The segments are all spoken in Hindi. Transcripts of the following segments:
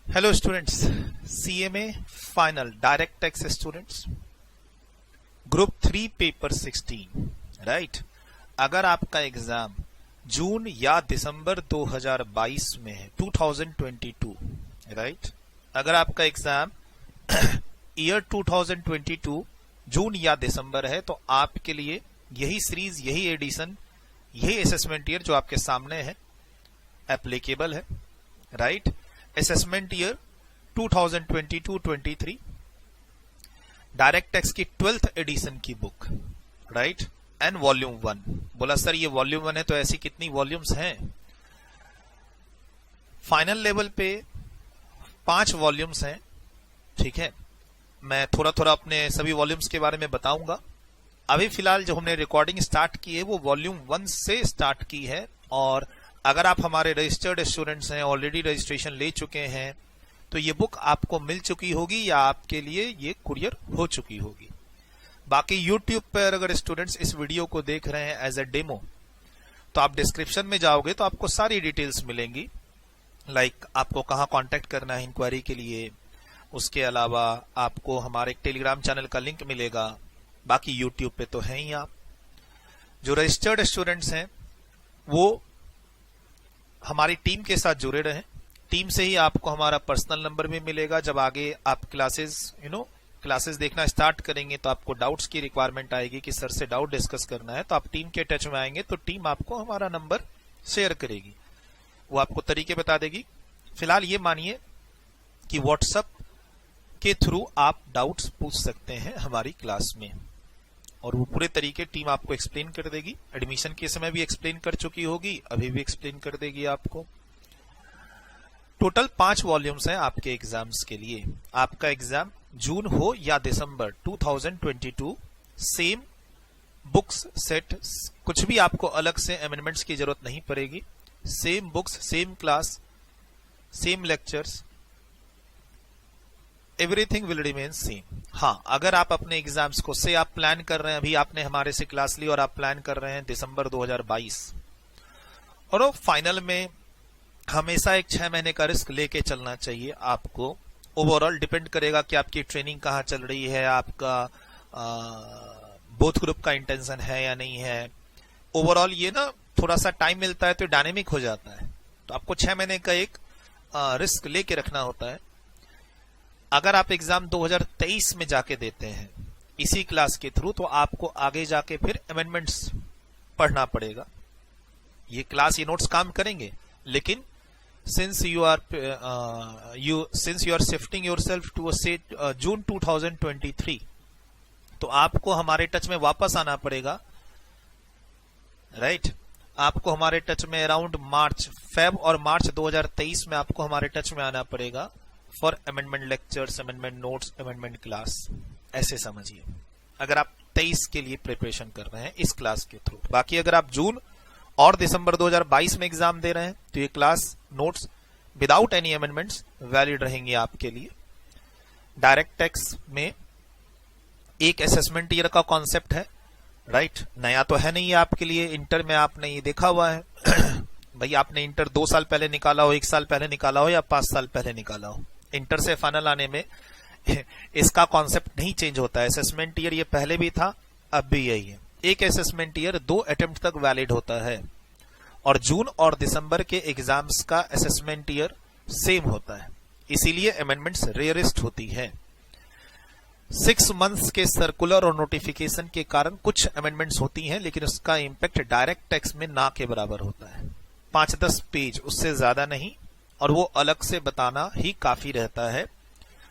Hello students, CMA final direct tax students, group 3 paper 16 right. अगर आपका एग्जाम जून या दिसंबर 2022 में है 2022 राइट, अगर आपका एग्जाम ईयर 2022 जून या दिसंबर है तो आपके लिए यही सीरीज, यही एडिशन, यही असेसमेंट ईयर जो आपके सामने है एप्लीकेबल है right. Assessment year 2022-23 direct tax की 12th एडिशन की बुक राइट, एंड वॉल्यूम 1। बोला सर ये वॉल्यूम 1 है तो ऐसी कितनी वॉल्यूम्स हैं? फाइनल लेवल पे 5 वॉल्यूम्स हैं, ठीक है। मैं थोड़ा थोड़ा अपने सभी वॉल्यूम्स के बारे में बताऊंगा। अभी फिलहाल जो हमने रिकॉर्डिंग स्टार्ट की है वो वॉल्यूम 1 से स्टार्ट की है, और अगर आप हमारे रजिस्टर्ड स्टूडेंट्स हैं, ऑलरेडी रजिस्ट्रेशन ले चुके हैं, तो ये बुक आपको मिल चुकी होगी या आपके लिए ये कुरियर हो चुकी होगी। बाकी YouTube पर अगर स्टूडेंट्स इस वीडियो को देख रहे हैं एज अ डेमो, तो आप डिस्क्रिप्शन में जाओगे तो आपको सारी डिटेल्स मिलेंगी, लाइक आपको कहाँ कांटेक्ट करना है इंक्वायरी के लिए। उसके अलावा आपको हमारे टेलीग्राम चैनल का लिंक मिलेगा। बाकी YouTube पे तो है ही। आप जो रजिस्टर्ड स्टूडेंट्स हैं वो हमारी टीम के साथ जुड़े रहें। टीम से ही आपको हमारा पर्सनल नंबर भी मिलेगा। जब आगे आप क्लासेस देखना स्टार्ट करेंगे तो आपको डाउट्स की रिक्वायरमेंट आएगी कि सर से डाउट डिस्कस करना है, तो आप टीम के टच में आएंगे तो टीम आपको हमारा नंबर शेयर करेगी, वो आपको तरीके बता देगी। फिलहाल ये मानिए कि व्हाट्सएप के थ्रू आप डाउट्स पूछ सकते हैं हमारी क्लास में, और वो पूरे तरीके टीम आपको एक्सप्लेन कर देगी। एडमिशन के समय भी एक्सप्लेन कर चुकी होगी, अभी भी एक्सप्लेन कर देगी आपको। टोटल 5 वॉल्यूम्स हैं आपके एग्जाम्स के लिए। आपका एग्जाम जून हो या दिसंबर 2022, सेम बुक्स सेट, कुछ भी आपको अलग से अमेंडमेंट्स की जरूरत नहीं पड़ेगी। Same books, same class, same lectures, everything will remain same. हाँ, अगर आप अपने एग्जाम्स को से आप प्लान कर रहे हैं, अभी आपने हमारे से क्लास ली और आप प्लान कर रहे हैं दिसंबर 2022, और वो फाइनल में हमेशा एक 6 महीने का रिस्क लेके चलना चाहिए आपको। ओवरऑल डिपेंड करेगा कि आपकी ट्रेनिंग कहाँ चल रही है, आपका बोथ ग्रुप का इंटेंशन है या नहीं है। ओवरऑल ये ना थोड़ा सा टाइम मिलता है तो डायनेमिक हो जाता है, तो आपको 6 महीने का एक रिस्क लेके रखना होता है। अगर आप एग्जाम 2023 में जाके देते हैं इसी क्लास के थ्रू, तो आपको आगे जाके फिर अमेंडमेंट्स पढ़ना पड़ेगा। ये क्लास, ये नोट्स काम करेंगे, लेकिन since you are shifting yourself to June 2023, तो आपको हमारे टच में वापस आना पड़ेगा राइट। आपको हमारे टच में अराउंड फेब और मार्च 2023 में आपको हमारे टच में आना पड़ेगा for amendment lectures, amendment notes, amendment class. ऐसे समझिए अगर आप 23 के लिए प्रिपरेशन कर रहे हैं इस क्लास के थ्रू। बाकी अगर आप जून और दिसंबर 2022 में एग्जाम दे रहे हैं तो ये class notes without any amendments valid रहेंगे आपके लिए। डायरेक्ट टैक्स में एक असेसमेंट ईयर का कॉन्सेप्ट है राइट, नया तो है नहीं आपके लिए। इंटर में आपने ये देखा हुआ है भाई, आपने इंटर 2 साल पहले निकाला हो, 1 साल पहले निकाला हो या 5 साल पहले निकाला हो, इंटर से फाइनल आने में इसका कॉन्सेप्ट नहीं चेंज होता है। असेसमेंट ईयर ये पहले भी था, अब भी यही है। एक असेसमेंट ईयर 2 अटेम्प्ट तक वैलिड होता है, और जून और दिसंबर के एग्जाम्स का असेसमेंट ईयर सेम होता है, इसीलिए अमेंडमेंट्स रेयरेस्ट होती है। 6 मंथ्स के सर्कुलर और नोटिफिकेशन के कारण कुछ अमेंडमेंट्स होती हैं, लेकिन उसका इंपैक्ट डायरेक्ट टैक्स में ना के बराबर होता है। 5-10 पेज, उससे ज्यादा नहीं, और वो अलग से बताना ही काफी रहता है।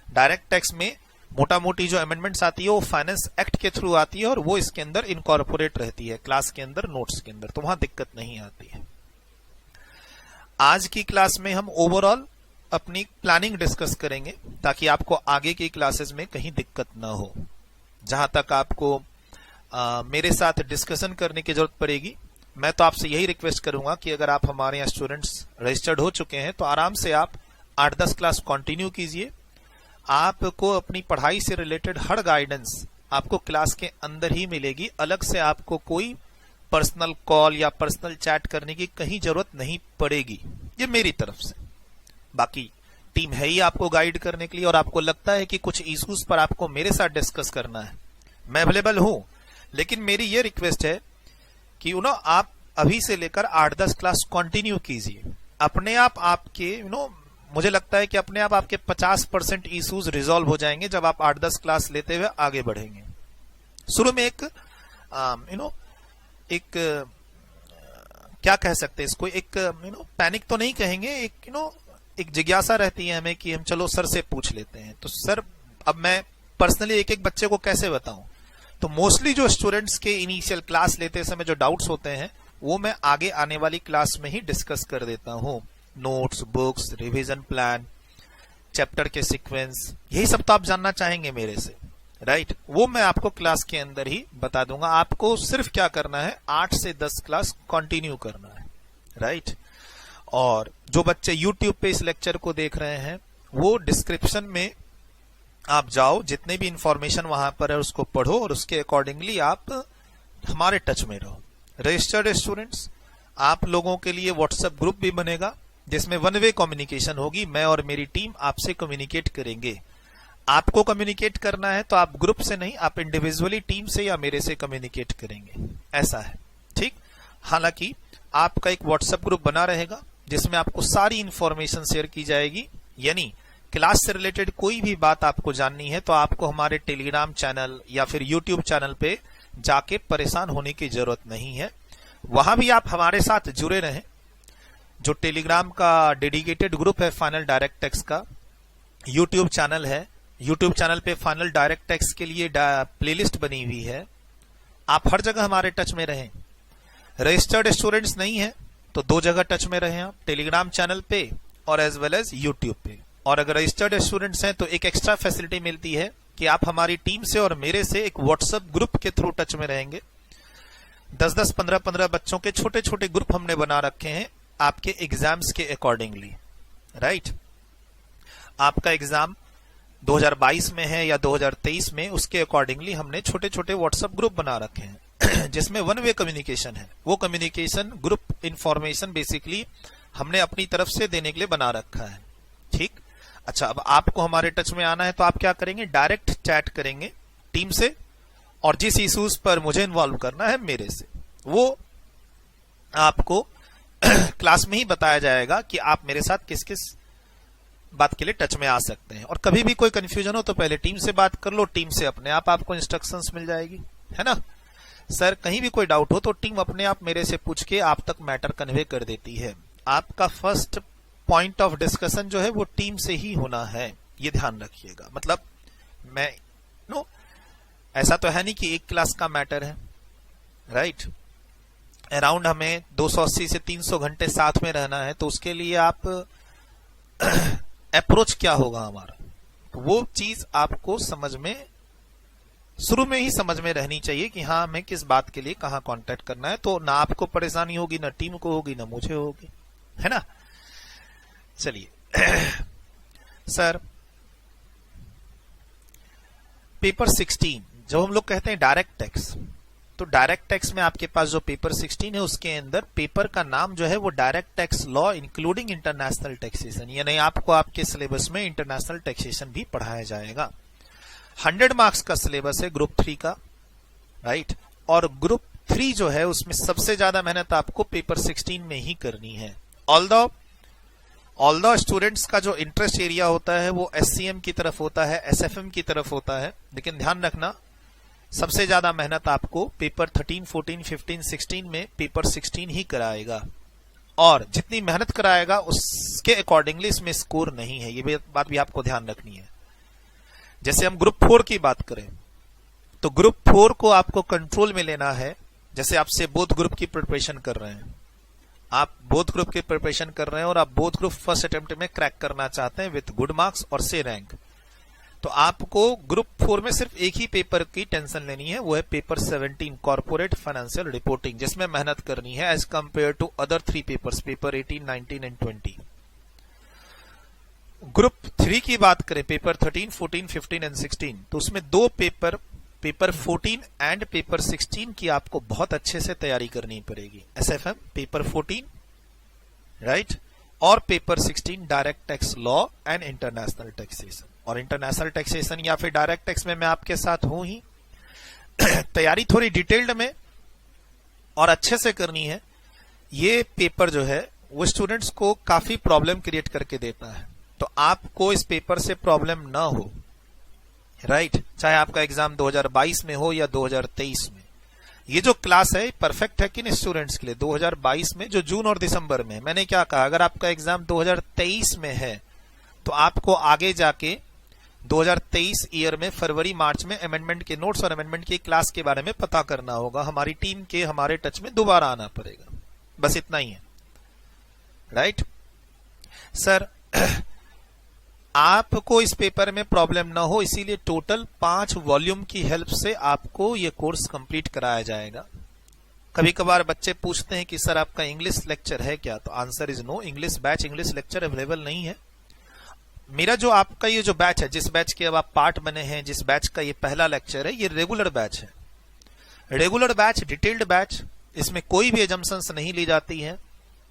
डायरेक्ट टैक्स में मोटा मोटी जो अमेंडमेंट्स आती है वो फाइनेंस एक्ट के थ्रू आती है, और वो इसके अंदर इनकॉर्पोरेट रहती है क्लास के अंदर, नोट्स के अंदर, तो वहां दिक्कत नहीं आती है। आज की क्लास में हम ओवरऑल अपनी प्लानिंग डिस्कस करेंगे ताकि आपको आगे की क्लासेस में कहीं दिक्कत ना हो। जहां तक आपको मेरे साथ डिस्कशन करने की जरूरत पड़ेगी, मैं तो आपसे यही रिक्वेस्ट करूंगा कि अगर आप हमारे यहाँ स्टूडेंट्स रजिस्टर्ड हो चुके हैं तो आराम से आप 8-10 क्लास कंटिन्यू कीजिए। आपको अपनी पढ़ाई से रिलेटेड हर गाइडेंस आपको क्लास के अंदर ही मिलेगी, अलग से आपको कोई पर्सनल कॉल या पर्सनल चैट करने की कहीं जरूरत नहीं पड़ेगी, ये मेरी तरफ से। बाकी टीम है ही आपको गाइड करने के लिए, और आपको लगता है कि कुछ इश्यूज पर आपको मेरे साथ डिस्कस करना है, मैं अवेलेबल हूं। लेकिन मेरी ये रिक्वेस्ट है कि आप अभी से लेकर 8-10 क्लास कंटिन्यू कीजिए। अपने आप आपके मुझे लगता है कि अपने आप आपके 50% इश्यूज रिजॉल्व हो जाएंगे जब आप 8-10 क्लास लेते हुए आगे बढ़ेंगे। शुरू में एक क्या कह सकते हैं इसको, एक पैनिक तो नहीं कहेंगे, एक जिज्ञासा रहती है हमें कि हम चलो सर से पूछ लेते हैं। तो सर अब मैं पर्सनली एक एक बच्चे को कैसे बताऊं, तो मोस्टली जो स्टूडेंट्स के इनिशियल क्लास लेते समय जो डाउट्स होते हैं वो मैं आगे आने वाली क्लास में ही डिस्कस कर देता हूं। Notes, books, revision plan, chapter के सीक्वेंस, यही सब तो आप जानना चाहेंगे मेरे से, राइट? वो मैं आपको क्लास के अंदर ही बता दूंगा। आपको सिर्फ क्या करना है, 8 से 10 क्लास कंटिन्यू करना है, राइट? और जो बच्चे YouTube पे इस लेक्चर को देख रहे हैं वो डिस्क्रिप्शन में आप जाओ, जितने भी इंफॉर्मेशन वहां पर है उसको पढ़ो और उसके अकॉर्डिंगली आप हमारे टच में रहो। रजिस्टर्ड स्टूडेंट्स, आप लोगों के लिए व्हाट्सएप ग्रुप भी बनेगा जिसमें वन वे कम्युनिकेशन होगी। मैं और मेरी टीम आपसे कम्युनिकेट करेंगे। आपको कम्युनिकेट करना है तो आप ग्रुप से नहीं, आप इंडिविजुअली टीम से या मेरे से कम्युनिकेट करेंगे, ऐसा है, ठीक? हालांकि आपका एक व्हाट्सएप ग्रुप बना रहेगा जिसमें आपको सारी इंफॉर्मेशन शेयर की जाएगी। यानी क्लास से रिलेटेड कोई भी बात आपको जाननी है तो आपको हमारे टेलीग्राम चैनल या फिर यूट्यूब चैनल पे जाके परेशान होने की जरूरत नहीं है। वहां भी आप हमारे साथ जुड़े रहें। जो टेलीग्राम का डेडिकेटेड ग्रुप है फाइनल डायरेक्ट टेक्स्ट का, यूट्यूब चैनल है, यूट्यूब चैनल पे फाइनल डायरेक्ट टेक्स्ट के लिए प्लेलिस्ट बनी हुई है। आप हर जगह हमारे टच में रहें। रजिस्टर्ड स्टूडेंट्स नहीं है तो 2 जगह टच में रहें आप, टेलीग्राम चैनल पे और एज वेल एज यूट्यूब पे। और अगर रजिस्टर्ड स्टूडेंट्स हैं तो एक एक्स्ट्रा फैसिलिटी मिलती है कि आप हमारी टीम से और मेरे से एक व्हाट्सएप ग्रुप के थ्रू टच में रहेंगे। 10-10, 15-15 बच्चों के छोटे छोटे ग्रुप हमने बना रखे हैं आपके एग्जाम्स के अकॉर्डिंगली, राइट? आपका एग्जाम 2022 में है या 2023 में, उसके अकॉर्डिंगली हमने छोटे छोटे व्हाट्सएप ग्रुप बना रखे हैं जिसमें वन वे कम्युनिकेशन है। वो कम्युनिकेशन ग्रुप इंफॉर्मेशन बेसिकली हमने अपनी तरफ से देने के लिए बना रखा है, ठीक? अच्छा, अब आपको हमारे टच में आना है तो आप क्या करेंगे, डायरेक्ट चैट करेंगे टीम से, और जिस इश्यूज पर मुझे इन्वॉल्व करना है मेरे से, वो आपको क्लास में ही बताया जाएगा कि आप मेरे साथ किस किस बात के लिए टच में आ सकते हैं। और कभी भी कोई कंफ्यूजन हो तो पहले टीम से बात कर लो, टीम से अपने आप आपको इंस्ट्रक्शंस मिल जाएगी, है ना? सर कहीं भी कोई डाउट हो तो टीम अपने आप मेरे से पूछ के आप तक मैटर कन्वे कर देती है। आपका फर्स्ट पॉइंट ऑफ डिस्कशन जो है वो टीम से ही होना है, ये ध्यान रखिएगा। मतलब मैं ऐसा तो है नहीं कि एक क्लास का मैटर है, राइट? अराउंड हमें 280 से 300 घंटे साथ में रहना है, तो उसके लिए आप अप्रोच क्या होगा हमारा, तो वो चीज आपको समझ में शुरू में ही समझ में रहनी चाहिए कि हाँ हमें किस बात के लिए कहाँ कांटेक्ट करना है। तो ना आपको परेशानी होगी, ना टीम को होगी, ना मुझे होगी, है ना? चलिए सर, पेपर 16 जब हम लोग कहते हैं डायरेक्ट टैक्स, तो डायरेक्ट टैक्स में आपके पास जो पेपर 16 है उसके अंदर पेपर का नाम जो है वो direct tax law including international taxation, यानी आपको आपके सिलेबस में इंटरनेशनल टैक्सेशन भी पढ़ाया जाएगा। 100 मार्क्स का सिलेबस है ग्रुप 3 का, राइट? और ग्रुप 3 जो है उसमें सबसे ज्यादा मेहनत आपको पेपर 16 में ही करनी है। ऑल्दो स्टूडेंट्स का जो इंटरेस्ट एरिया होता है वो SCM की तरफ होता है, SFM की तरफ होता है, लेकिन ध्यान रखना सबसे ज्यादा मेहनत आपको पेपर 13, 14, 15, 16 में पेपर 16 ही कराएगा। और जितनी मेहनत कराएगा उसके अकॉर्डिंगली इसमें स्कोर नहीं है, ये बात भी आपको ध्यान रखनी है। जैसे हम ग्रुप 4 की बात करें तो ग्रुप 4 को आपको कंट्रोल में लेना है। जैसे आपसे बोथ ग्रुप की प्रिपरेशन कर रहे हैं, आप बोथ ग्रुप की प्रिपरेशन कर रहे हैं और आप बोथ ग्रुप फर्स्ट अटेम्प्ट में क्रैक करना चाहते हैं विद गुड मार्क्स और से रैंक, तो आपको ग्रुप 4 में सिर्फ एक ही पेपर की टेंशन लेनी है, वो है पेपर 17 कॉर्पोरेट फाइनेंशियल रिपोर्टिंग, जिसमें मेहनत करनी है as compare to other 3 papers, paper 18, 19 and 20। Group 3 की बात करें, पेपर 13, 14, 15 एंड 16, तो उसमें 2 पेपर 14 एंड पेपर 16 की आपको बहुत अच्छे से तैयारी करनी पड़ेगी। SFM paper 14, right? और paper 16 direct tax law and international taxation. और इंटरनेशनल टैक्सेशन या फिर डायरेक्ट टैक्स में मैं आपके साथ हूं ही। तैयारी थोड़ी डिटेल्ड में और अच्छे से करनी है। ये पेपर जो है वो स्टूडेंट्स को काफी प्रॉब्लम क्रिएट करके देता है, तो आपको इस पेपर से प्रॉब्लम ना हो, राइट। चाहे आपका एग्जाम 2022 में हो या 2023 में। ये जो क्लास है परफेक्ट है किन स्टूडेंट्स के लिए? 2022 में, जो जून और दिसंबर में। मैंने क्या कहा, अगर आपका एग्जाम 2023 में है तो आपको आगे जाके 2023 ईयर में फरवरी मार्च में अमेंडमेंट के नोट्स और अमेंडमेंट की क्लास के बारे में पता करना होगा। हमारी टीम के हमारे टच में दोबारा आना पड़ेगा, बस इतना ही है, राइट। सर आपको इस पेपर में प्रॉब्लम ना हो इसीलिए टोटल 5 वॉल्यूम की हेल्प से आपको ये कोर्स कंप्लीट कराया जाएगा। कभी कभार बच्चे पूछते हैं कि सर आपका इंग्लिश लेक्चर है क्या? तो answer is no, English batch English lecture available नहीं है। मेरा जो आपका ये जो बैच है, जिस बैच के अब आप पार्ट बने हैं, जिस बैच का ये पहला लेक्चर है, ये रेगुलर बैच है। रेगुलर बैच, डिटेल्ड बैच, इसमें कोई भी एजम्पशंस नहीं ली जाती है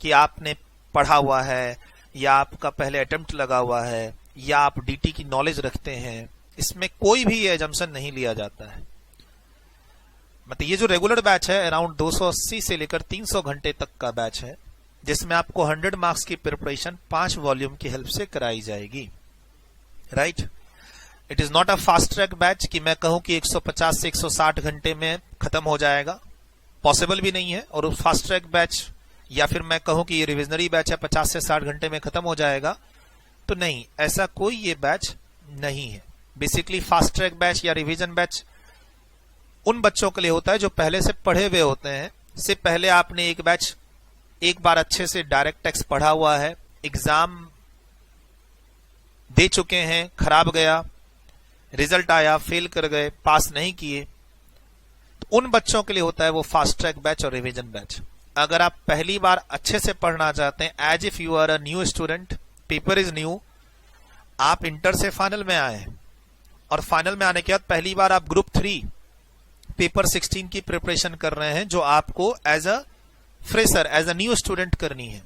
कि आपने पढ़ा हुआ है या आपका पहले अटेम्प्ट लगा हुआ है या आप डीटी की नॉलेज रखते हैं। इसमें कोई भी ये एजम्पशन नहीं लिया जाता है। मतलब ये जो रेगुलर बैच है अराउंड 280 से लेकर 300 घंटे तक का बैच है, जिसमें आपको 100 मार्क्स की प्रिपरेशन 5 वॉल्यूम की हेल्प से कराई जाएगी, right. It is not a fast track batch कि मैं कहूं कि 150 से 160 घंटे में खत्म हो जाएगा, पॉसिबल भी नहीं है। और फास्ट ट्रैक बैच या फिर मैं कहूं कि ये रिविजनरी बैच है 50 से 60 घंटे में खत्म हो जाएगा, तो नहीं, ऐसा कोई ये बैच नहीं है। बेसिकली फास्ट ट्रैक बैच या रिवीजन बैच उन बच्चों के लिए होता है जो पहले से पढ़े हुए होते हैं। इससे पहले आपने एक बैच एक बार अच्छे से डायरेक्ट टैक्स पढ़ा हुआ है, एग्जाम दे चुके हैं, खराब गया, रिजल्ट आया, फेल कर गए, पास नहीं किए, तो उन बच्चों के लिए होता है वो फास्ट ट्रैक बैच और रिवीजन बैच। अगर आप पहली बार अच्छे से पढ़ना चाहते हैं, as if you are a new student, paper is new, आप इंटर से फाइनल में आए और फाइनल में आने के बाद पहली बार आप ग्रुप 3 पेपर 16 की प्रिपरेशन कर रहे हैं, जो आपको as a fresher, as a new student करनी है।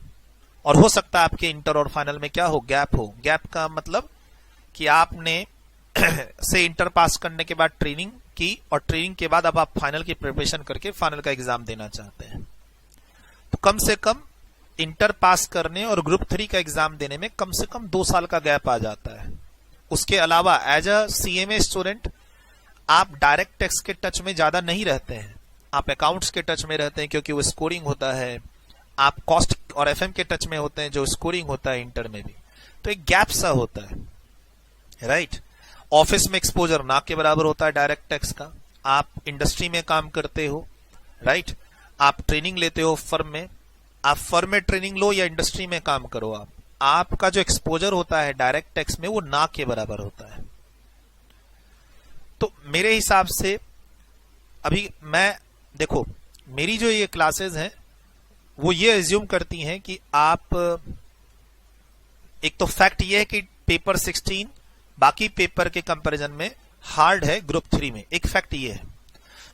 और हो सकता है आपके इंटर और फाइनल में क्या हो, गैप हो। गैप का मतलब कि आपने से इंटर पास करने के बाद ट्रेनिंग की और ट्रेनिंग के बाद अब आप फाइनल की प्रिपरेशन करके फाइनल का एग्जाम देना चाहते हैं। तो कम से कम इंटर पास करने और ग्रुप 3 का एग्जाम देने में कम से कम 2 साल का गैप आ जाता है। उसके अलावा एज अ सीएमए स्टूडेंट आप डायरेक्ट टैक्स के टच में ज्यादा नहीं रहते हैं, आप अकाउंट्स के टच में रहते हैं क्योंकि वो स्कोरिंग होता है। आप कॉस्ट और एफएम के टच में होते हैं जो स्कोरिंग होता है इंटर में भी। तो एक गैप सा होता है, राइट। ऑफिस में एक्सपोजर ना के बराबर होता है डायरेक्ट टैक्स का। आप इंडस्ट्री में काम करते हो, राइट। आप ट्रेनिंग लेते हो फर्म में, आप फर्म में ट्रेनिंग लो या इंडस्ट्री में काम करो, आपका जो एक्सपोजर होता है डायरेक्ट टैक्स में वो ना के बराबर होता है। तो मेरे हिसाब से अभी मैं देखो, मेरी जो ये क्लासेस हैं वो ये एज्यूम करती हैं कि आप, एक तो फैक्ट ये है कि पेपर 16 बाकी पेपर के कंपैरिजन में हार्ड है ग्रुप 3 में, एक फैक्ट ये है।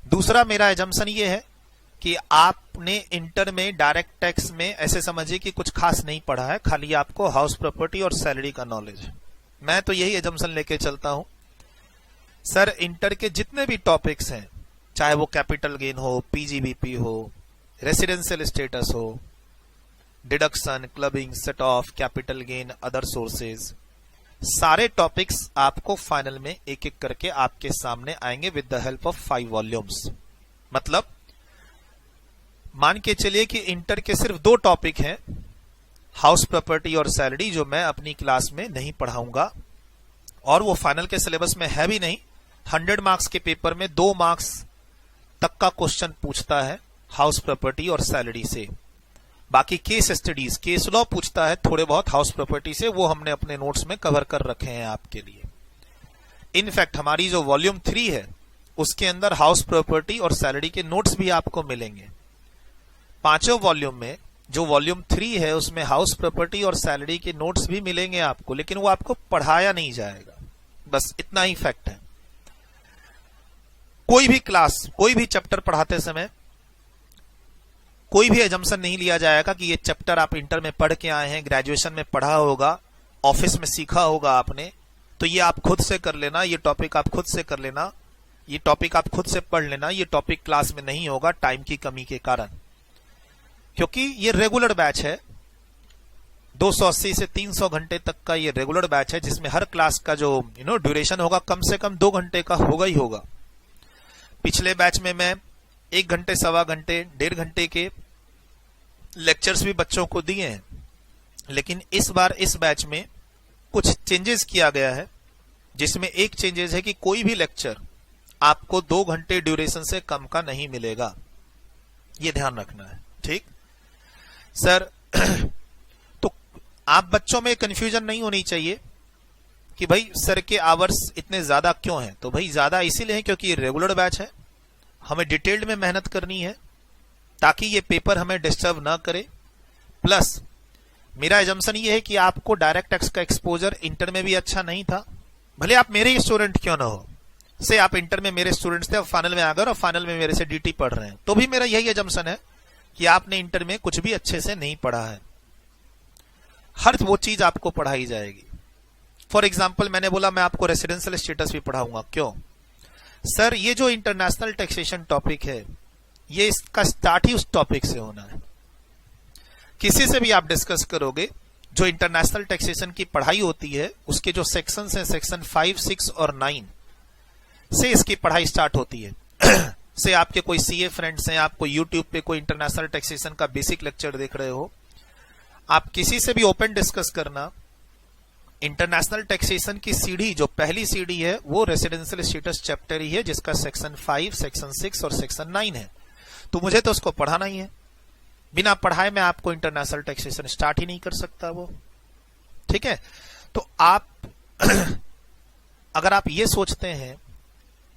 दूसरा मेरा एजम्पशन ये है कि आपने इंटर में डायरेक्ट टैक्स में ऐसे समझिए कि कुछ खास नहीं पढ़ा है, खाली आपको हाउस प्रॉपर्टी और सैलरी का नॉलेज है। मैं तो यही एजम्पशन लेके चलता हूं। सर इंटर के जितने भी टॉपिक्स हैं, चाहे वो कैपिटल गेन हो, पीजीबीपी हो, रेसिडेंशियल स्टेटस हो, deduction, clubbing, set of, capital gain, other sources, सारे टॉपिक्स आपको फाइनल में एक एक करके आपके सामने आएंगे with the help of 5 volumes. मतलब मान के चलिए कि इंटर के सिर्फ 2 टॉपिक हैं, हाउस प्रॉपर्टी और सैलरी, जो मैं अपनी क्लास में नहीं पढ़ाऊंगा और वो फाइनल के सिलेबस में है भी नहीं। 100 मार्क्स के पेपर में 2 मार्क्स तक का क्वेश्चन पूछता है हाउस प्रॉपर्टी और सैलरी से। बाकी केस स्टडीज, केस लॉ पूछता है थोड़े बहुत हाउस प्रॉपर्टी से, वो हमने अपने नोट्स में कवर कर रखे हैं आपके लिए। इनफैक्ट हमारी जो वॉल्यूम 3 है उसके अंदर हाउस प्रॉपर्टी और सैलरी के नोट्स भी आपको मिलेंगे। 5 वॉल्यूम में जो वॉल्यूम 3 है उसमें हाउस प्रॉपर्टी और सैलरी के नोट्स भी मिलेंगे आपको, लेकिन वो आपको पढ़ाया नहीं जाएगा, बस इतना ही फैक्ट है। कोई भी क्लास, कोई भी चैप्टर पढ़ाते समय कोई भी एजम्पशन नहीं लिया जाएगा कि ये चैप्टर आप इंटर में पढ़ के आए हैं, ग्रेजुएशन में पढ़ा होगा, ऑफिस में सीखा होगा आपने, तो ये आप खुद से कर लेना, ये टॉपिक आप खुद से कर लेना, ये टॉपिक आप खुद से पढ़ लेना, ये टॉपिक क्लास में नहीं होगा टाइम की कमी के कारण। क्योंकि ये रेगुलर बैच है, 280 से 300 घंटे तक का ये रेगुलर बैच है, जिसमें हर क्लास का जो ड्यूरेशन होगा कम से कम 2 घंटे का होगा ही होगा। पिछले बैच में मैं 1 घंटे, सवा घंटे, 1.5 घंटे के लेक्चर्स भी बच्चों को दिए हैं, लेकिन इस बार इस बैच में कुछ चेंजेस किया गया है, जिसमें एक चेंजेस है कि कोई भी लेक्चर आपको 2 घंटे ड्यूरेशन से कम का नहीं मिलेगा, ये ध्यान रखना है। ठीक सर, तो आप बच्चों में कंफ्यूजन नहीं होनी चाहिए कि भाई सर के आवर्स इतने ज्यादा क्यों हैं। तो भाई ज्यादा इसीलिए है क्योंकि ये रेगुलर बैच है, हमें डिटेल्ड में मेहनत करनी है ताकि ये पेपर हमें डिस्टर्ब ना करे। प्लस मेरा एजम्पशन ये है कि आपको डायरेक्ट टैक्स का एक्सपोजर इंटर में भी अच्छा नहीं था, भले आप मेरे ही स्टूडेंट क्यों ना हो, से आप इंटर में मेरे स्टूडेंट्स थे, अब फाइनल में आ गए और फाइनल में मेरे से डीटी पढ़ रहे हैं, तो भी मेरा यही एजम्पशन है कि आपने इंटर में कुछ भी अच्छे से नहीं पढ़ा है। हर वो चीज आपको पढ़ाई जाएगी। फॉर एग्जाम्पल मैंने बोला मैं आपको रेसिडेंशियल स्टेटस भी पढ़ाऊंगा, क्यों सर? ये जो इंटरनेशनल टैक्सेशन टॉपिक है, ये इसका स्टार्ट ही उस टॉपिक से होना है। किसी से भी आप डिस्कस करोगे, जो इंटरनेशनल टैक्सेशन की पढ़ाई होती है उसके जो सेक्शंस हैं, सेक्शन 5, 6 और 9 से इसकी पढ़ाई स्टार्ट होती है। से आपके कोई सीए फ्रेंड्स हैं, आपको यूट्यूब पे कोई इंटरनेशनल टैक्सेशन का बेसिक लेक्चर देख रहे हो, आप किसी से भी ओपन डिस्कस करना, इंटरनेशनल टैक्सेशन की सीढ़ी जो पहली सीढ़ी है वो रेसिडेंशियल स्टेटस चैप्टर ही है, जिसका सेक्शन 5, सेक्शन 6 और सेक्शन 9 है। तो मुझे तो उसको पढ़ाना ही है, बिना पढ़ाए मैं आपको इंटरनेशनल टैक्सेशन स्टार्ट ही नहीं कर सकता वो। ठीक है, तो आप अगर आप ये सोचते हैं,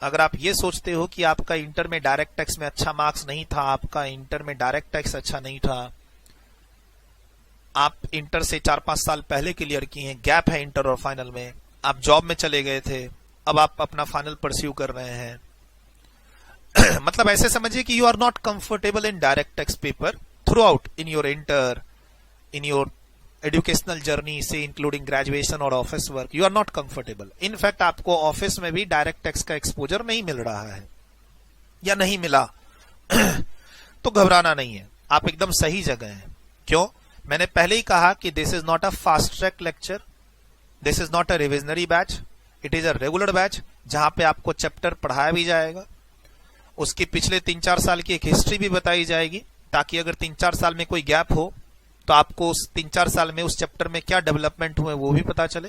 अगर आप ये सोचते हो कि आपका इंटर में डायरेक्ट टैक्स में अच्छा मार्क्स नहीं था, आपका इंटर में डायरेक्ट टैक्स अच्छा नहीं था, आप इंटर से 4-5 साल पहले क्लियर किए हैं, गैप है इंटर और फाइनल में, आप जॉब में चले गए थे, अब आप अपना फाइनल परस्यू कर रहे हैं, मतलब ऐसे समझिए कि you are not comfortable in direct tax paper throughout in your inter, in your educational journey से इंक्लूडिंग ग्रेजुएशन और office work, you are not comfortable. In fact आपको ऑफिस में भी डायरेक्ट टैक्स का एक्सपोजर नहीं मिल रहा है या नहीं मिला तो घबराना नहीं है, आप एकदम सही जगह हैं। क्यों? मैंने पहले ही कहा कि this is not a fast track lecture, this is not a revisionary batch, it is a regular batch, जहां पे आपको चैप्टर पढ़ाया भी जाएगा, उसकी पिछले 3-4 साल की एक हिस्ट्री भी बताई जाएगी, ताकि अगर 3-4 साल में कोई गैप हो तो आपको उस 3-4 साल में उस चैप्टर में क्या डेवलपमेंट हुए वो भी पता चले।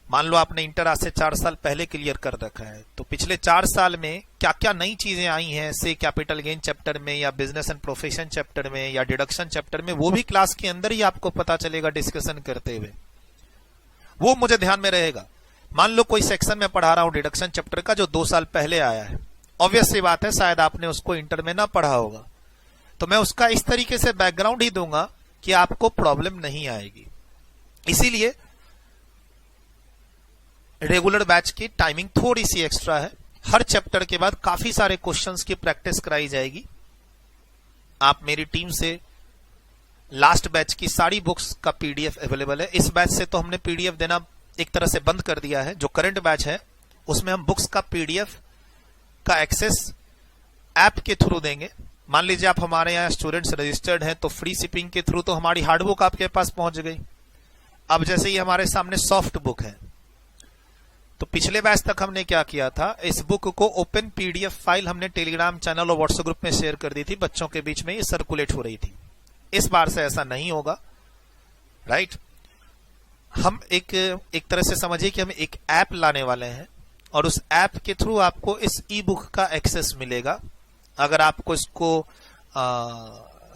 मान लो आपने इंटर आज से 4 साल पहले क्लियर कर रखा है, तो पिछले 4 साल में क्या क्या नई चीजें आई हैं, से कैपिटल गेन चैप्टर में या बिजनेस एंड प्रोफेशन चैप्टर में या डिडक्शन चैप्टर में, वो भी क्लास के अंदर ही आपको पता चलेगा डिस्कशन करते हुए, वो मुझे ध्यान में रहेगा। मान लो कोई सेक्शन में पढ़ा रहा हूं डिडक्शन चैप्टर का जो 2 साल पहले आया है, ऑब्वियस सी बात है शायद आपने उसको इंटर में ना पढ़ा होगा, तो मैं उसका इस तरीके से बैकग्राउंड ही दूंगा कि आपको प्रॉब्लम नहीं आएगी। इसीलिए रेगुलर बैच की टाइमिंग थोड़ी सी एक्स्ट्रा है, हर चैप्टर के बाद काफी सारे क्वेश्चंस की प्रैक्टिस कराई जाएगी। आप मेरी टीम से लास्ट बैच की सारी बुक्स का पीडीएफ अवेलेबल है। इस बैच से तो हमने पीडीएफ देना एक तरह से बंद कर दिया है, जो करंट बैच है उसमें हम बुक्स का पीडीएफ का एक्सेस ऐप के थ्रू देंगे। मान लीजिए आप हमारे यहाँ स्टूडेंट्स रजिस्टर्ड हैं तो फ्री शिपिंग के थ्रू तो हमारी हार्ड बुक आपके पास पहुंच गई। अब जैसे ही हमारे सामने सॉफ्ट बुक है, तो पिछले बैच तक हमने क्या किया था, इस बुक को ओपन पीडीएफ फाइल हमने टेलीग्राम चैनल और व्हाट्सएप ग्रुप में शेयर कर दी थी, बच्चों के बीच में ये सर्कुलेट हो रही थी। इस बार से ऐसा नहीं होगा, राइट? हम एक तरह से समझिए कि हम एक ऐप लाने वाले हैं और उस ऐप के थ्रू आपको इस ई बुक का एक्सेस मिलेगा। अगर आपको इसको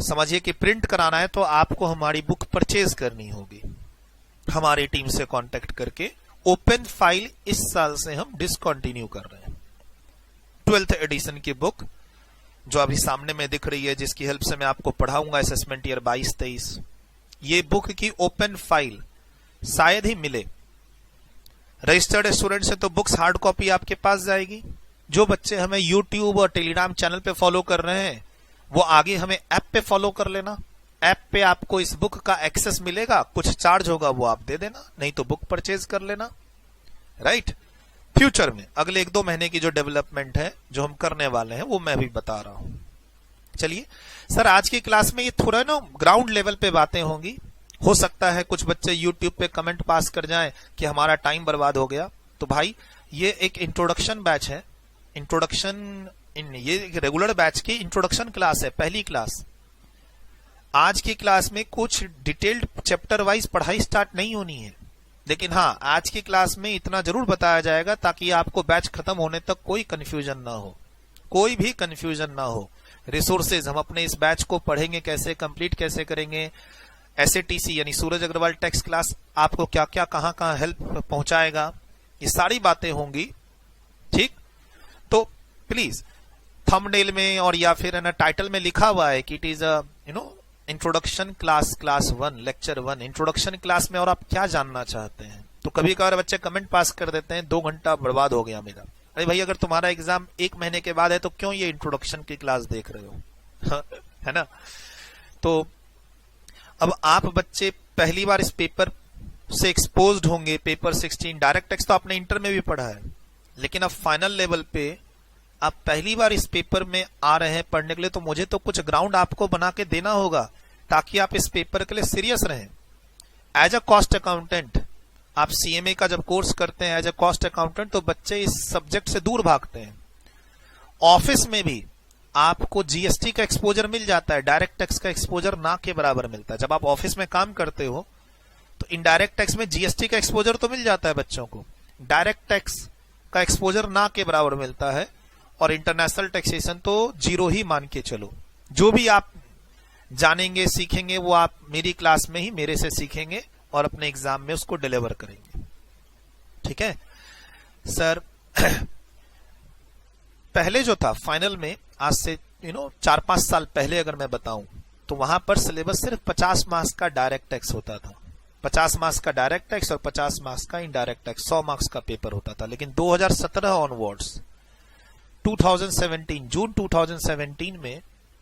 समझिए कि प्रिंट कराना है तो आपको हमारी बुक परचेज करनी होगी हमारी टीम से कांटेक्ट करके। ओपन फाइल इस साल से हम डिसकंटिन्यू कर रहे हैं। 12th एडिशन की बुक जो अभी सामने में दिख रही है, जिसकी हेल्प से मैं आपको पढ़ाऊंगा असेसमेंट ईयर 22-23, ये बुक की ओपन फाइल शायद ही मिले। रजिस्टर्ड स्टूडेंट से तो बुक्स हार्ड कॉपी आपके पास जाएगी। जो बच्चे हमें यूट्यूब और टेलीग्राम चैनल पे फॉलो कर रहे हैं वो आगे हमें ऐप पे फॉलो कर लेना। ऐप पे आपको इस बुक का एक्सेस मिलेगा, कुछ चार्ज होगा वो आप दे देना, नहीं तो बुक परचेज कर लेना, राइट। फ्यूचर में अगले 1-2 महीने की जो डेवलपमेंट है जो हम करने वाले हैं वो मैं भी बता रहा हूं। चलिए सर, आज की क्लास में ये थोड़ा ना ग्राउंड लेवल पे बातें होंगी। हो सकता है कुछ बच्चे यूट्यूब पे कमेंट पास कर जाएं कि हमारा टाइम बर्बाद हो गया। तो भाई ये एक इंट्रोडक्शन बैच है, ये रेगुलर बैच की इंट्रोडक्शन क्लास है, पहली क्लास। आज की क्लास में कुछ डिटेल्ड चैप्टर वाइज पढ़ाई स्टार्ट नहीं होनी है, लेकिन हाँ आज की क्लास में इतना जरूर बताया जाएगा ताकि आपको बैच खत्म होने तक कोई कंफ्यूजन ना हो, कोई भी कंफ्यूजन ना हो। रिसोर्सेज हम अपने इस बैच को पढ़ेंगे कैसे, कंप्लीट कैसे करेंगे, SATC यानी सूरज अग्रवाल टेक्स्ट क्लास आपको क्या क्या कहां कहां हेल्प पहुंचाएगा, ये सारी बातें होंगी, ठीक। तो प्लीज थंबनेल में और या फिर ना टाइटल में लिखा हुआ है कि it is introduction class 1 lecture 1 introduction class में, और आप क्या जानना चाहते हैं। तो कभी कभार बच्चे कमेंट पास कर देते हैं 2 घंटा बर्बाद हो गया मेरा। अरे भाई अगर तुम्हारा एग्जाम 1 महीने के बाद है तो क्यों ये इंट्रोडक्शन की क्लास देख रहे हो है ना। तो अब आप बच्चे पहली बार इस पेपर से एक्सपोज्ड होंगे, पेपर 16 डायरेक्ट टेक्स्ट तो आपने इंटर में भी पढ़ा है, लेकिन अब फाइनल लेवल पे आप पहली बार इस पेपर में आ रहे हैं पढ़ने के लिए, तो मुझे तो कुछ ग्राउंड आपको बना के देना होगा ताकि आप इस पेपर के लिए सीरियस रहें। एज अ कॉस्ट अकाउंटेंट आप CMA का जब कोर्स करते हैं एज अ कॉस्ट अकाउंटेंट, तो बच्चे इस सब्जेक्ट से दूर भागते हैं। ऑफिस में भी आपको GST का एक्सपोजर मिल जाता है, डायरेक्ट टैक्स का एक्सपोजर ना के बराबर मिलता है। जब आप ऑफिस में काम करते हो तो इनडायरेक्ट टैक्स में GST का एक्सपोजर तो मिल जाता है बच्चों को, डायरेक्ट टैक्स का एक्सपोजर ना के बराबर मिलता है, और इंटरनेशनल टैक्सेशन तो 0 ही मान के चलो। जो भी आप जानेंगे सीखेंगे वो आप मेरी क्लास में ही मेरे से सीखेंगे और अपने एग्जाम में उसको डिलीवर करेंगे, ठीक है सर। पहले जो था फाइनल में, आज से 4-5 साल पहले अगर मैं बताऊं, तो वहां पर सिलेबस सिर्फ 50 मार्क्स का डायरेक्ट टैक्स होता था, 50 मार्क्स का डायरेक्ट टैक्स और 50 मार्क्स का इनडायरेक्ट टैक्स, 100 मार्क्स का पेपर होता था। लेकिन 2017 ऑनवर्ड्स 2017 जून 2017 में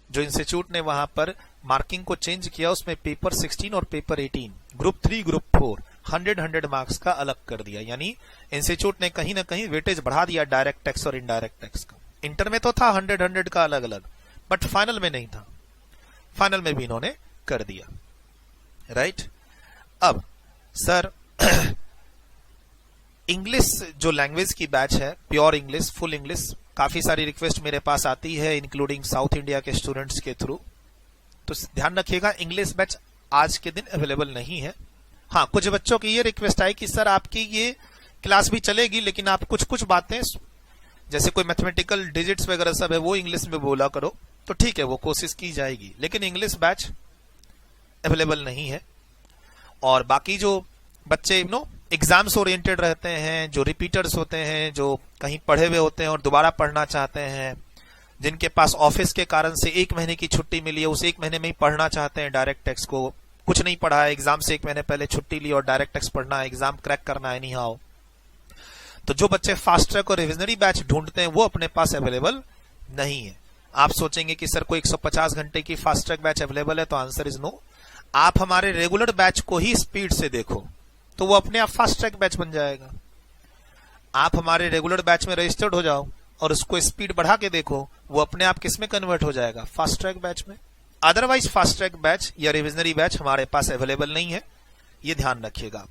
जो इंस्टीट्यूट ने वहां पर मार्किंग को चेंज किया, उसमें पेपर 16 और पेपर 18 ग्रुप 3 ग्रुप 4 100 मार्क्स का अलग कर दिया। यानी इंस्टीट्यूट ने कहीं ना कहीं वेटेज बढ़ा दिया डायरेक्ट टैक्स और इनडायरेक्ट टैक्स का। इंटर में तो था 100 का अलग अलग, बट फाइनल में नहीं था, फाइनल में भी इन्होंने कर दिया, राइट। अब सर इंग्लिश जो लैंग्वेज की बैच है, प्योर इंग्लिश, फुल इंग्लिश, काफी सारी रिक्वेस्ट मेरे पास आती है इंक्लूडिंग साउथ इंडिया के स्टूडेंट्स के थ्रू। तो ध्यान रखिएगा इंग्लिश बैच आज के दिन अवेलेबल नहीं है। हाँ, कुछ बच्चों की ये रिक्वेस्ट आई कि सर आपकी ये क्लास भी चलेगी लेकिन आप कुछ कुछ बातें जैसे कोई मैथमेटिकल डिजिट्स वगैरह सब है वो इंग्लिश में बोला करो। तो ठीक है, वो कोशिश की जाएगी, लेकिन इंग्लिश बैच अवेलेबल नहीं है। और बाकी जो बच्चे एग्जाम्स ओरिएंटेड रहते हैं, जो रिपीटर्स होते हैं, जो कहीं पढ़े हुए होते हैं और दोबारा पढ़ना चाहते हैं, जिनके पास ऑफिस के कारण से 1 महीने की छुट्टी मिली है, उस 1 महीने में ही पढ़ना चाहते हैं डायरेक्ट टैक्स को, कुछ नहीं पढ़ा है, एग्जाम से 1 महीने पहले छुट्टी ली और डायरेक्ट टैक्स पढ़ना है, एग्जाम क्रैक करना है, नहीं हाउ। तो जो बच्चे फास्ट ट्रैक और रिविजनरी बैच ढूंढते हैं वो अपने पास अवेलेबल नहीं है। आप सोचेंगे कि सर कोई 150 घंटे की फास्ट ट्रैक बैच अवेलेबल है, तो आंसर इज नो। आप हमारे रेगुलर बैच को ही स्पीड से देखो तो वो अपने आप फास्ट ट्रैक बैच बन जाएगा। आप हमारे रेगुलर बैच में रजिस्टर्ड हो जाओ और उसको स्पीड बढ़ा के देखो, वो अपने आप किसमें कन्वर्ट हो जाएगा, फास्ट ट्रैक बैच में। अदरवाइज फास्ट ट्रैक बैच या रिविजनरी बैच हमारे पास अवेलेबल नहीं है, ये ध्यान रखिएगा।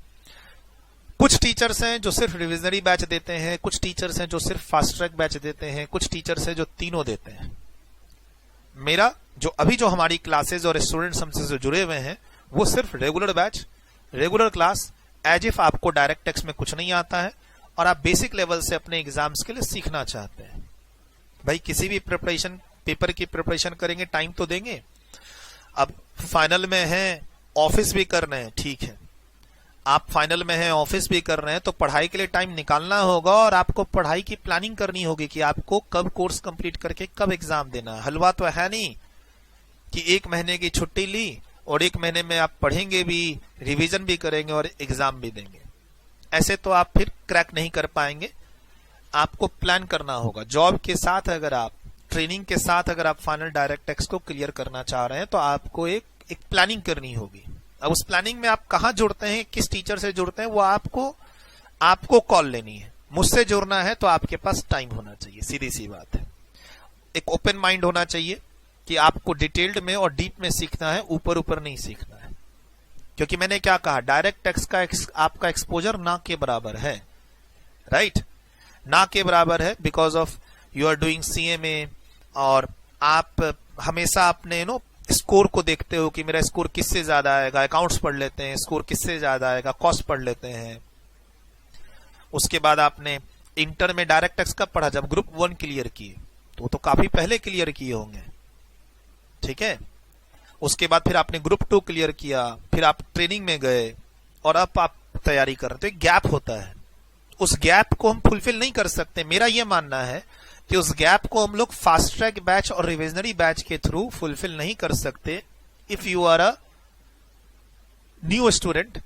कुछ टीचर्स हैं जो सिर्फ रिविजनरी बैच देते हैं, कुछ टीचर्स हैं जो सिर्फ फास्ट ट्रैक बैच देते हैं, कुछ टीचर्स हैं जो तीनों देते हैं। मेरा जो हमारी क्लासेज और स्टूडेंट्स हमसे जो जुड़े हुए हैं वो सिर्फ regular batch, regular class, as if आपको डायरेक्ट टैक्स में कुछ नहीं आता है और आप बेसिक लेवल से अपने एग्जाम्स के लिए सीखना चाहते हैं। भाई किसी भी प्रिपरेशन पेपर की प्रिपरेशन करेंगे, टाइम तो देंगे। अब फाइनल में है, ऑफिस भी कर रहे हैं, ठीक है, आप फाइनल में हैं, ऑफिस भी कर रहे हैं, तो पढ़ाई के लिए टाइम निकालना होगा और आपको पढ़ाई की प्लानिंग करनी होगी कि आपको कब कोर्स कंप्लीट करके कब एग्जाम देना। हलवा तो है नहीं कि 1 महीने की छुट्टी ली और 1 महीने में आप पढ़ेंगे भी, रिवीजन भी करेंगे और एग्जाम भी देंगे। ऐसे तो आप फिर क्रैक नहीं कर पाएंगे, आपको प्लान करना होगा। जॉब के साथ अगर आप ट्रेनिंग के साथ अगर आप फाइनल डायरेक्ट टैक्स को क्लियर करना चाह रहे हैं तो आपको एक प्लानिंग करनी होगी। अब उस प्लानिंग में आप कहां जुड़ते हैं, किस टीचर से जुड़ते हैं, वो आपको कॉल लेनी है। मुझसे जुड़ना है तो आपके पास टाइम होना चाहिए, सीधी सी बात है। एक ओपन माइंड होना चाहिए कि आपको डिटेल्ड में और डीप में सीखना है, ऊपर ऊपर नहीं सीखना है। क्योंकि मैंने क्या कहा, डायरेक्ट टैक्स का आपका एक्सपोजर ना के बराबर है, राइट, ना के बराबर है, because of you are doing CMA और आप हमेशा अपने स्कोर को देखते हो कि मेरा स्कोर किससे ज्यादा आएगा। अकाउंट्स पढ़ लेते हैं, स्कोर किससे ज्यादा आएगा, कॉस्ट पढ़ लेते हैं। उसके बाद आपने इंटर में डायरेक्ट टैक्स कब पढ़ा, जब ग्रुप 1 क्लियर किए, तो काफी पहले क्लियर किए होंगे, ठीक है। उसके बाद फिर आपने ग्रुप 2 क्लियर किया, फिर आप ट्रेनिंग में गए और अब आप तैयारी कर रहे थे। गैप होता है, उस गैप को हम फुलफिल नहीं कर सकते। मेरा यह मानना है कि उस गैप को हम लोग फास्ट ट्रैक बैच और रिविजनरी बैच के थ्रू फुलफिल नहीं कर सकते। If you are a new student,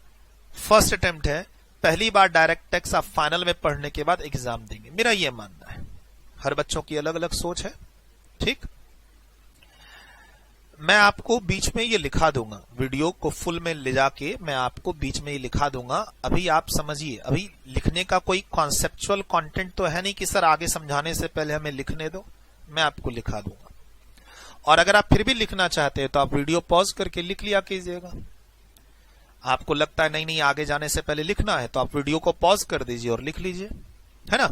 first attempt है, पहली बार डायरेक्ट टैक्स आप फाइनल में पढ़ने के बाद एग्जाम देंगे, मेरा यह मानना है। हर बच्चों की अलग अलग सोच है, ठीक। मैं आपको बीच में ये लिखा दूंगा, वीडियो को फुल में ले जाके मैं आपको बीच में ये लिखा दूंगा। अभी आप समझिए, अभी लिखने का कोई कॉन्सेप्चुअल कंटेंट तो है नहीं कि सर आगे समझाने से पहले हमें लिखने दो, मैं आपको लिखा दूंगा। और अगर आप फिर भी लिखना चाहते हैं तो आप वीडियो पॉज करके लिख लिया कीजिएगा। आपको लगता है नहीं आगे जाने से पहले लिखना है तो आप वीडियो को पॉज कर दीजिए और लिख लीजिए, है ना।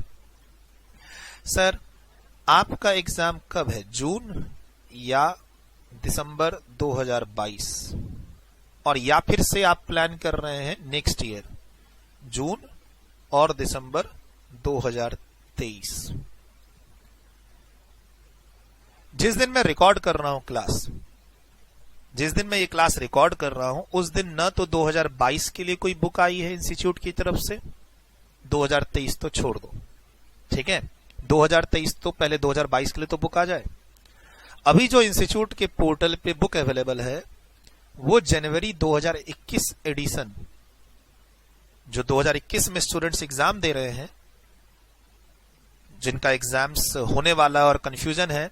सर आपका एग्जाम कब है, जून या दिसंबर 2022, और या फिर से आप प्लान कर रहे हैं नेक्स्ट ईयर, जून और दिसंबर 2023। जिस दिन मैं रिकॉर्ड कर रहा हूं क्लास, जिस दिन मैं ये क्लास रिकॉर्ड कर रहा हूं, उस दिन न तो 2022 के लिए कोई बुक आई है इंस्टीट्यूट की तरफ से, 2023 तो छोड़ दो, ठीक है। 2023 तो पहले 2022 के लिए तो बुक आ जाए। अभी जो इंस्टीट्यूट के पोर्टल पे बुक अवेलेबल है वो जनवरी 2021 एडिशन, जो 2021 में स्टूडेंट्स एग्जाम दे रहे हैं, जिनका एग्जाम्स होने वाला और कंफ्यूजन है,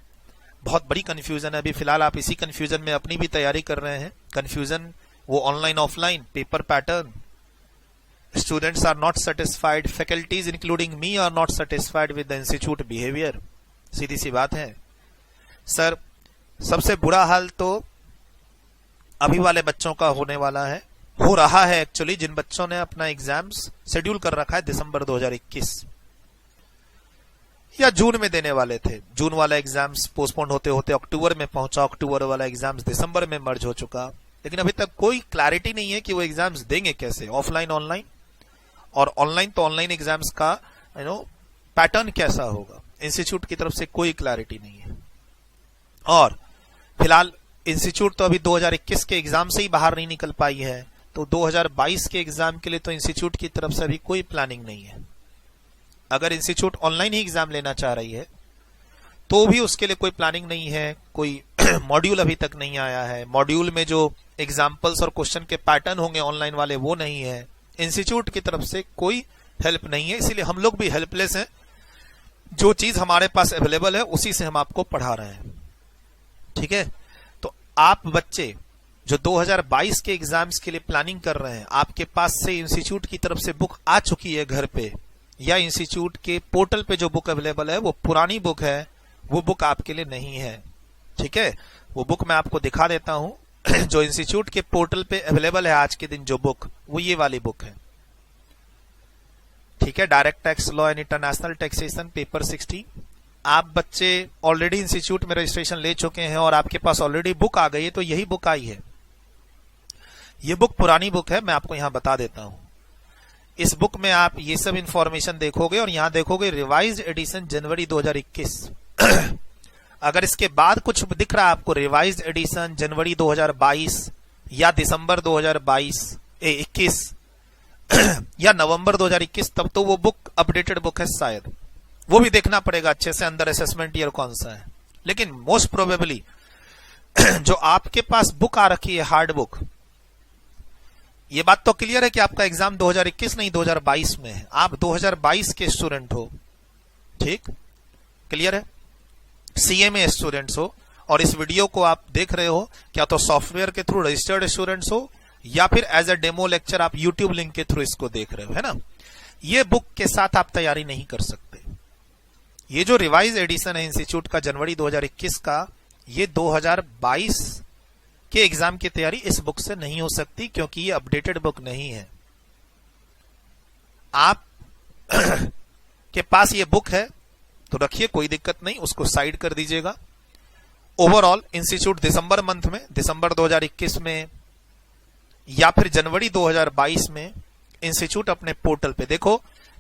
बहुत बड़ी कंफ्यूजन है। अभी फिलहाल आप इसी कंफ्यूजन में अपनी भी तैयारी कर रहे हैं। कंफ्यूजन वो online offline, paper pattern, students are not satisfied, faculties including me are not satisfied with the institute behaviour, सीधी सी बात है। सर सबसे बुरा हाल तो अभी वाले बच्चों का होने वाला है, हो रहा है एक्चुअली, जिन बच्चों ने अपना एग्जाम्स शेड्यूल कर रखा है दिसंबर 2021 या जून में देने वाले थे। जून वाला एग्जाम्स पोस्टपोन होते होते अक्टूबर में पहुंचा, अक्टूबर वाला एग्जाम्स दिसंबर में मर्ज हो चुका, लेकिन अभी तक कोई क्लैरिटी नहीं है कि वो एग्जाम्स देंगे कैसे, ऑफलाइन ऑनलाइन, और ऑनलाइन तो ऑनलाइन एग्जाम्स का पैटर्न कैसा होगा, इंस्टीट्यूट की तरफ से कोई क्लैरिटी नहीं है। और फिलहाल इंस्टीट्यूट तो अभी 2021 के एग्जाम से ही बाहर नहीं निकल पाई है, तो 2022 के एग्जाम के लिए तो इंस्टीट्यूट की तरफ से अभी कोई प्लानिंग नहीं है। अगर इंस्टीट्यूट ऑनलाइन ही एग्जाम लेना चाह रही है तो भी उसके लिए कोई प्लानिंग नहीं है, कोई मॉड्यूल अभी तक नहीं आया है, मॉड्यूल में जो एग्जाम्पल्स और क्वेश्चन के पैटर्न होंगे ऑनलाइन वाले वो नहीं है, इंस्टीट्यूट की तरफ से कोई हेल्प नहीं है। इसीलिए हम लोग भी हेल्पलेस हैं, जो चीज हमारे पास अवेलेबल है उसी से हम आपको पढ़ा रहे हैं, ठीक है। तो आप बच्चे जो 2022 के एग्जाम्स के लिए प्लानिंग कर रहे हैं, आपके पास से इंस्टीट्यूट की तरफ से बुक आ चुकी है घर पे, या इंस्टीट्यूट के पोर्टल पे जो बुक अवेलेबल है वो पुरानी बुक है, वो बुक आपके लिए नहीं है, ठीक है। वो बुक मैं आपको दिखा देता हूं जो इंस्टीट्यूट के पोर्टल पे अवेलेबल है आज के दिन जो बुक, वो ये वाली बुक है, ठीक है। Direct tax law and international taxation paper 60। आप बच्चे ऑलरेडी इंस्टीट्यूट में रजिस्ट्रेशन ले चुके हैं और आपके पास ऑलरेडी बुक आ गई है, तो यही बुक आई है। ये बुक पुरानी बुक है, मैं आपको यहां बता देता हूं। इस बुक में आप ये सब इंफॉर्मेशन देखोगे और यहां देखोगे रिवाइज्ड एडिशन जनवरी 2021। अगर इसके बाद कुछ दिख रहा है आपको रिवाइज्ड एडिशन जनवरी 2022 या दिसंबर 2021 या नवंबर 2021, तब तो वो बुक अपडेटेड बुक है शायद, वो भी देखना पड़ेगा अच्छे से अंदर असेसमेंट ईयर कौन सा है। लेकिन मोस्ट प्रोबेबली जो आपके पास बुक आ रखी है हार्ड बुक, ये बात तो क्लियर है कि आपका एग्जाम 2021 नहीं 2022 में है, आप 2022 के स्टूडेंट हो, ठीक, क्लियर है। CMA स्टूडेंट्स हो और इस वीडियो को आप देख रहे हो, क्या तो सॉफ्टवेयर के थ्रू रजिस्टर्ड स्टूडेंट्स हो या फिर एज अ डेमो लेक्चर आप यूट्यूब लिंक के थ्रू इसको देख रहे हो, है ना। ये बुक के साथ आप तैयारी नहीं कर सकते। ये जो रिवाइज एडिशन है इंस्टीट्यूट का जनवरी 2021 का, ये 2022 के एग्जाम की तैयारी इस बुक से नहीं हो सकती, क्योंकि ये अपडेटेड बुक नहीं है। आप के पास ये बुक है तो रखिए, कोई दिक्कत नहीं, उसको साइड कर दीजिएगा। ओवरऑल इंस्टीट्यूट दिसंबर मंथ में, दिसंबर 2021 में या फिर जनवरी 2022 में इंस्टीट्यूट अपने पोर्टल पे, देखो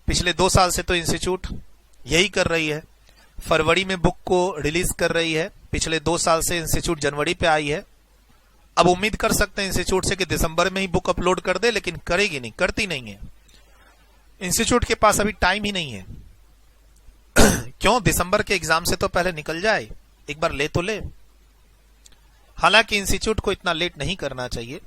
पिछले 2 साल से तो इंस्टीट्यूट यही कर रही है, फरवरी में बुक को रिलीज कर रही है। पिछले 2 साल से इंस्टीट्यूट जनवरी पे आई है। अब उम्मीद कर सकते हैं इंस्टीट्यूट से कि दिसंबर में ही बुक अपलोड कर दे, लेकिन करेगी नहीं, करती नहीं है। इंस्टीट्यूट के पास अभी टाइम ही नहीं है। क्यों? दिसंबर के एग्जाम से तो पहले निकल जाए, एक बार ले तो ले। हालांकि इंस्टीट्यूट को इतना लेट नहीं करना चाहिए।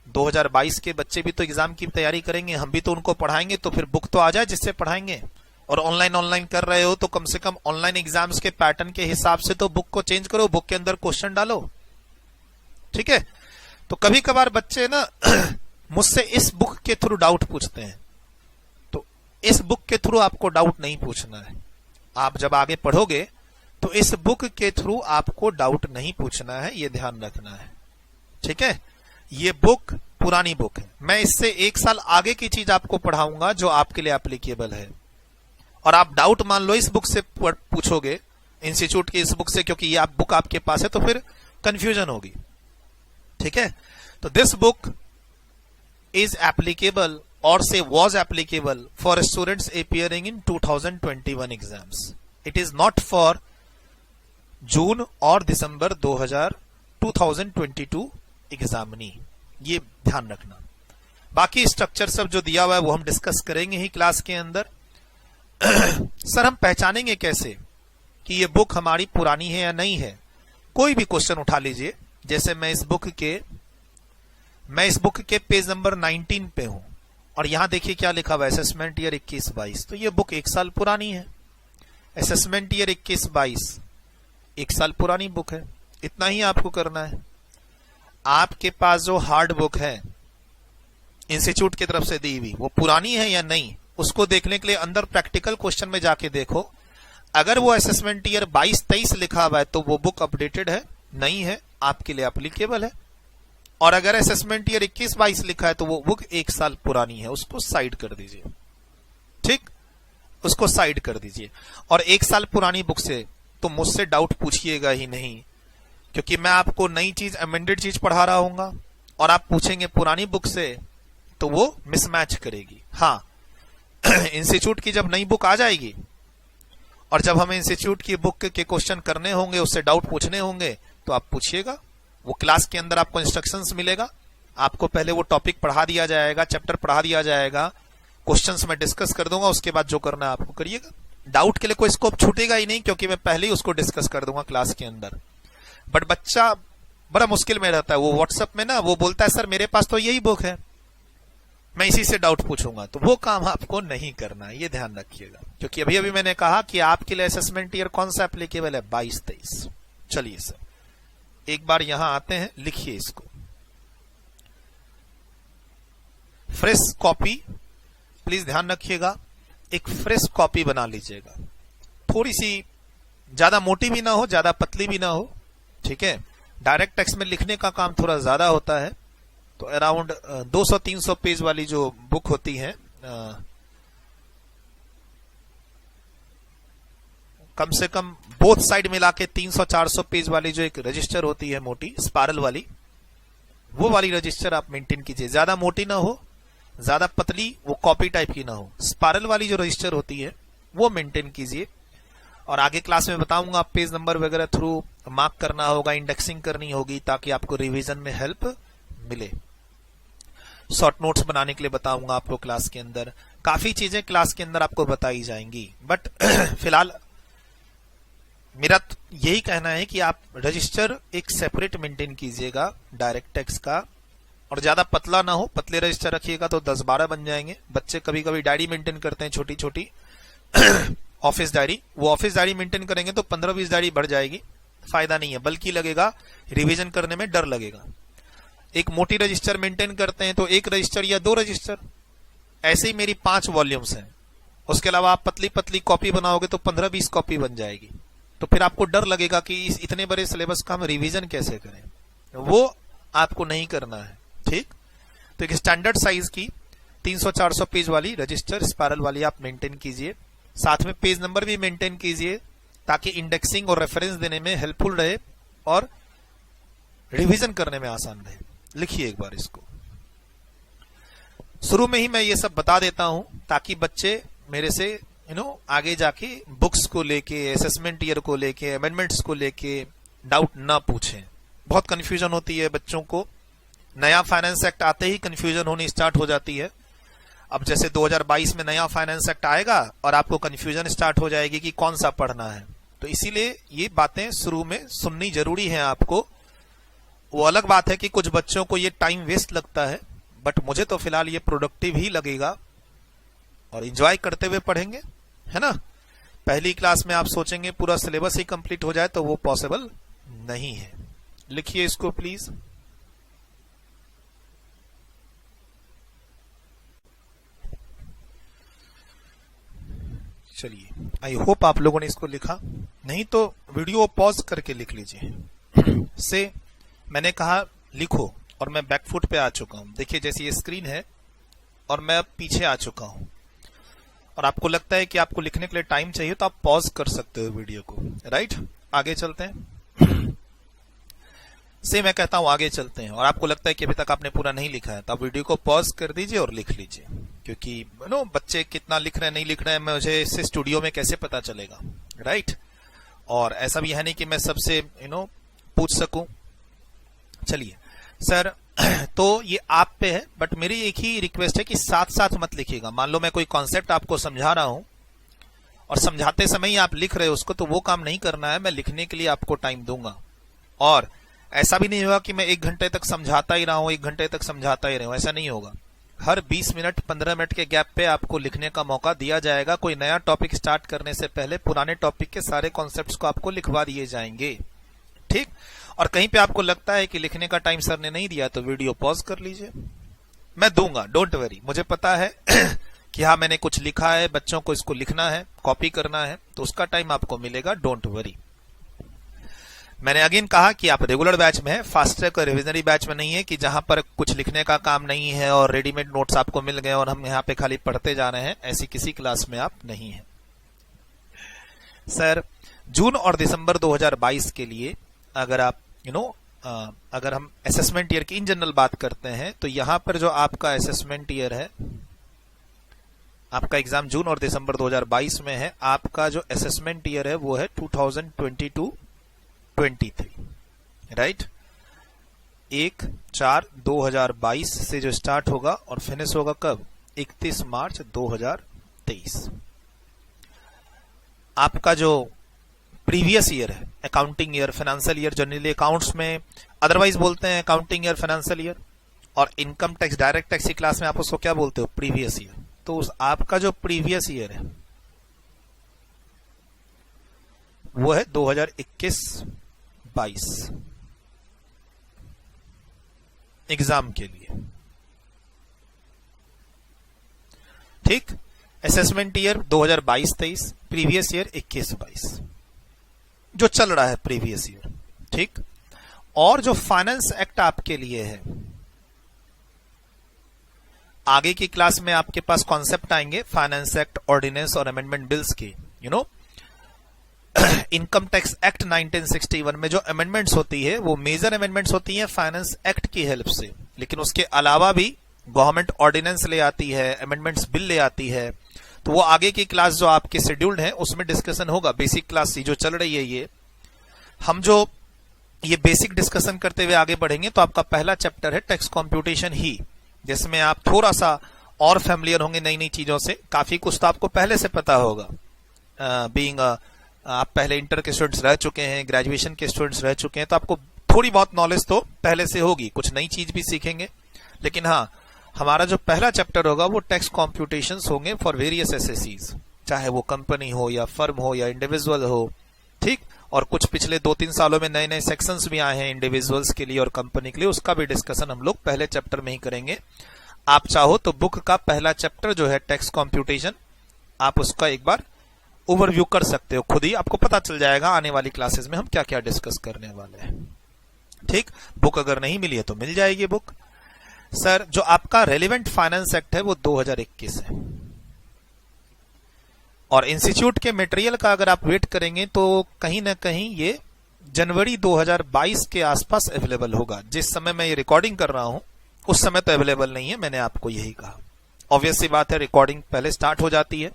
2022 के बच्चे भी तो एग्जाम की तैयारी करेंगे, हम भी तो उनको पढ़ाएंगे, तो फिर बुक तो आ जाए जिससे पढ़ाएंगे। और ऑनलाइन कर रहे हो तो कम से कम ऑनलाइन एग्जाम्स के पैटर्न के हिसाब से तो बुक को चेंज करो, बुक के अंदर क्वेश्चन डालो, ठीक है। तो कभी कभार बच्चे ना मुझसे इस बुक के थ्रू डाउट पूछते हैं, तो इस बुक के थ्रू आपको डाउट नहीं पूछना है। आप जब आगे पढ़ोगे तो इस बुक के थ्रू आपको डाउट नहीं पूछना है, ये ध्यान रखना है, ठीक है। ये बुक पुरानी बुक है, मैं इससे 1 साल आगे की चीज आपको पढ़ाऊंगा जो आपके लिए एप्लीकेबल है। और आप डाउट मान लो इस बुक से पूछोगे, इंस्टीट्यूट की इस बुक से, क्योंकि ये बुक आपके पास है, तो फिर कंफ्यूजन होगी, ठीक है। तो दिस बुक इज एप्लीकेबल और से was applicable for students appearing in 2021 exams. It is not for जून और दिसंबर 2022 एग्जामिनी, ये ध्यान रखना। बाकी स्ट्रक्चर सब जो दिया हुआ है वो हम डिस्कस करेंगे ही क्लास के अंदर। सर हम पहचानेंगे कैसे कि ये बुक हमारी पुरानी है या नहीं है? कोई भी क्वेश्चन उठा लीजिए, जैसे मैं इस बुक के पेज नंबर 19 पे हूं और यहां देखिए क्या लिखा हुआ है, असेसमेंट ईयर 21-22। तो ये बुक 1 साल पुरानी है। असेसमेंट ईयर 21-22 1 साल पुरानी बुक है। इतना ही आपको करना है। आपके पास जो हार्ड बुक है इंस्टीट्यूट की तरफ से दी हुई, वो पुरानी है या नहीं, उसको देखने के लिए अंदर प्रैक्टिकल क्वेश्चन में जाके देखो। अगर वो असेसमेंट ईयर 22-23 लिखा हुआ है तो वो बुक अपडेटेड है, नहीं है, आपके लिए एप्लीकेबल है। और अगर असेसमेंट ईयर 21-22 लिखा है तो वो बुक 1 साल पुरानी है, उसको साइड कर दीजिए, ठीक, उसको साइड कर दीजिए। और 1 साल पुरानी बुक से तो मुझसे डाउट पूछिएगा ही नहीं, क्योंकि मैं आपको नई चीज, अमेंडेड चीज पढ़ा रहा हूंगा और आप पूछेंगे पुरानी बुक से तो वो मिसमैच करेगी। हाँ, इंस्टीट्यूट की जब नई बुक आ जाएगी और जब हमें इंस्टीट्यूट की बुक के क्वेश्चन करने होंगे, उससे डाउट पूछने होंगे, तो आप पूछिएगा। वो क्लास के अंदर आपको इंस्ट्रक्शंस मिलेगा, आपको पहले वो टॉपिक पढ़ा दिया जाएगा, चैप्टर पढ़ा दिया जाएगा, क्वेश्चंस में डिस्कस कर दूंगा, उसके बाद जो करना है आपको करिएगा। डाउट के लिए कोई स्कोप छूटेगा ही नहीं, क्योंकि मैं पहले ही उसको डिस्कस कर दूंगा क्लास के अंदर। बट बच्चा बड़ा मुश्किल में रहता है, वो व्हाट्सएप में ना वो बोलता है सर मेरे पास तो यही बुक है, मैं इसी से डाउट पूछूंगा, तो वो काम आपको नहीं करना है, ये ध्यान रखिएगा। क्योंकि अभी अभी मैंने कहा कि आपके लिए असेसमेंट ईयर कौन सा एप्लीकेबल है, 22-23। चलिए सर एक बार यहां आते हैं, लिखिए इसको। फ्रेश कॉपी, प्लीज ध्यान रखिएगा, एक फ्रेश कॉपी बना लीजिएगा, थोड़ी सी ज्यादा मोटी भी ना हो, ज्यादा पतली भी ना हो, ठीक है। डायरेक्ट टेक्स्ट में लिखने का काम थोड़ा ज्यादा होता है, तो अराउंड 200-300 पेज वाली जो बुक होती है, कम से कम बोथ साइड मिला के 300-400 पेज वाली जो एक रजिस्टर होती है मोटी, स्पाइरल वाली, वो वाली रजिस्टर आप मेंटेन कीजिए। ज्यादा मोटी ना हो, ज्यादा पतली वो कॉपी टाइप की ना हो, स्पाइरल वाली जो रजिस्टर होती है वो मेंटेन कीजिए। और आगे क्लास में बताऊंगा, आप पेज नंबर वगैरह थ्रू मार्क करना होगा, इंडेक्सिंग करनी होगी, ताकि आपको रिवीजन में हेल्प मिले। शॉर्ट नोट्स बनाने के लिए बताऊंगा आपको क्लास के अंदर, काफी चीजें क्लास के अंदर आपको बताई जाएंगी। बट फिलहाल मेरा यही कहना है कि आप रजिस्टर एक सेपरेट मेंटेन कीजिएगा डायरेक्ट टेक्स्ट का, और ज्यादा पतला ना हो, पतले रजिस्टर रखिएगा तो 10-12 बन जाएंगे। बच्चे कभी कभी डायरी मेंटेन करते हैं छोटी छोटी, ऑफिस डायरी, वो ऑफिस डायरी मेंटेन करेंगे तो 15-20 डायरी बढ़ जाएगी, फायदा नहीं है, बल्कि लगेगा रिवीजन करने में डर लगेगा। एक मोटी रजिस्टर मेंटेन करते हैं तो एक रजिस्टर या 2 रजिस्टर, ऐसे ही मेरी 5 वॉल्यूम्स हैं, उसके अलावा आप पतली पतली कॉपी बनाओगे तो 15-20 कॉपी बन जाएगी, तो फिर आपको डर लगेगा कि इस इतने बड़े सिलेबस का हम रिवीजन कैसे करें, वो आपको नहीं करना है। ठीक, तो एक स्टैंडर्ड साइज की 300-400 पेज वाली रजिस्टर स्पाइरल वाली आप मेंटेन कीजिए, साथ में पेज नंबर भी मेंटेन कीजिए ताकि इंडेक्सिंग और रेफरेंस देने में हेल्पफुल रहे और रिवीजन करने में आसान रहे। लिखिए एक बार इसको, शुरू में ही मैं ये सब बता देता हूं ताकि बच्चे मेरे से आगे जाके बुक्स को लेके, असेसमेंट ईयर को लेके, अमेंडमेंट्स को लेके डाउट ना पूछें। बहुत कंफ्यूजन होती है बच्चों को, नया फाइनेंस एक्ट आते ही कंफ्यूजन होनी स्टार्ट हो जाती है। अब जैसे 2022 में नया फाइनेंस एक्ट आएगा और आपको कंफ्यूजन स्टार्ट हो जाएगी कि कौन सा पढ़ना है, तो इसीलिए ये बातें शुरू में सुननी जरूरी है आपको। वो अलग बात है कि कुछ बच्चों को ये टाइम वेस्ट लगता है, बट मुझे तो फिलहाल ये प्रोडक्टिव ही लगेगा और एंजॉय करते हुए पढ़ेंगे, है ना। पहली क्लास में आप सोचेंगे पूरा सिलेबस ही कंप्लीट हो जाए तो वो पॉसिबल नहीं है। लिखिए इसको प्लीज। चलिए, आई होप आप लोगों ने इसको लिखा, नहीं तो वीडियो पॉज करके लिख लीजिए। से मैंने कहा लिखो और मैं बैकफुट पे आ चुका हूं। देखिए जैसे ये स्क्रीन है और मैं अब पीछे आ चुका हूं और आपको लगता है कि आपको लिखने के लिए टाइम चाहिए तो आप पॉज कर सकते हो वीडियो को, राइट। आगे चलते हैं। से मैं कहता हूं आगे चलते हैं और आपको लगता है कि अभी तक आपने पूरा नहीं लिखा है तो आप वीडियो को पॉज कर दीजिए और लिख लीजिए, क्योंकि बच्चे कितना लिख रहे हैं नहीं लिख रहे हैं मुझे इससे स्टूडियो में कैसे पता चलेगा, राइट। और ऐसा भी है नहीं कि मैं सबसे पूछ सकूं। चलिए सर, तो ये आप पे है, बट मेरी एक ही रिक्वेस्ट है कि साथ साथ मत लिखिएगा। मान लो मैं कोई कॉन्सेप्ट आपको समझा रहा हूं और समझाते समय ही आप लिख रहे हो उसको, तो वो काम नहीं करना है। मैं लिखने के लिए आपको टाइम दूंगा और ऐसा भी नहीं होगा कि मैं 1 घंटे तक समझाता ही रहा हूं, 1 घंटे तक समझाता ही रहा हूं, ऐसा नहीं होगा। हर 20 मिनट 15 मिनट के गैप पे आपको लिखने का मौका दिया जाएगा। कोई नया टॉपिक स्टार्ट करने से पहले पुराने टॉपिक के सारे कॉन्सेप्ट्स को आपको लिखवा दिए जाएंगे, ठीक। और कहीं पे आपको लगता है कि लिखने का टाइम सर ने नहीं दिया तो वीडियो पॉज कर लीजिए, मैं दूंगा, डोंट वरी। मुझे पता है कि हाँ मैंने कुछ लिखा है, बच्चों को इसको लिखना है, कॉपी करना है, तो उसका टाइम आपको मिलेगा, डोंट वरी। मैंने अगेन कहा कि आप रेगुलर बैच में है, फास्ट ट्रैक और रिविजनरी बैच में नहीं है कि जहां पर कुछ लिखने का काम नहीं है और रेडीमेड नोट्स आपको मिल गए और हम यहाँ पे खाली पढ़ते जा रहे हैं, ऐसी किसी क्लास में आप नहीं है। सर जून और दिसंबर 2022 के लिए अगर आप अगर हम असेसमेंट ईयर की इन जनरल बात करते हैं तो यहां पर जो आपका असेसमेंट ईयर है, आपका एग्जाम जून और दिसंबर 2022 में है, आपका जो असेसमेंट ईयर है वो है 2022-23, राइट। 1/4/2022 से जो स्टार्ट होगा और फिनिश होगा कब, 31 मार्च 2023। आपका जो प्रीवियस ईयर है, accounting year, financial year, generally accounts में अदरवाइज बोलते हैं अकाउंटिंग ईयर, फाइनेंशियल ईयर, और इनकम टैक्स, डायरेक्ट टैक्स की क्लास में आप उसको क्या बोलते हो, प्रीवियस ईयर। तो उस आपका जो प्रीवियस ईयर है वो है 2021-22 एग्जाम के लिए, ठीक। असेसमेंट ईयर 2022-23, प्रीवियस ईयर 21-22 जो चल रहा है प्रीवियस ईयर, ठीक। और जो फाइनेंस एक्ट आपके लिए है, आगे की क्लास में आपके पास कॉन्सेप्ट आएंगे फाइनेंस एक्ट, ऑर्डिनेंस और अमेंडमेंट बिल्स की। इनकम टैक्स एक्ट 1961 में जो अमेंडमेंट्स होती है वो मेजर अमेंडमेंट्स होती है फाइनेंस एक्ट की हेल्प से, लेकिन उसके अलावा भी गवर्नमेंट ऑर्डिनेंस ले आती है, अमेंडमेंट्स बिल ले आती है। तो वो आगे की क्लास जो आपके शेड्यूल्ड है उसमें डिस्कशन होगा। बेसिक क्लास जो चल रही है ये हम जो ये बेसिक डिस्कशन करते हुए आगे बढ़ेंगे तो आपका पहला चैप्टर है टैक्स कॉम्प्यूटेशन ही, जिसमें आप थोड़ा सा और फैमिलियर होंगे नई नई चीजों से। काफी कुछ तो आपको पहले से पता होगा, बीइंग आप पहले इंटर के स्टूडेंट्स रह चुके हैं, ग्रेजुएशन के स्टूडेंट्स रह चुके हैं, तो आपको थोड़ी बहुत नॉलेज तो पहले से होगी, कुछ नई चीज भी सीखेंगे। लेकिन हाँ, हमारा जो पहला चैप्टर होगा वो टैक्स कॉम्प्यूटेशंस होंगे फॉर वेरियस एसएससीज, चाहे वो कंपनी हो या फर्म हो या इंडिविजुअल हो, ठीक। और कुछ पिछले 2-3 सालों में नए नए सेक्शंस भी आए हैं इंडिविजुअल्स के लिए और कंपनी के लिए, उसका भी डिस्कशन हम लोग पहले चैप्टर में ही करेंगे। आप चाहो तो बुक का पहला चैप्टर जो है टैक्स कॉम्प्यूटेशन, आप उसका एक बार ओवरव्यू कर सकते हो, खुद ही आपको पता चल जाएगा आने वाली क्लासेस में हम क्या क्या डिस्कस करने वाले हैं, ठीक। बुक अगर नहीं मिली है तो मिल जाएगी बुक। सर जो आपका रेलिवेंट फाइनेंस एक्ट है वो 2021 है, और इंस्टीट्यूट के मटेरियल का अगर आप वेट करेंगे तो कहीं ना कहीं ये जनवरी 2022 के आसपास अवेलेबल होगा। जिस समय मैं ये रिकॉर्डिंग कर रहा हूं उस समय तो अवेलेबल नहीं है, मैंने आपको यही कहा। ऑब्वियस सी बात है, रिकॉर्डिंग पहले स्टार्ट हो जाती है,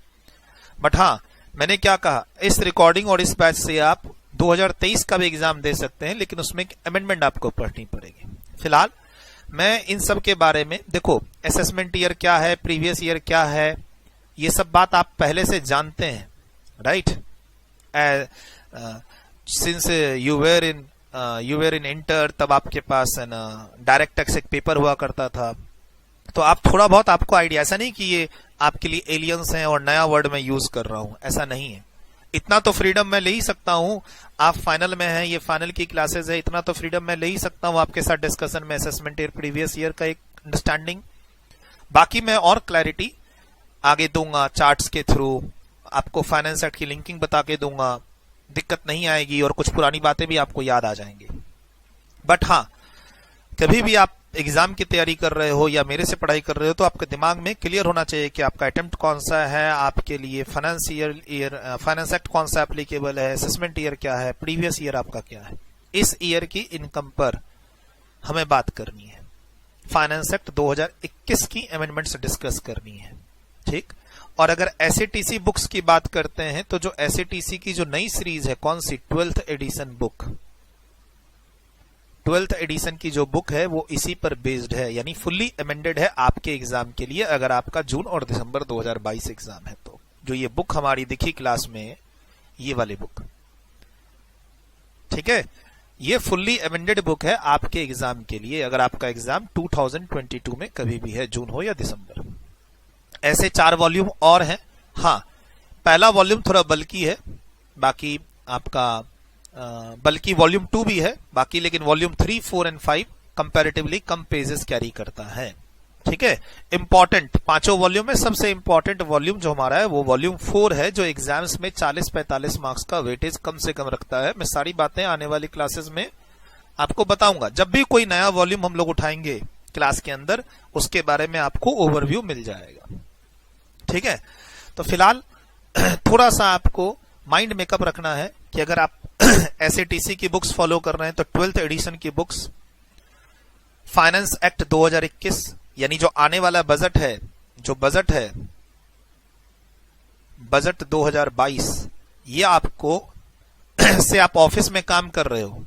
बट हाँ मैंने क्या कहा, इस रिकॉर्डिंग और इस बैच से आप 2023 का भी एग्जाम दे सकते हैं, लेकिन उसमें अमेंडमेंट आपको पढ़नी पड़ेगी। फिलहाल मैं इन सब के बारे में, देखो असेसमेंट ईयर क्या है, प्रीवियस ईयर क्या है, ये सब बात आप पहले से जानते हैं, right. Since you were in inter, तब आपके पास डायरेक्ट टैक्स एक पेपर हुआ करता था, तो आप थोड़ा बहुत आपको आइडिया, ऐसा नहीं कि ये आपके लिए एलियंस हैं और नया वर्ड मैं यूज कर रहा हूं, ऐसा नहीं है। इतना तो फ्रीडम मैं ले ही सकता हूं, आप फाइनल में हैं, ये फाइनल की क्लासेस है, इतना तो फ्रीडम मैं ले ही सकता हूं आपके साथ डिस्कशन में असेसमेंट ईयर प्रीवियस ईयर का एक अंडरस्टैंडिंग। बाकी मैं और क्लैरिटी आगे दूंगा चार्ट्स के थ्रू, आपको फाइनेंस एक्ट की लिंकिंग बता के दूंगा, दिक्कत नहीं आएगी और कुछ पुरानी बातें भी आपको याद आ जाएंगी। बट हाँ, कभी भी आप एग्जाम की तैयारी कर रहे हो या मेरे से पढ़ाई कर रहे हो तो आपके दिमाग में क्लियर होना चाहिए कि आपका अटेम्प्ट कौन सा है, आपके लिए फाइनेंस एक्ट कौन सा एप्लीकेबल है, असेसमेंट ईयर क्या है, प्रीवियस ईयर आपका क्या है। इस ईयर की इनकम पर हमें बात करनी है, फाइनेंस एक्ट 2021 की अमेंडमेंट्स डिस्कस करनी है, ठीक। और अगर एसएटीसी बुक्स की बात करते हैं तो जो एसएटीसी की जो नई सीरीज है, कौन सी, 12th addition book, 12th addition की जो बुक है वो इसी पर बेस्ड है, यानी फुल्ली अमेंडेड है आपके एग्जाम के लिए, अगर आपका जून और दिसंबर 2022 एग्जाम है तो। जो ये बुक हमारी दिखी क्लास में, ये वाली बुक, ठीक है, ये फुल्ली अमेंडेड बुक है आपके एग्जाम के लिए, अगर आपका एग्जाम 2022 में कभी भी है, जून हो या दिसंबर। ऐसे 4 वॉल्यूम और हैं। हाँ, पहला वॉल्यूम थोड़ा बल्कि है, बाकी आपका बल्कि वॉल्यूम 2 भी है बाकी, लेकिन वॉल्यूम 3, 4 और 5 कंपैरेटिवली कम पेजेस कैरी करता है, ठीक है। इंपॉर्टेंट 5 वॉल्यूम में सबसे इंपॉर्टेंट वॉल्यूम जो हमारा है वो वॉल्यूम 4 है, जो एग्जाम्स में 40-45 मार्क्स का वेटेज कम से कम रखता है। मैं सारी बातें आने वाली क्लासेस में आपको बताऊंगा, जब भी कोई नया वॉल्यूम हम लोग उठाएंगे क्लास के अंदर, उसके बारे में आपको ओवरव्यू मिल जाएगा, ठीक है। तो फिलहाल थोड़ा सा आपको माइंड मेकअप रखना है कि अगर आप एसएटीसी की बुक्स फॉलो कर रहे हैं तो 12th एडिशन की बुक्स, फाइनेंस एक्ट 2021, यानी जो आने वाला बजट है, जो बजट है बजट 2022, ये आपको से आप ऑफिस में काम कर रहे हो,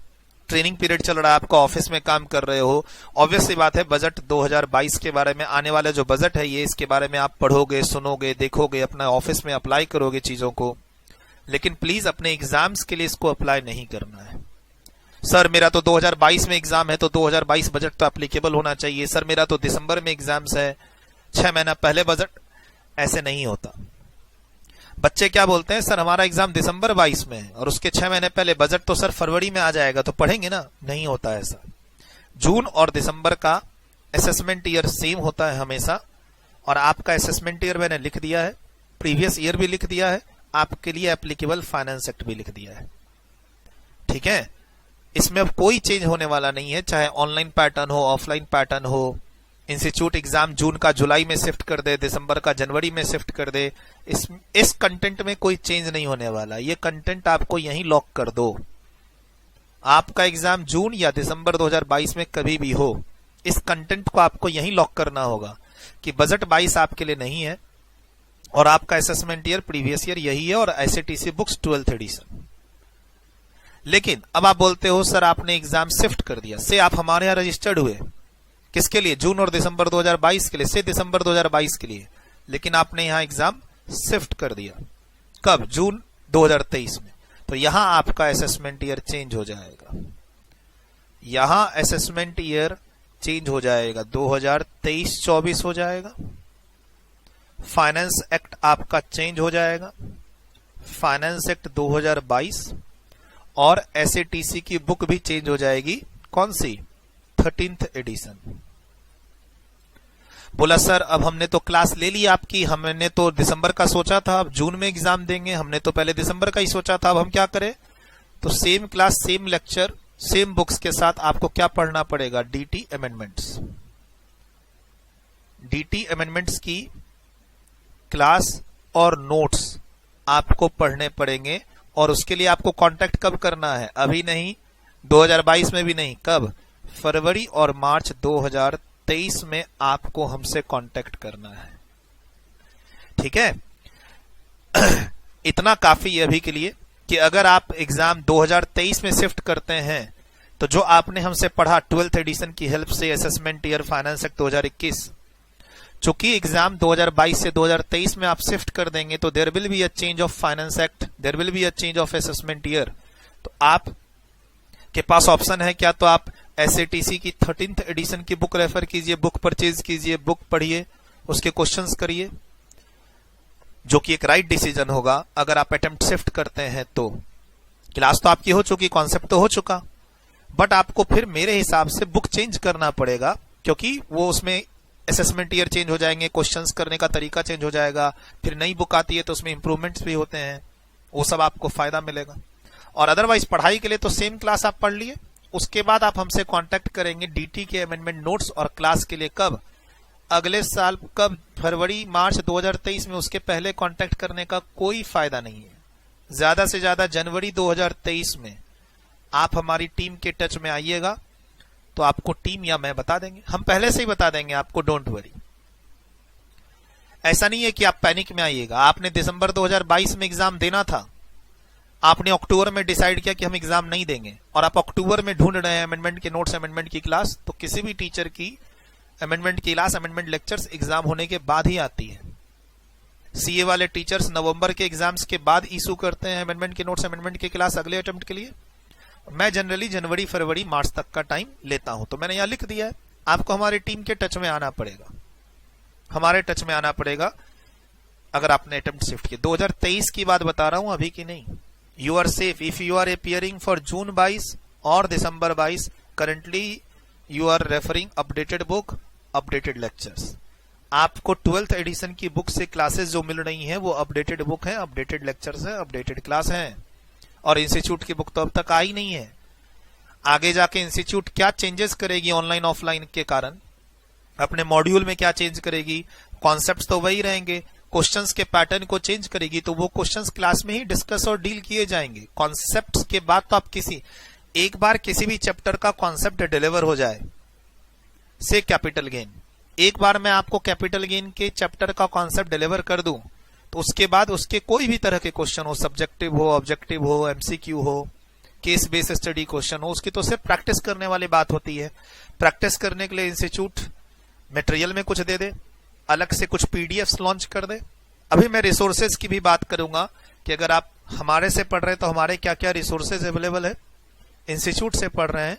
ट्रेनिंग पीरियड चल रहा है, आपका ऑफिस में काम कर रहे हो, ऑब्वियस सी बात है बजट 2022 के बारे में, आने वाला जो बजट है ये, इसके बारे में आप पढ़ोगे, सुनोगे, देखोगे, अपना ऑफिस में अप्लाई करोगे चीजों को, लेकिन प्लीज अपने एग्जाम्स के लिए इसको अप्लाई नहीं करना है। सर मेरा तो 2022 में एग्जाम है तो 2022 बजट तो एप्लीकेबल होना चाहिए, सर मेरा तो दिसंबर में एग्जाम्स है, 6 महीना पहले बजट, ऐसे नहीं होता। बच्चे क्या बोलते हैं, सर हमारा एग्जाम दिसंबर 22 में है और उसके 6 महीने पहले बजट तो सर फरवरी में आ जाएगा, तो पढ़ेंगे ना, नहीं होता ऐसा। जून और दिसंबर का असेसमेंट ईयर सेम होता है हमेशा, और आपका असेसमेंट ईयर मैंने लिख दिया है, प्रीवियस ईयर भी लिख दिया है, आपके लिए एप्लीकेबल फाइनेंस एक्ट भी लिख दिया है, ठीक है। इसमें अब कोई चेंज होने वाला नहीं है, चाहे ऑनलाइन पैटर्न हो, ऑफलाइन पैटर्न हो, इंस्टीट्यूट एग्जाम जून का जुलाई में शिफ्ट कर दे, दिसंबर का जनवरी में शिफ्ट कर दे, इस कंटेंट में कोई चेंज नहीं होने वाला। ये कंटेंट आपको यहीं लॉक कर दो, आपका एग्जाम जून या दिसंबर 2022 में कभी भी हो, इस कंटेंट को आपको यहीं लॉक करना होगा कि बजट 22 आपके लिए नहीं है और आपका असेसमेंट ईयर प्रीवियस ईयर यही है, और एसएटीसी बुक्स 12th एडिशन। लेकिन अब आप बोलते हो सर आपने एग्जाम शिफ्ट कर दिया, से आप हमारे यहां रजिस्टर्ड हुए, किसके लिए, जून और दिसंबर 2022 के लिए, से दिसंबर 2022 के लिए, लेकिन आपने यहां एग्जाम शिफ्ट कर दिया, कब, जून 2023 में, तो यहां आपका असेसमेंट ईयर चेंज हो जाएगा, यहां असेसमेंट ईयर चेंज हो जाएगा, 2023-24 हो जाएगा, फाइनेंस एक्ट आपका चेंज हो जाएगा, फाइनेंस एक्ट 2022, और एसएटीसी की बुक भी चेंज हो जाएगी। कौन सी? 13th addition. बोला सर अब हमने तो क्लास ले ली आपकी, हमने तो दिसंबर का सोचा था, अब जून में एग्जाम देंगे, हमने तो पहले दिसंबर का ही सोचा था, अब हम क्या करें? तो same class, same lecture, same books के साथ आपको क्या पढ़ना पड़ेगा? DT amendments. डीटी अमेंडमेंट्स की क्लास और नोट्स आपको पढ़ने पड़ेंगे, और उसके लिए आपको कांटेक्ट कब करना है? अभी नहीं, 2022 में भी नहीं, कब? फरवरी और मार्च 2023 में आपको हमसे कांटेक्ट करना है। ठीक है? इतना काफी है अभी के लिए कि अगर आप एग्जाम 2023 में शिफ्ट करते हैं तो जो आपने हमसे पढ़ा 12th एडिशन की हेल्प से, असेसमेंट ईयर फाइनेंस एक्ट 2021, चूंकि एग्जाम 2022 से 2023 में आप शिफ्ट कर देंगे तो there will be a change of finance act, there will be a change of assessment year. तो आप के पास ऑप्शन है क्या? तो आप एसएटीसी की 13th एडिशन की बुक रेफर कीजिए, बुक परचेज कीजिए, बुक पढ़िए, उसके क्वेश्चंस करिए, जो कि एक राइट डिसीजन होगा। अगर आप अटेम्प्ट शिफ्ट करते हैं तो क्लास तो आपकी हो चुकी, कॉन्सेप्ट तो हो चुका, बट आपको फिर मेरे हिसाब से बुक चेंज करना पड़ेगा, क्योंकि वो उसमें असेसमेंट ईयर चेंज हो जाएंगे, क्वेश्चंस करने का तरीका चेंज हो जाएगा, फिर नई बुक आती है तो उसमें इंप्रूवमेंट्स भी होते हैं, वो सब आपको फायदा मिलेगा। और अदरवाइज पढ़ाई के लिए तो सेम क्लास आप पढ़ लिए, उसके बाद आप हमसे कांटेक्ट करेंगे डीटी के अमेंडमेंट नोट्स और क्लास के लिए। कब? अगले साल, कब? फरवरी मार्च 2023 में। उसके पहले कांटेक्ट करने का कोई फायदा नहीं है। ज्यादा से ज्यादा जनवरी 2023 में आप हमारी टीम के टच में आइएगा तो आपको टीम या मैं बता देंगे, हम पहले से ही बता देंगे आपको, डोंट वरी। ऐसा नहीं है कि आप पैनिक में आइएगा। आपने दिसंबर 2022 में एग्जाम देना था, आपने अक्टूबर में डिसाइड किया कि हम एग्जाम नहीं देंगे, और आप अक्टूबर में ढूंढ रहे हैं अमेंडमेंट के नोट्स, अमेंडमेंट की क्लास, तो किसी भी टीचर की अमेंडमेंट की क्लास, अमेंडमेंट लेक्चर्स एग्जाम होने के बाद ही आती है। सीए वाले टीचर्स नवंबर के एग्जाम्स के बाद इशू करते हैं अमेंडमेंट के नोट्स, अमेंडमेंट की क्लास अगले अटेम्प्ट के लिए। मैं जनरली जनवरी, फरवरी, मार्च तक का टाइम लेता हूं, तो मैंने यहां लिख दिया है। आपको हमारी टीम के टच में आना पड़ेगा, हमारे टच में आना पड़ेगा अगर आपने अटेम्प्ट शिफ्ट किया। 2023 की बात बता रहा हूं, अभी की नहीं। You are safe if you are appearing for June 22 और दिसंबर 22। Currently you are referring updated book, updated lectures. आपको 12th एडिशन की बुक से क्लासेस जो मिल रही हैं वो अपडेटेड बुक है, अपडेटेड लेक्चर्स है, अपडेटेड क्लास है। और इंस्टीट्यूट की बुक तो अब तक आई नहीं है। आगे जाके इंस्टीट्यूट क्या चेंजेस करेगी ऑनलाइन ऑफलाइन के कारण, अपने मॉड्यूल में क्या चेंज करेगी, कॉन्सेप्ट्स तो वही रहेंगे, क्वेश्चंस के पैटर्न को चेंज करेगी, तो वो क्वेश्चंस क्लास में ही डिस्कस और डील किए जाएंगे। कॉन्सेप्ट्स के बाद तो आप एक बार किसी भी चैप्टर का कॉन्सेप्ट डिलीवर हो जाए, से कैपिटल गेन, एक बार मैं आपको कैपिटल गेन के चैप्टर का कॉन्सेप्ट डिलीवर कर दूं तो उसके बाद उसके कोई भी तरह के क्वेश्चन हो, सब्जेक्टिव हो, ऑब्जेक्टिव हो, एमसीक्यू हो, केस बेस्ड स्टडी क्वेश्चन हो, उसकी तो सिर्फ प्रैक्टिस करने वाली बात होती है। प्रैक्टिस करने के लिए इंस्टीट्यूट मटेरियल में कुछ दे दे, अलग से कुछ पीडीएफ्स लॉन्च कर दे। अभी मैं रिसोर्सेज की भी बात करूंगा कि अगर आप हमारे से पढ़ रहे हैं तो हमारे क्या क्या रिसोर्सेज अवेलेबल है। इंस्टीट्यूट से पढ़ रहे हैं,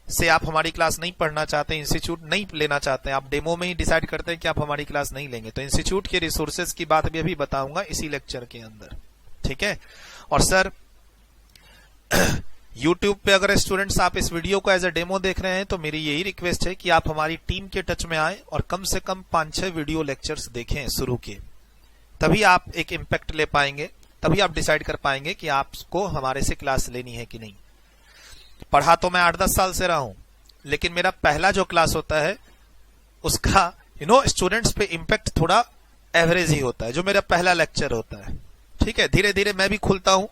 से आप हमारी क्लास नहीं पढ़ना चाहते, इंस्टीट्यूट नहीं लेना चाहते, आप डेमो में ही डिसाइड करते हैं कि आप हमारी क्लास नहीं लेंगे, तो इंस्टीट्यूट के रिसोर्सेज की बात भी अभी बताऊंगा इसी लेक्चर के अंदर। ठीक है? और सर YouTube पे अगर स्टूडेंट्स आप इस वीडियो को एज अ डेमो देख रहे हैं तो मेरी यही रिक्वेस्ट है कि आप हमारी टीम के टच में आए और कम से कम 5-6 वीडियो लेक्चर्स देखें शुरू के, तभी आप एक इम्पैक्ट ले पाएंगे, तभी आप डिसाइड कर पाएंगे कि आपको हमारे से क्लास लेनी है कि नहीं। पढ़ा तो मैं 8-10 साल से रहा हूं, लेकिन मेरा पहला जो क्लास होता है उसका स्टूडेंट्स पे इम्पैक्ट थोड़ा एवरेज ही होता है, जो मेरा पहला लेक्चर होता है। ठीक है? धीरे धीरे मैं भी खुलता हूं।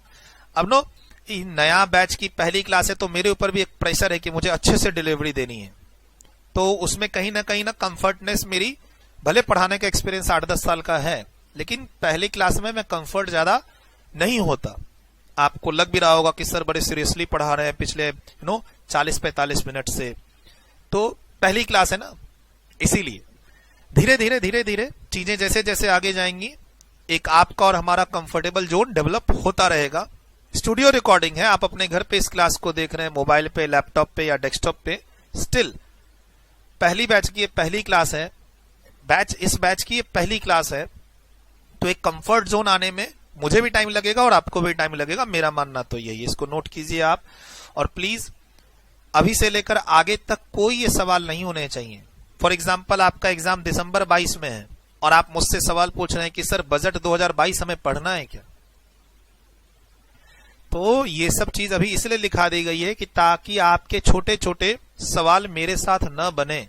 अब नया बैच की पहली क्लास है तो मेरे ऊपर भी एक प्रेशर है कि मुझे अच्छे से डिलीवरी देनी है, तो उसमें कहीं ना कंफर्टनेस, मेरी भले पढ़ाने का एक्सपीरियंस 8-10 साल का है, लेकिन पहली क्लास में मैं कंफर्ट ज्यादा नहीं होता। आपको लग भी रहा होगा कि सर बड़े सीरियसली पढ़ा रहे हैं पिछले 40-45 मिनट से, तो पहली क्लास है ना, इसीलिए धीरे धीरे चीजें जैसे जैसे आगे जाएंगी एक आपका और हमारा कंफर्टेबल जोन डेवलप होता रहेगा। स्टूडियो रिकॉर्डिंग है, आप अपने घर पे इस क्लास को देख रहे हैं, मोबाइल पे, लैपटॉप पे या डेस्कटॉप पे, स्टिल पहली बैच की ये पहली क्लास है, इस बैच की ये पहली क्लास है, तो एक कंफर्ट जोन आने में मुझे भी टाइम लगेगा और आपको भी टाइम लगेगा, मेरा मानना तो यही है। इसको नोट कीजिए आप, और प्लीज अभी से लेकर आगे तक कोई ये सवाल नहीं होने चाहिए। फॉर एग्जाम्पल, आपका एग्जाम दिसंबर 22 में है और आप मुझसे सवाल पूछ रहे हैं कि सर बजट 2022 हमें पढ़ना है क्या? तो ये सब चीज अभी इसलिए लिखा दी गई है कि ताकि आपके छोटे छोटे सवाल मेरे साथ न बने।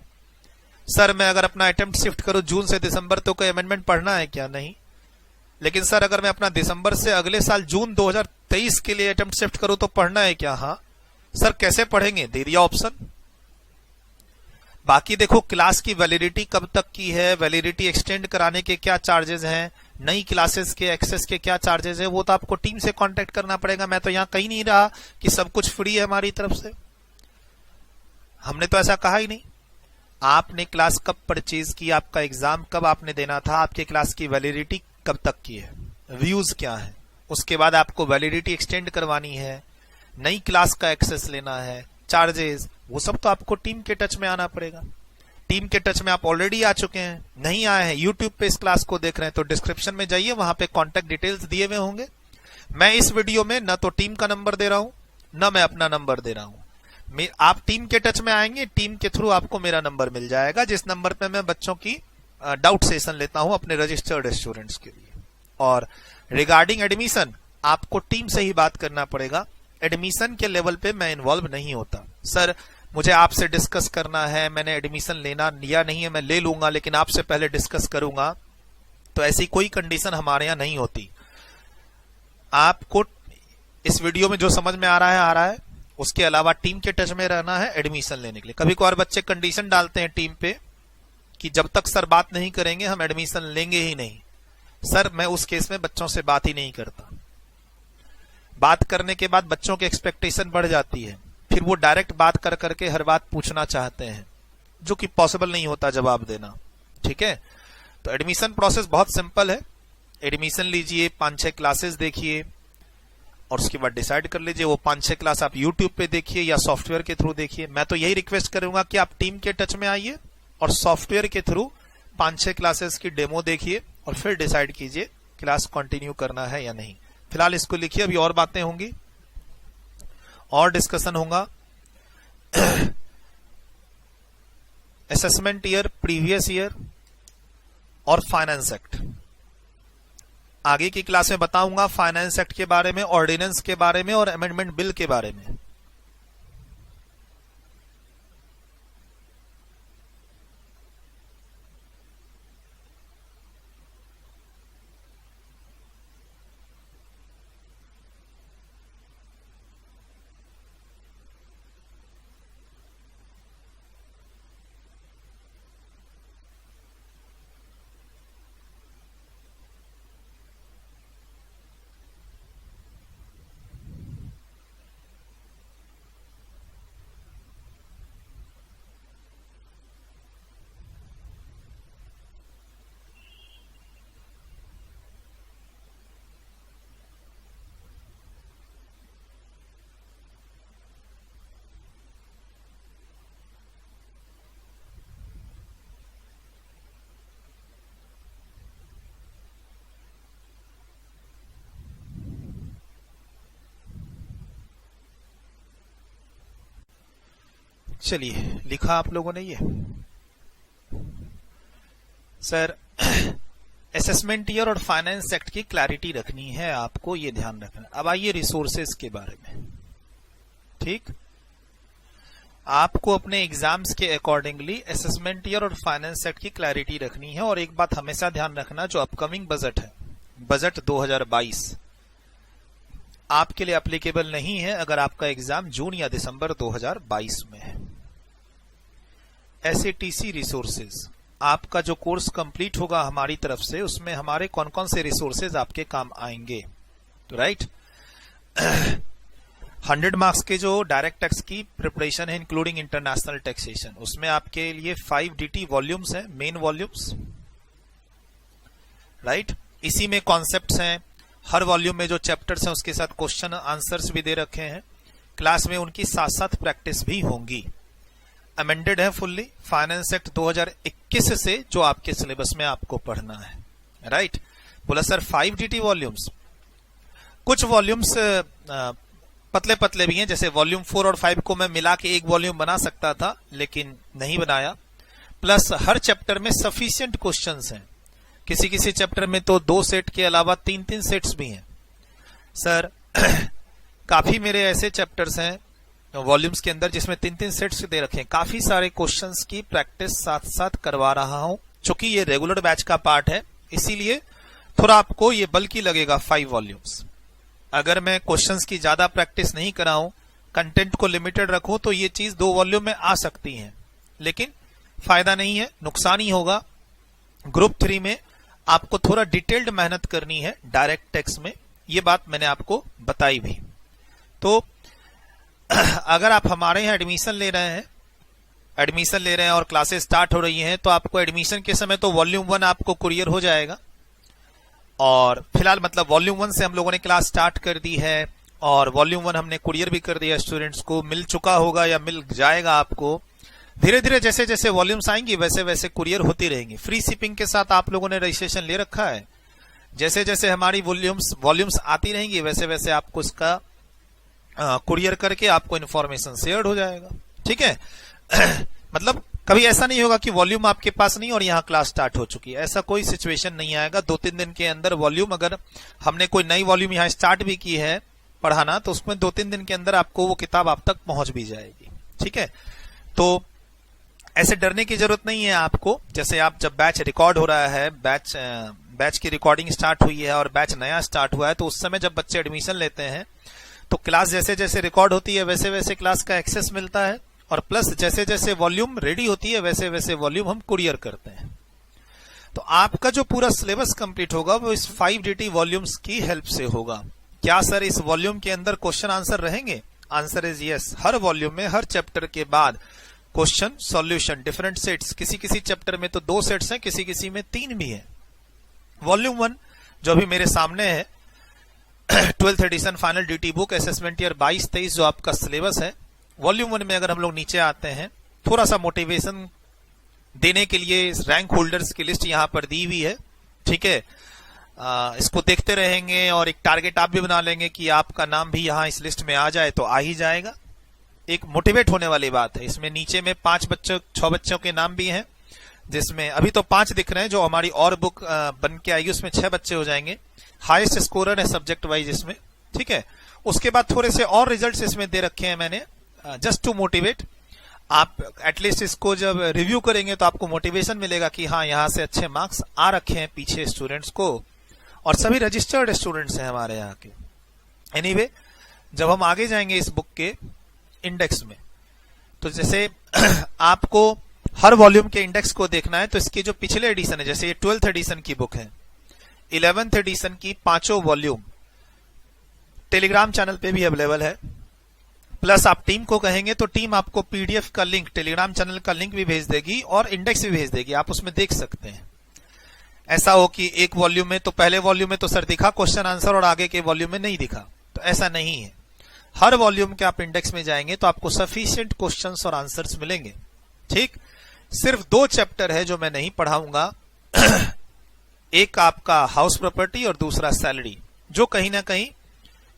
सर मैं अगर अपना अटेम्प्ट शिफ्ट करूं जून से दिसंबर तो कोई अमेंडमेंट पढ़ना है क्या? नहीं। लेकिन सर अगर मैं अपना दिसंबर से अगले साल जून 2023 के लिए अटेम्प्ट शिफ्ट करूं तो पढ़ना है क्या? हाँ। सर कैसे पढ़ेंगे? दे दिया ऑप्शन। बाकी देखो, क्लास की वैलिडिटी कब तक की है, वैलिडिटी एक्सटेंड कराने के क्या चार्जेस हैं, नई क्लासेस के एक्सेस के क्या चार्जेस है, वो तो आपको टीम से कांटेक्ट करना पड़ेगा। मैं तो यहां कहीं नहीं रहा कि सब कुछ फ्री है हमारी तरफ से, हमने तो ऐसा कहा ही नहीं। आपने क्लास कब परचेज की, आपका एग्जाम कब आपने देना था, आपके क्लास की वैलिडिटी कब तक की है, व्यूज क्या है, उसके बाद आपको वैलिडिटी एक्सटेंड करवानी है, नई क्लास का एक्सेस लेना है, चार्जेस, वो सब तो आपको टीम के टच में आना पड़ेगा। टीम के टच में आप ऑलरेडी आ चुके हैं, नहीं आए हैं, यूट्यूब पे इस क्लास को देख रहे हैं तो डिस्क्रिप्शन में जाइए, वहां पे कॉन्टेक्ट डिटेल्स दिए हुए होंगे। मैं इस वीडियो में न तो टीम का नंबर दे रहा हूं, न मैं अपना नंबर दे रहा हूं। आप टीम के टच में आएंगे, टीम के थ्रू आपको मेरा नंबर मिल जाएगा, जिस नंबर पे मैं बच्चों की डाउट सेशन लेता हूं अपने रजिस्टर्ड स्टूडेंट्स के लिए। और रिगार्डिंग एडमिशन आपको टीम से ही बात करना पड़ेगा, एडमिशन के लेवल पे मैं इन्वॉल्व नहीं होता। सर मुझे आपसे डिस्कस करना है, मैंने एडमिशन लेना या नहीं है, मैं ले लूंगा लेकिन आपसे पहले डिस्कस करूंगा, तो ऐसी कोई कंडीशन हमारे यहां नहीं होती। आपको इस वीडियो में जो समझ में आ रहा है, उसके अलावा टीम के टच में रहना है एडमिशन लेने के लिए। कभी कभार बच्चे कंडीशन डालते हैं टीम पे कि जब तक सर बात नहीं करेंगे हम एडमिशन लेंगे ही नहीं। सर मैं उस केस में बच्चों से बात ही नहीं करता। बात करने के बाद बच्चों की एक्सपेक्टेशन बढ़ जाती है, फिर वो डायरेक्ट बात कर करके हर बात पूछना चाहते हैं, जो कि पॉसिबल नहीं होता जवाब देना। ठीक है, तो एडमिशन प्रोसेस बहुत सिंपल है। एडमिशन लीजिए, 5-6 क्लासेस देखिए और उसके बाद डिसाइड कर लीजिए। वो 5-6 क्लास आप यूट्यूब पे देखिए या सॉफ्टवेयर के थ्रू देखिए। मैं तो यही रिक्वेस्ट करूंगा कि आप टीम के टच में आइए और सॉफ्टवेयर के थ्रू 5-6 क्लासेस की डेमो देखिए और फिर डिसाइड कीजिए क्लास कंटिन्यू करना है या नहीं। फिलहाल इसको लिखिए, अभी और बातें होंगी और डिस्कशन होगा। असेसमेंट ईयर, प्रीवियस ईयर और फाइनेंस एक्ट आगे की क्लास में बताऊंगा। फाइनेंस एक्ट के बारे में, ऑर्डिनेंस के बारे में और अमेंडमेंट बिल के बारे में। चलिए, लिखा आप लोगों ने ये। सर असेसमेंट ईयर और फाइनेंस एक्ट की क्लैरिटी रखनी है आपको, ये ध्यान रखना। अब आइए रिसोर्सेज के बारे में। ठीक, आपको अपने एग्जाम्स के अकॉर्डिंगली असेसमेंट ईयर और फाइनेंस एक्ट की क्लैरिटी रखनी है। और एक बात हमेशा ध्यान रखना, जो अपकमिंग बजट है, बजट 2022 आपके लिए एप्लीकेबल नहीं है अगर आपका एग्जाम जून या दिसंबर 2022 में है। एसएटीसी रिसोर्सेज, आपका जो कोर्स कंप्लीट होगा हमारी तरफ से, उसमें हमारे कौन कौन से रिसोर्सेज आपके काम आएंगे। तो राइट 100 मार्क्स के जो डायरेक्ट टैक्स की प्रिपरेशन है इंक्लूडिंग इंटरनेशनल टैक्सेशन, उसमें आपके लिए 5 DT वॉल्यूम्स हैं, मेन वॉल्यूम्स। राइट, इसी में कॉन्सेप्ट्स हैं, हर वॉल्यूम में जो चैप्टर्स हैं उसके साथ क्वेश्चन आंसर्स भी दे रखे हैं। क्लास में उनकी साथ साथ प्रैक्टिस भी होंगी। अमेंडेड है फुल्ली फाइनेंस एक्ट 2021 से, जो आपके सिलेबस में आपको पढ़ना है। राइट, बोला सर 5 DT वॉल्यूम्स। कुछ वॉल्यूम्स पतले पतले भी हैं, जैसे वॉल्यूम 4 और 5 को मैं मिला के एक वॉल्यूम बना सकता था, लेकिन नहीं बनाया। प्लस हर चैप्टर में सफिशिएंट क्वेश्चंस हैं, किसी किसी चैप्टर में तो 2 सेट के अलावा 3-3 सेट्स भी हैं। सर काफी मेरे ऐसे चैप्टर्स हैं वॉल्यूम्स के अंदर जिसमें 3-3 सेट्स दे रखे हैं। काफी सारे क्वेश्चंस की प्रैक्टिस साथ साथ करवा रहा हूं। चूंकि ये रेगुलर बैच का पार्ट है, इसीलिए थोड़ा आपको ये बल्कि लगेगा 5 वॉल्यूम्स। अगर मैं क्वेश्चंस की ज्यादा प्रैक्टिस नहीं कराऊं, कंटेंट को लिमिटेड रखूं, तो ये चीज 2 वॉल्यूम में आ सकती है, लेकिन फायदा नहीं है, नुकसान ही होगा। ग्रुप 3 में आपको थोड़ा डिटेल्ड मेहनत करनी है डायरेक्ट टेक्स्ट में, ये बात मैंने आपको बताई भी। तो अगर आप हमारे यहाँ एडमिशन ले रहे हैं और क्लासेस स्टार्ट हो रही हैं, तो आपको एडमिशन के समय तो वॉल्यूम 1 आपको कुरियर हो जाएगा। और फिलहाल मतलब वॉल्यूम 1 से हम लोगों ने क्लास स्टार्ट कर दी है और वॉल्यूम 1 हमने कुरियर भी कर दिया, स्टूडेंट्स को मिल चुका होगा या मिल जाएगा आपको। धीरे धीरे जैसे जैसे वॉल्यूम्स आएंगी वैसे वैसे कुरियर होती रहेंगी। फ्री शिपिंग के साथ आप लोगों ने रजिस्ट्रेशन ले रखा है। जैसे जैसे हमारी वॉल्यूम्स आती रहेंगी वैसे वैसे आपको इसका कुरियर करके आपको इन्फॉर्मेशन शेयर हो जाएगा, ठीक है। मतलब कभी ऐसा नहीं होगा कि वॉल्यूम आपके पास नहीं और यहाँ क्लास स्टार्ट हो चुकी है, ऐसा कोई सिचुएशन नहीं आएगा। 2-3 दिन के अंदर वॉल्यूम, अगर हमने कोई नई वॉल्यूम यहाँ स्टार्ट भी की है पढ़ाना, तो उसमें 2-3 दिन के अंदर आपको वो किताब आप तक पहुंच भी जाएगी, ठीक है। तो ऐसे डरने की जरूरत नहीं है आपको। जैसे आप जब बैच रिकॉर्ड हो रहा है, बैच की रिकॉर्डिंग स्टार्ट हुई है और बैच नया स्टार्ट हुआ है, तो उस समय जब बच्चे एडमिशन लेते हैं तो क्लास जैसे जैसे रिकॉर्ड होती है वैसे वैसे क्लास का एक्सेस मिलता है, और प्लस जैसे जैसे वॉल्यूम रेडी होती है वैसे वैसे वॉल्यूम हम कुरियर करते हैं। तो आपका जो पूरा सिलेबस कंप्लीट होगा वो इस 5 DT वॉल्यूम्स की हेल्प से होगा। क्या सर इस वॉल्यूम के अंदर क्वेश्चन आंसर रहेंगे? Answer is yes. Her volume में हर चैप्टर के बाद क्वेश्चन सॉल्यूशन डिफरेंट सेट्स, किसी किसी चैप्टर में तो 2 सेट्स हैं, किसी किसी में 3 भी हैं। वॉल्यूम 1 जो अभी मेरे सामने है 12th edition final DT book assessment year 22-23 जो आपका सिलेबस है, वॉल्यूम 1 में अगर हम लोग नीचे आते हैं, थोड़ा सा मोटिवेशन देने के लिए रैंक होल्डर्स की लिस्ट यहां पर दी हुई है, ठीक है। इसको देखते रहेंगे और एक टारगेट आप भी बना लेंगे कि आपका नाम भी यहां इस लिस्ट में आ जाए तो आ ही जाएगा। एक मोटिवेट होने वाली बात है। इसमें नीचे में 6 बच्चों के नाम भी हैं, जिसमें अभी तो 5 दिख रहे हैं, जो हमारी और बुक बन के आएगी उसमें 6 बच्चे हो जाएंगे। हाईएस्ट स्कोरर है सब्जेक्ट वाइज इसमें, ठीक है। उसके बाद थोड़े से और रिजल्ट्स इसमें दे रखे हैं मैंने, जस्ट टू मोटिवेट। आप एटलीस्ट इसको जब रिव्यू करेंगे तो आपको मोटिवेशन मिलेगा कि हाँ यहाँ से अच्छे मार्क्स आ रखे हैं पीछे स्टूडेंट्स को, और सभी रजिस्टर्ड स्टूडेंट्स हैं हमारे यहाँ के। एनीवे, जब हम आगे जाएंगे इस बुक के इंडेक्स में, तो जैसे आपको हर वॉल्यूम के इंडेक्स को देखना है, तो इसके जो पिछले एडिशन है, जैसे ये 12th एडिशन की बुक है, 11th एडिशन की 5 वॉल्यूम टेलीग्राम चैनल पे भी अवेलेबल है। प्लस आप टीम को कहेंगे तो टीम आपको PDF का लिंक, टेलीग्राम चैनल का लिंक भी भेज देगी और इंडेक्स भी भेज देगी, आप उसमें देख सकते हैं। ऐसा हो कि एक वॉल्यूम में तो पहले वॉल्यूम में तो सर दिखा क्वेश्चन आंसर और आगे के वॉल्यूम में नहीं दिखा, तो ऐसा नहीं है। हर वॉल्यूम के आप इंडेक्स में जाएंगे तो आपको सफिशिएंट क्वेश्चंस और आंसर्स मिलेंगे, ठीक। सिर्फ 2 चैप्टर है जो मैं नहीं पढ़ाऊंगा, एक आपका हाउस प्रॉपर्टी और दूसरा सैलरी, जो कहीं ना कहीं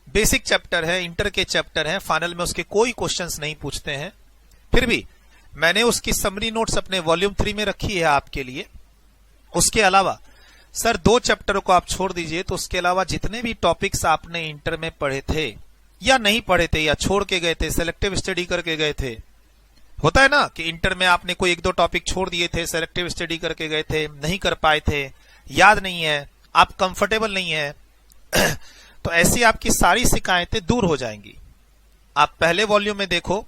बेसिक चैप्टर है, इंटर के चैप्टर है, फाइनल में उसके कोई क्वेश्चंस नहीं पूछते हैं। फिर भी मैंने उसकी समरी नोट्स अपने वॉल्यूम 3 में रखी है आपके लिए। उसके अलावा सर 2 चैप्टर को आप छोड़ दीजिए, तो उसके अलावा जितने भी टॉपिक्स आपने इंटर में पढ़े थे या नहीं पढ़े थे या छोड़ के गए थे, सेलेक्टिव स्टडी करके गए थे, होता है ना कि इंटर में आपने कोई 1-2 टॉपिक छोड़ दिए थे, सेलेक्टिव स्टडी करके गए थे, नहीं कर पाए थे, याद नहीं है, आप कंफर्टेबल नहीं है, तो ऐसी आपकी सारी शिकायतें दूर हो जाएंगी। आप पहले वॉल्यूम में देखो,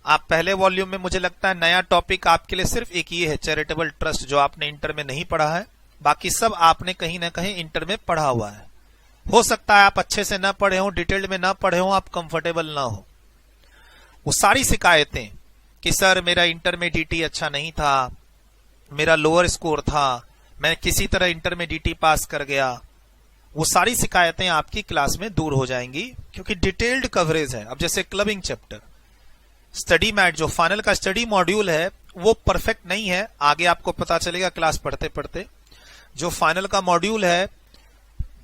आप पहले वॉल्यूम में मुझे लगता है नया टॉपिक आपके लिए सिर्फ एक ये है, चैरिटेबल ट्रस्ट, जो आपने इंटर में नहीं पढ़ा है, बाकी सब आपने कहीं ना कहीं इंटर में पढ़ा हुआ है। हो सकता है आप अच्छे से ना पढ़े हो, डिटेल्ड में ना पढ़े हो, आप कंफर्टेबल ना हो। वो सारी शिकायतें कि सर मेरा इंटर में DT अच्छा नहीं था, मेरा लोअर स्कोर था, मैं किसी तरह इंटर में DT पास कर गया, वो सारी शिकायतें आपकी क्लास में दूर हो जाएंगी, क्योंकि डिटेल्ड कवरेज है। अब जैसे क्लबिंग चैप्टर, स्टडी मैट जो फाइनल का स्टडी मॉड्यूल है वो परफेक्ट नहीं है, आगे आपको पता चलेगा क्लास पढ़ते पढ़ते। जो फाइनल का मॉड्यूल है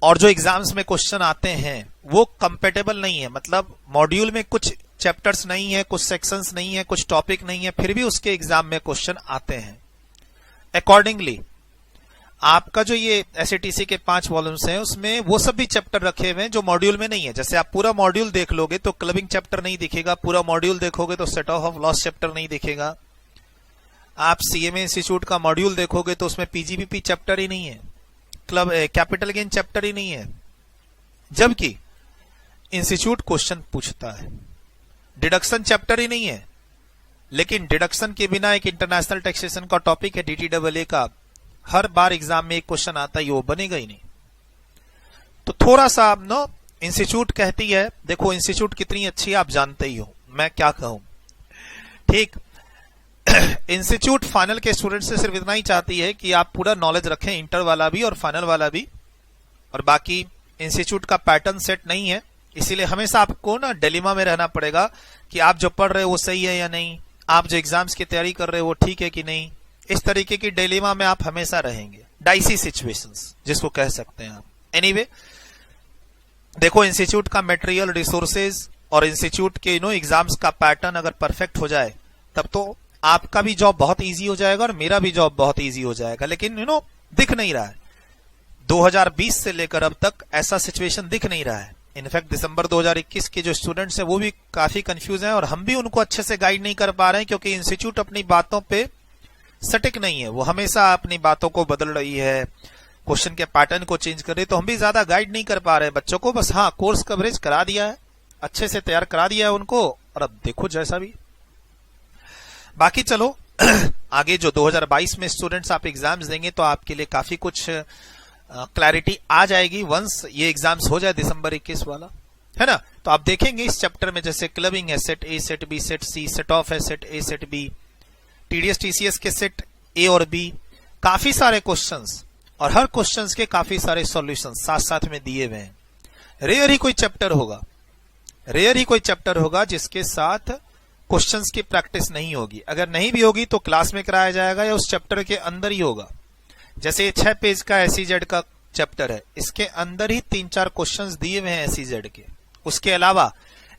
और जो एग्जाम्स में क्वेश्चन आते हैं वो कंपेटेबल नहीं है, मतलब मॉड्यूल में कुछ चैप्टर्स नहीं है, कुछ सेक्शंस नहीं है, कुछ टॉपिक नहीं है, फिर भी उसके एग्जाम में क्वेश्चन आते हैं। अकॉर्डिंगली आपका जो ये एसएटीसी के 5 वॉल्यूम्स हैं उसमें वो सब भी चैप्टर रखे हुए हैं जो मॉड्यूल में नहीं है। जैसे आप पूरा मॉड्यूल देख लोगे तो क्लबिंग चैप्टर नहीं दिखेगा, पूरा मॉड्यूल देखोगे तो सेट ऑफ लॉस चैप्टर नहीं दिखेगा, आप सीएमए इंस्टीट्यूट का मॉड्यूल देखोगे तो उसमें पीजीबीपी चैप्टर ही नहीं है, क्लब कैपिटल गेन चैप्टर ही नहीं है। जबकि इंस्टीट्यूट क्वेश्चन पूछता है, डिडक्शन चैप्टर ही नहीं है, लेकिन डिडक्शन के बिना एक इंटरनेशनल टैक्सेशन का टॉपिक है डीटीडब्ल्यूए का, हर बार एग्जाम में एक क्वेश्चन आता है, वो बनेगा ही नहीं। तो थोड़ा सा आप नो, इंस्टीट्यूट कहती है, देखो इंस्टीट्यूट कितनी अच्छी है आप जानते ही हो, मैं क्या कहूं, ठीक। इंस्टीट्यूट फाइनल के स्टूडेंट से सिर्फ इतना ही चाहती है कि आप पूरा नॉलेज रखें, इंटर वाला भी और फाइनल वाला भी, और बाकी इंस्टीट्यूट का पैटर्न सेट नहीं है, इसीलिए हमेशा आपको ना डिलेमा में रहना पड़ेगा कि आप जो पढ़ रहे हो वो सही है या नहीं, आप जो एग्जाम्स की तैयारी कर रहे हो वो ठीक है कि नहीं। इस तरीके की डिलेमा में आप हमेशा रहेंगे, डाइसी सिचुएशंस जिसको कह सकते हैं आप। एनीवे, देखो इंस्टीट्यूट का मटेरियल, रिसोर्सेज और इंस्टीट्यूट के एग्जाम्स का पैटर्न अगर परफेक्ट हो जाए तब तो आपका भी जॉब बहुत इजी हो जाएगा और मेरा भी जॉब बहुत इजी हो जाएगा। लेकिन दिख नहीं रहा है, 2020 से लेकर अब तक ऐसा सिचुएशन दिख नहीं रहा है। इनफैक्ट दिसंबर 2021 के जो स्टूडेंट्स हैं वो भी काफी कंफ्यूज हैं और हम भी उनको अच्छे से गाइड नहीं कर पा रहे हैं, क्योंकि इंस्टीट्यूट अपनी बातों पे सटिक नहीं है, वो हमेशा अपनी बातों को बदल रही है, क्वेश्चन के पैटर्न को चेंज कर रही है, तो हम भी ज्यादा गाइड नहीं कर पा रहे हैं बच्चों को। बस हाँ, कोर्स कवरेज करा दिया है, अच्छे से तैयार करा दिया है उनको, और अब देखो जैसा भी। बाकी चलो आगे जो 2022 में स्टूडेंट्स आप एग्जाम्स देंगे तो आपके लिए काफी कुछ क्लैरिटी आ जाएगी वंस ये एग्जाम्स हो जाए दिसंबर 21 वाला, है ना। तो आप देखेंगे इस चैप्टर में जैसे क्लबिंग है, set A, set B, set C, set off है, set A, set B, TDS TCS के सेट ए और बी, काफी सारे क्वेश्चंस और हर क्वेश्चंस के काफी सारे सॉल्यूशंस साथ साथ में दिए हुए हैं। रेयर ही कोई चैप्टर होगा जिसके साथ क्वेश्चंस की प्रैक्टिस नहीं होगी। अगर नहीं भी होगी तो क्लास में कराया जाएगा या उस चैप्टर के अंदर ही होगा। जैसे 6 पेज का एसईजेड का चैप्टर है, इसके अंदर ही 3-4 क्वेश्चंस दिए हुए हैं एसईजेड के। उसके अलावा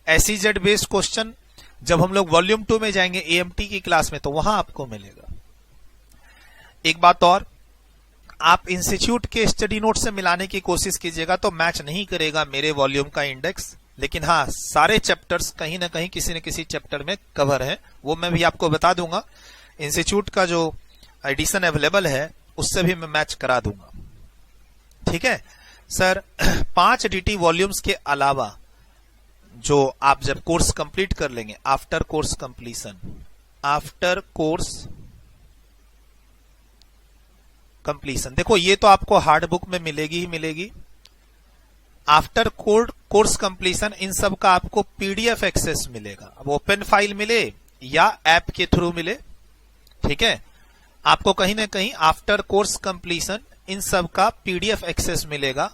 एसईजेड बेस्ड क्वेश्चन जब हम लोग वॉल्यूम 2 में जाएंगे एएमटी की क्लास में तो वहां आपको मिलेगा। एक बात और, आप इंस्टीट्यूट के स्टडी नोट से मिलाने की कोशिश कीजिएगा तो मैच नहीं करेगा मेरे वॉल्यूम का इंडेक्स, लेकिन हाँ सारे चैप्टर्स कहीं ना कहीं किसी न किसी चैप्टर में कवर है, वो मैं भी आपको बता दूंगा। इंस्टीट्यूट का जो एडिशन अवेलेबल है उससे भी मैं मैच करा दूंगा, ठीक है सर। 5 डीटी वॉल्यूम्स के अलावा जो आप जब कोर्स कंप्लीट कर लेंगे, आफ्टर कोर्स कंप्लीशन, देखो ये तो आपको हार्ड बुक में मिलेगी ही मिलेगी। आफ्टर कोर्स कंप्लीशन इन सब का आपको पीडीएफ एक्सेस मिलेगा, अब ओपन फाइल मिले या ऐप के थ्रू मिले, ठीक है, आपको कहीं ना कहीं आफ्टर कोर्स कंप्लीशन इन सब का पीडीएफ एक्सेस मिलेगा।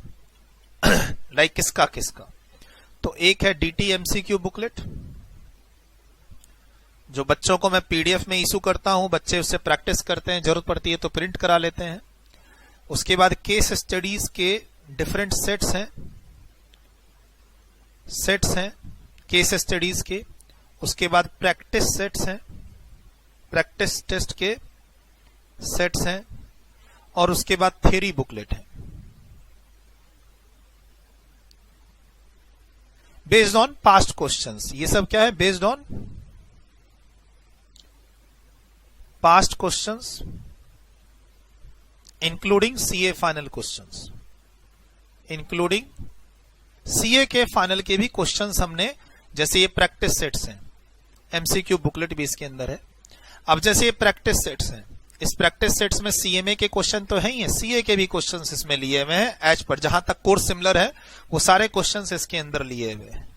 लाइक किसका तो एक है डीटी एमसीक्यू बुकलेट, जो बच्चों को मैं पीडीएफ में इशू करता हूं, बच्चे उससे प्रैक्टिस करते हैं, जरूरत पड़ती है तो प्रिंट करा लेते हैं। उसके बाद केस स्टडीज के डिफरेंट सेट्स हैं केस स्टडीज के। उसके बाद प्रैक्टिस सेट्स हैं, प्रैक्टिस टेस्ट के सेट्स हैं, और उसके बाद थ्योरी बुकलेट है बेस्ड ऑन पास्ट क्वेश्चंस। ये सब क्या है? Based on past questions including CA final questions, including CA के फाइनल के भी क्वेश्चंस हमने, जैसे ये प्रैक्टिस सेट्स हैं, एमसीक्यू बुकलेट भी इसके अंदर है। अब जैसे ये प्रैक्टिस सेट्स हैं, इस प्रैक्टिस सेट्स में सीएमए के क्वेश्चन तो है ही है, सीए के भी क्वेश्चंस इसमें लिए हुए हैं एज पर, जहां तक कोर्स सिमिलर है वो सारे क्वेश्चंस इसके अंदर लिए हुए हैं।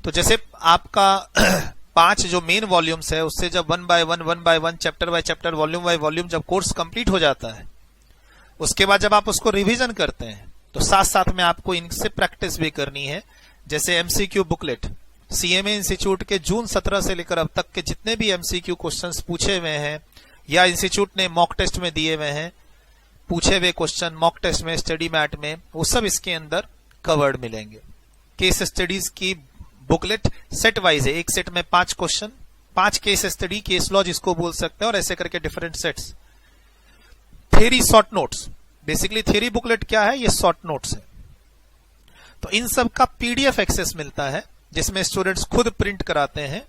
तो जैसे आपका 5 जो मेन वॉल्यूम्स है उससे जब 1 by 1 chapter by chapter, volume by volume जब कोर्स कंप्लीट हो जाता है, उसके बाद जब आप उसको रिवीजन करते हैं तो साथ साथ में आपको इनसे प्रैक्टिस भी करनी है। जैसे एमसीक्यू बुकलेट, सीएमए इंस्टीट्यूट के जून 17 से लेकर अब तक के जितने भी एमसीक्यू क्वेश्चंस पूछे हुए हैं या इंस्टीट्यूट ने मॉक टेस्ट में दिए हुए हैं, पूछे हुए क्वेश्चन मॉक टेस्ट में, स्टडी मैट में, वो सब इसके अंदर कवर्ड मिलेंगे। केस स्टडीज की बुकलेट सेट वाइज है, एक सेट में 5 question, 5 case study, case law जिसको बोल सकते हैं, और ऐसे करके different sets. Theory short notes, basically theory booklet क्या है, ये शॉर्ट नोट्स है। तो इन सब का पीडीएफ एक्सेस मिलता है जिसमें स्टूडेंट्स खुद प्रिंट कराते हैं,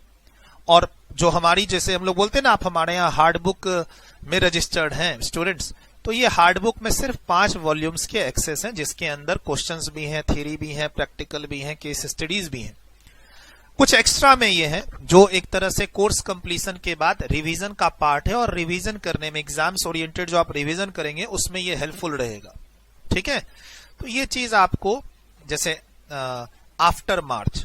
और जो हमारी, जैसे हम लोग बोलते हैं ना, आप हमारे यहाँ हार्ड बुक में रजिस्टर्ड हैं स्टूडेंट्स, तो ये हार्ड बुक में सिर्फ 5 वॉल्यूम्स के एक्सेस हैं, जिसके अंदर क्वेश्चंस भी हैं, थ्योरी भी हैं, प्रैक्टिकल भी हैं, केस स्टडीज भी हैं। कुछ एक्स्ट्रा में ये है जो एक तरह से कोर्स कंप्लीशन के बाद रिवीजन का पार्ट है, और रिवीजन करने में, एग्जाम्स ओरिएंटेड जो आप रिवीजन करेंगे उसमें ये हेल्पफुल रहेगा। ठीक है, तो ये चीज आपको, जैसे आफ्टर मार्च,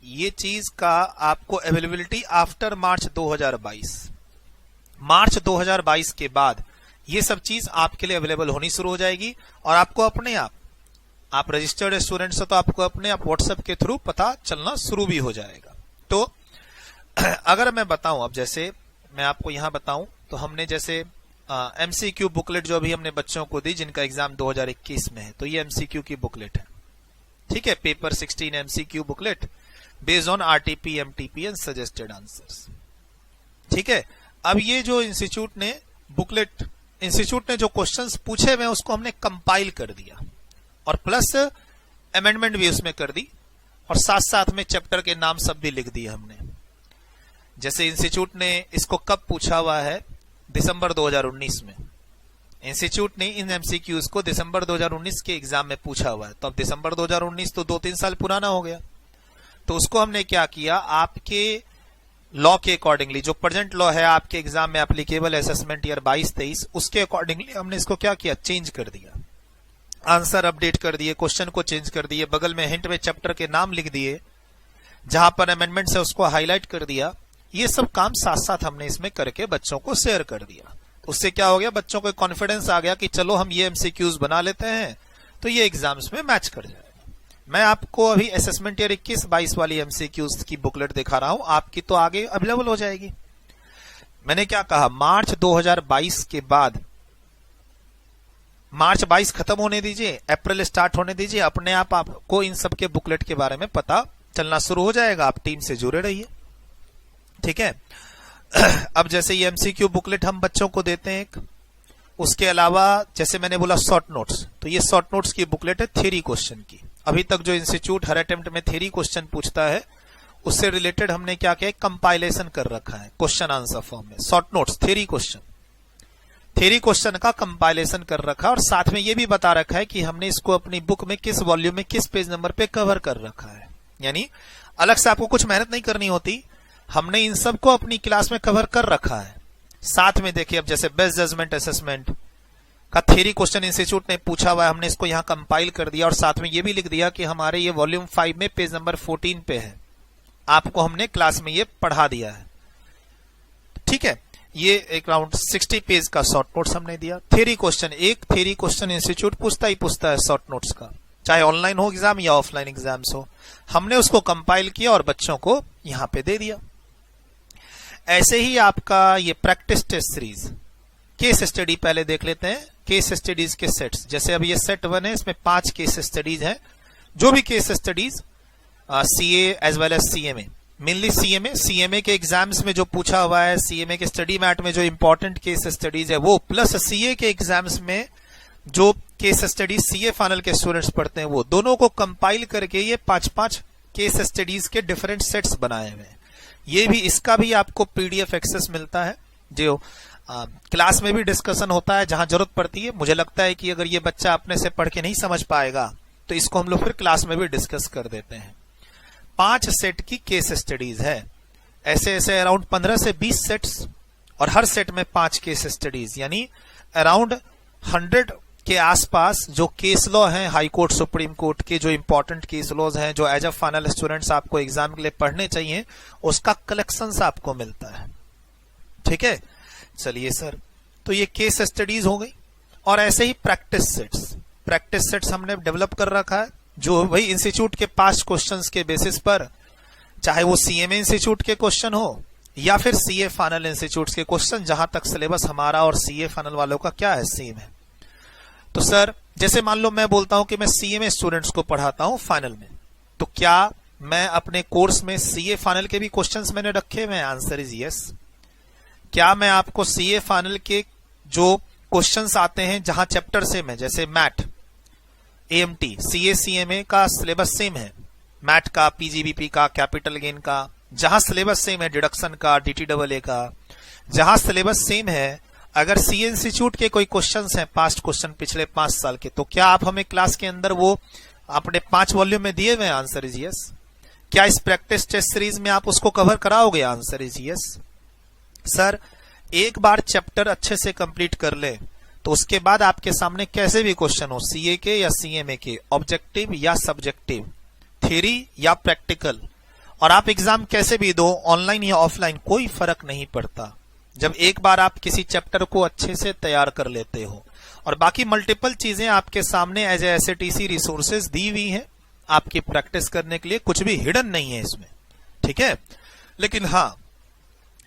ये चीज का आपको अवेलेबिलिटी आफ्टर मार्च 2022, मार्च 2022 के बाद ये सब चीज आपके लिए अवेलेबल होनी शुरू हो जाएगी, और आपको अपने आप रजिस्टर्ड स्टूडेंट्स हो तो आपको अपने आप व्हाट्सएप के थ्रू पता चलना शुरू भी हो जाएगा। तो अगर मैं बताऊं, अब जैसे मैं आपको यहां बताऊं, तो हमने जैसे एमसीक्यू बुकलेट जो अभी हमने बच्चों को दी जिनका एग्जाम 2021 में है, तो ये एमसीक्यू की बुकलेट है। ठीक है, paper 16 MCQ booklet based on RTP, MTP and suggested answers. ठीक है, अब ये जो इंस्टीट्यूट ने जो क्वेश्चंस पूछे हुए उसको हमने कंपाइल कर दिया, और प्लस अमेंडमेंट भी उसमें कर दी, और साथ साथ में चैप्टर के नाम सब भी लिख दिए हमने। जैसे इंस्टीट्यूट ने इसको कब पूछा हुआ है, दिसंबर 2019 में। इंस्टीट्यूट ने इन एमसीक्यूज को दिसंबर 2019 के एग्जाम में पूछा हुआ है, तो अब दिसंबर 2019 तो 2-3 साल पुराना हो गया। तो उसको हमने क्या किया, आपके लॉ के अकॉर्डिंगली, जो प्रेजेंट लॉ है आपके एग्जाम में एप्लीकेबल असेसमेंट ईयर 22-23, उसके अकॉर्डिंगली हमने इसको क्या किया, चेंज कर दिया, आंसर अपडेट कर दिए, क्वेश्चन को चेंज कर दिए, बगल में हिंट में चैप्टर के नाम लिख दिए, जहां पर अमेंडमेंट है उसको हाईलाइट कर दिया। ये सब काम साथ साथ हमने इसमें करके बच्चों को शेयर कर दिया। उससे क्या हो गया, बच्चों को कॉन्फिडेंस आ गया कि चलो हम ये एमसीक्यूज बना लेते हैं तो ये एग्जाम्स में मैच कर जाएगा। मैं आपको अभी असेसमेंट ईयर 21-22 वाली एमसीक्यूज की बुकलेट दिखा रहा हूं, आपकी तो आगे अवेलेबल हो जाएगी। मैंने क्या कहा, मार्च 2022 के बाद, मार्च 22 खत्म होने दीजिए, अप्रैल स्टार्ट होने दीजिए, अपने आप आपको इन सब के बुकलेट के बारे में पता चलना शुरू हो जाएगा। आप टीम से जुड़े रहिए। ठीक है, अब जैसे ये एमसीक्यू बुकलेट हम बच्चों को देते हैं एक, उसके अलावा जैसे मैंने बोला शॉर्ट नोट्स, तो ये शॉर्ट नोट्स की बुकलेट है थ्योरी क्वेश्चन की। अभी तक जो इंस्टीट्यूट हर अटेम्प्ट में थ्योरी क्वेश्चन पूछता है उससे रिलेटेड हमने क्या किया, कंपाइलेशन कर रखा है क्वेश्चन आंसर फॉर्म में। शॉर्ट नोट्स थ्योरी क्वेश्चन का कंपाइलेशन कर रखा, और साथ में ये भी बता रखा है कि हमने इसको अपनी बुक में किस वॉल्यूम में किस पेज नंबर पे कवर कर रखा है। यानी अलग से आपको कुछ मेहनत नहीं करनी होती, हमने इन सब को अपनी क्लास में कवर कर रखा है। साथ में देखिए, अब जैसे बेस्ट जजमेंट असेसमेंट का थ्योरी क्वेश्चन इंस्टीट्यूट ने पूछा हुआ है, हमने इसको यहां कंपाइल कर दिया, और साथ में ये भी लिख दिया कि हमारे ये वॉल्यूम 5 में पेज नंबर 14 पे है, आपको हमने क्लास में ये पढ़ा दिया है। ठीक है, ये एक राउंड 60 पेज का शॉर्ट नोट्स हमने दिया। थ्योरी क्वेश्चन, एक थ्योरी क्वेश्चन इंस्टीट्यूट पूछता ही पूछता है शॉर्ट नोट्स का, चाहे ऑनलाइन हो एग्जाम या ऑफलाइन एग्जाम्स हो। हमने उसको कंपाइल किया और बच्चों को यहां पे दे दिया। ऐसे ही आपका ये practice test series, case study पहले देख लेते हैं। केस स्टडीज के सेट्स, जैसे अब ये सेट 1 है, इसमें 5 केस स्टडीज हैं। जो भी case studies CA as well as CMA, mainly CMA के एग्जाम्स में जो पूछा हुआ है, सीएमए के स्टडी मैट में जो इंपॉर्टेंट केस स्टडीज है वो, प्लस सीए के एग्जाम्स में जो केस स्टडीज सीए फाइनल के स्टूडेंट्स पढ़ते हैं वो, दोनों को कंपाइल करके ये 5-5 केस स्टडीज के डिफरेंट सेट्स बनाए हुए हैं। ये भी, इसका भी आपको पीडीएफ एक्सेस मिलता है, जो क्लास में भी डिस्कशन होता है जहां जरूरत पड़ती है। मुझे लगता है कि अगर ये बच्चा अपने से पढ़ के नहीं समझ पाएगा तो इसको हम लोग फिर क्लास में भी डिस्कस कर देते हैं। 5 सेट की केस स्टडीज है, ऐसे अराउंड 15 से 20 सेट्स, और हर सेट में 5 केस स्टडीज, यानी अराउंड 100 के आसपास जो केस लॉ हैं, हाई कोर्ट सुप्रीम कोर्ट के जो इंपॉर्टेंट केस लॉज हैं, जो एज अ फाइनल स्टूडेंट्स आपको एग्जाम के लिए पढ़ने चाहिए, उसका कलेक्शन आपको मिलता है। ठीक है, चलिए सर, तो ये केस स्टडीज हो गई। और ऐसे ही प्रैक्टिस सेट्स हमने डेवलप कर रखा है, जो वही इंस्टीट्यूट के 5 क्वेश्चंस के बेसिस पर, चाहे वो सीएमए इंस्टीट्यूट के क्वेश्चन हो या फिर सीए फाइनल इंस्टीट्यूट्स के क्वेश्चन, जहां तक सिलेबस हमारा और सीए फाइनल वालों का क्या है, सेम है। तो सर जैसे मान लो मैं बोलता हूं कि मैं सीए में स्टूडेंट्स को पढ़ाता हूं फाइनल में, तो क्या मैं अपने कोर्स में सीए फाइनल के भी क्वेश्चंस मैंने रखे हुए हैं? Answer is yes. क्या मैं आपको सीए फाइनल के जो क्वेश्चंस आते हैं जहां चैप्टर सेम है, जैसे मैथ, एएमटी, सीए सीएमए का सिलेबस सेम है, मैथ का, पीजीबीपी का, कैपिटल गेन का, जहां सिलेबस सेम है, डिडक्शन का, डीटीडबलए का, जहां सिलेबस सेम है, अगर सीए इंस्टीट्यूट के कोई क्वेश्चंस हैं, पास्ट क्वेश्चन पिछले 5 साल के, तो क्या आप हमें क्लास के अंदर वो अपने 5 वॉल्यूम में दिए हुए हैं? Answer is yes. क्या इस प्रैक्टिस टेस्ट सीरीज में आप उसको कवर कराओगे? Answer is yes. सर एक बार चैप्टर अच्छे से कंप्लीट कर ले तो उसके बाद आपके सामने कैसे भी क्वेश्चन हो, सीए के या सीएमए के, ऑब्जेक्टिव या सब्जेक्टिव, थ्योरी या प्रैक्टिकल, और आप एग्जाम कैसे भी दो, ऑनलाइन या ऑफलाइन, कोई फर्क नहीं पड़ता जब एक बार आप किसी चैप्टर को अच्छे से तैयार कर लेते हो। और बाकी मल्टीपल चीजें आपके सामने एज ए एसएटीसी रिसोर्सेज दी हुई हैं आपकी प्रैक्टिस करने के लिए, कुछ भी हिडन नहीं है इसमें, ठीक है। लेकिन हाँ,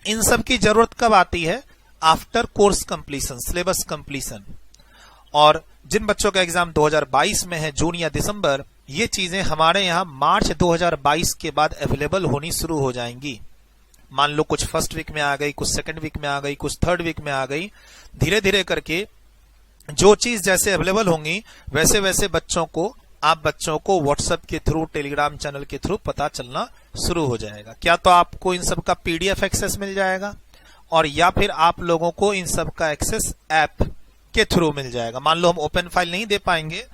इन सब की जरूरत कब आती है? After course completion, syllabus completion. और जिन बच्चों का एग्जाम 2022 में है, जून या दिसंबर, ये चीजें हमारे यहाँ मार्च 2022 के बाद अवेलेबल होनी शुरू हो जाएंगी। मान लो कुछ फर्स्ट वीक में आ गई, कुछ सेकंड वीक में आ गई, कुछ थर्ड वीक में आ गई, धीरे धीरे करके जो चीज जैसे अवेलेबल होंगी वैसे वैसे आप बच्चों को व्हाट्सएप के थ्रू, टेलीग्राम चैनल के थ्रू पता चलना शुरू हो जाएगा। क्या तो आपको इन सब का पीडीएफ एक्सेस मिल जाएगा, और या फिर आप लोगों को इन सब का एक्सेस ऐप के थ्रू मिल जाएगा। मान लो हम ओपन फाइल नहीं दे पाएंगे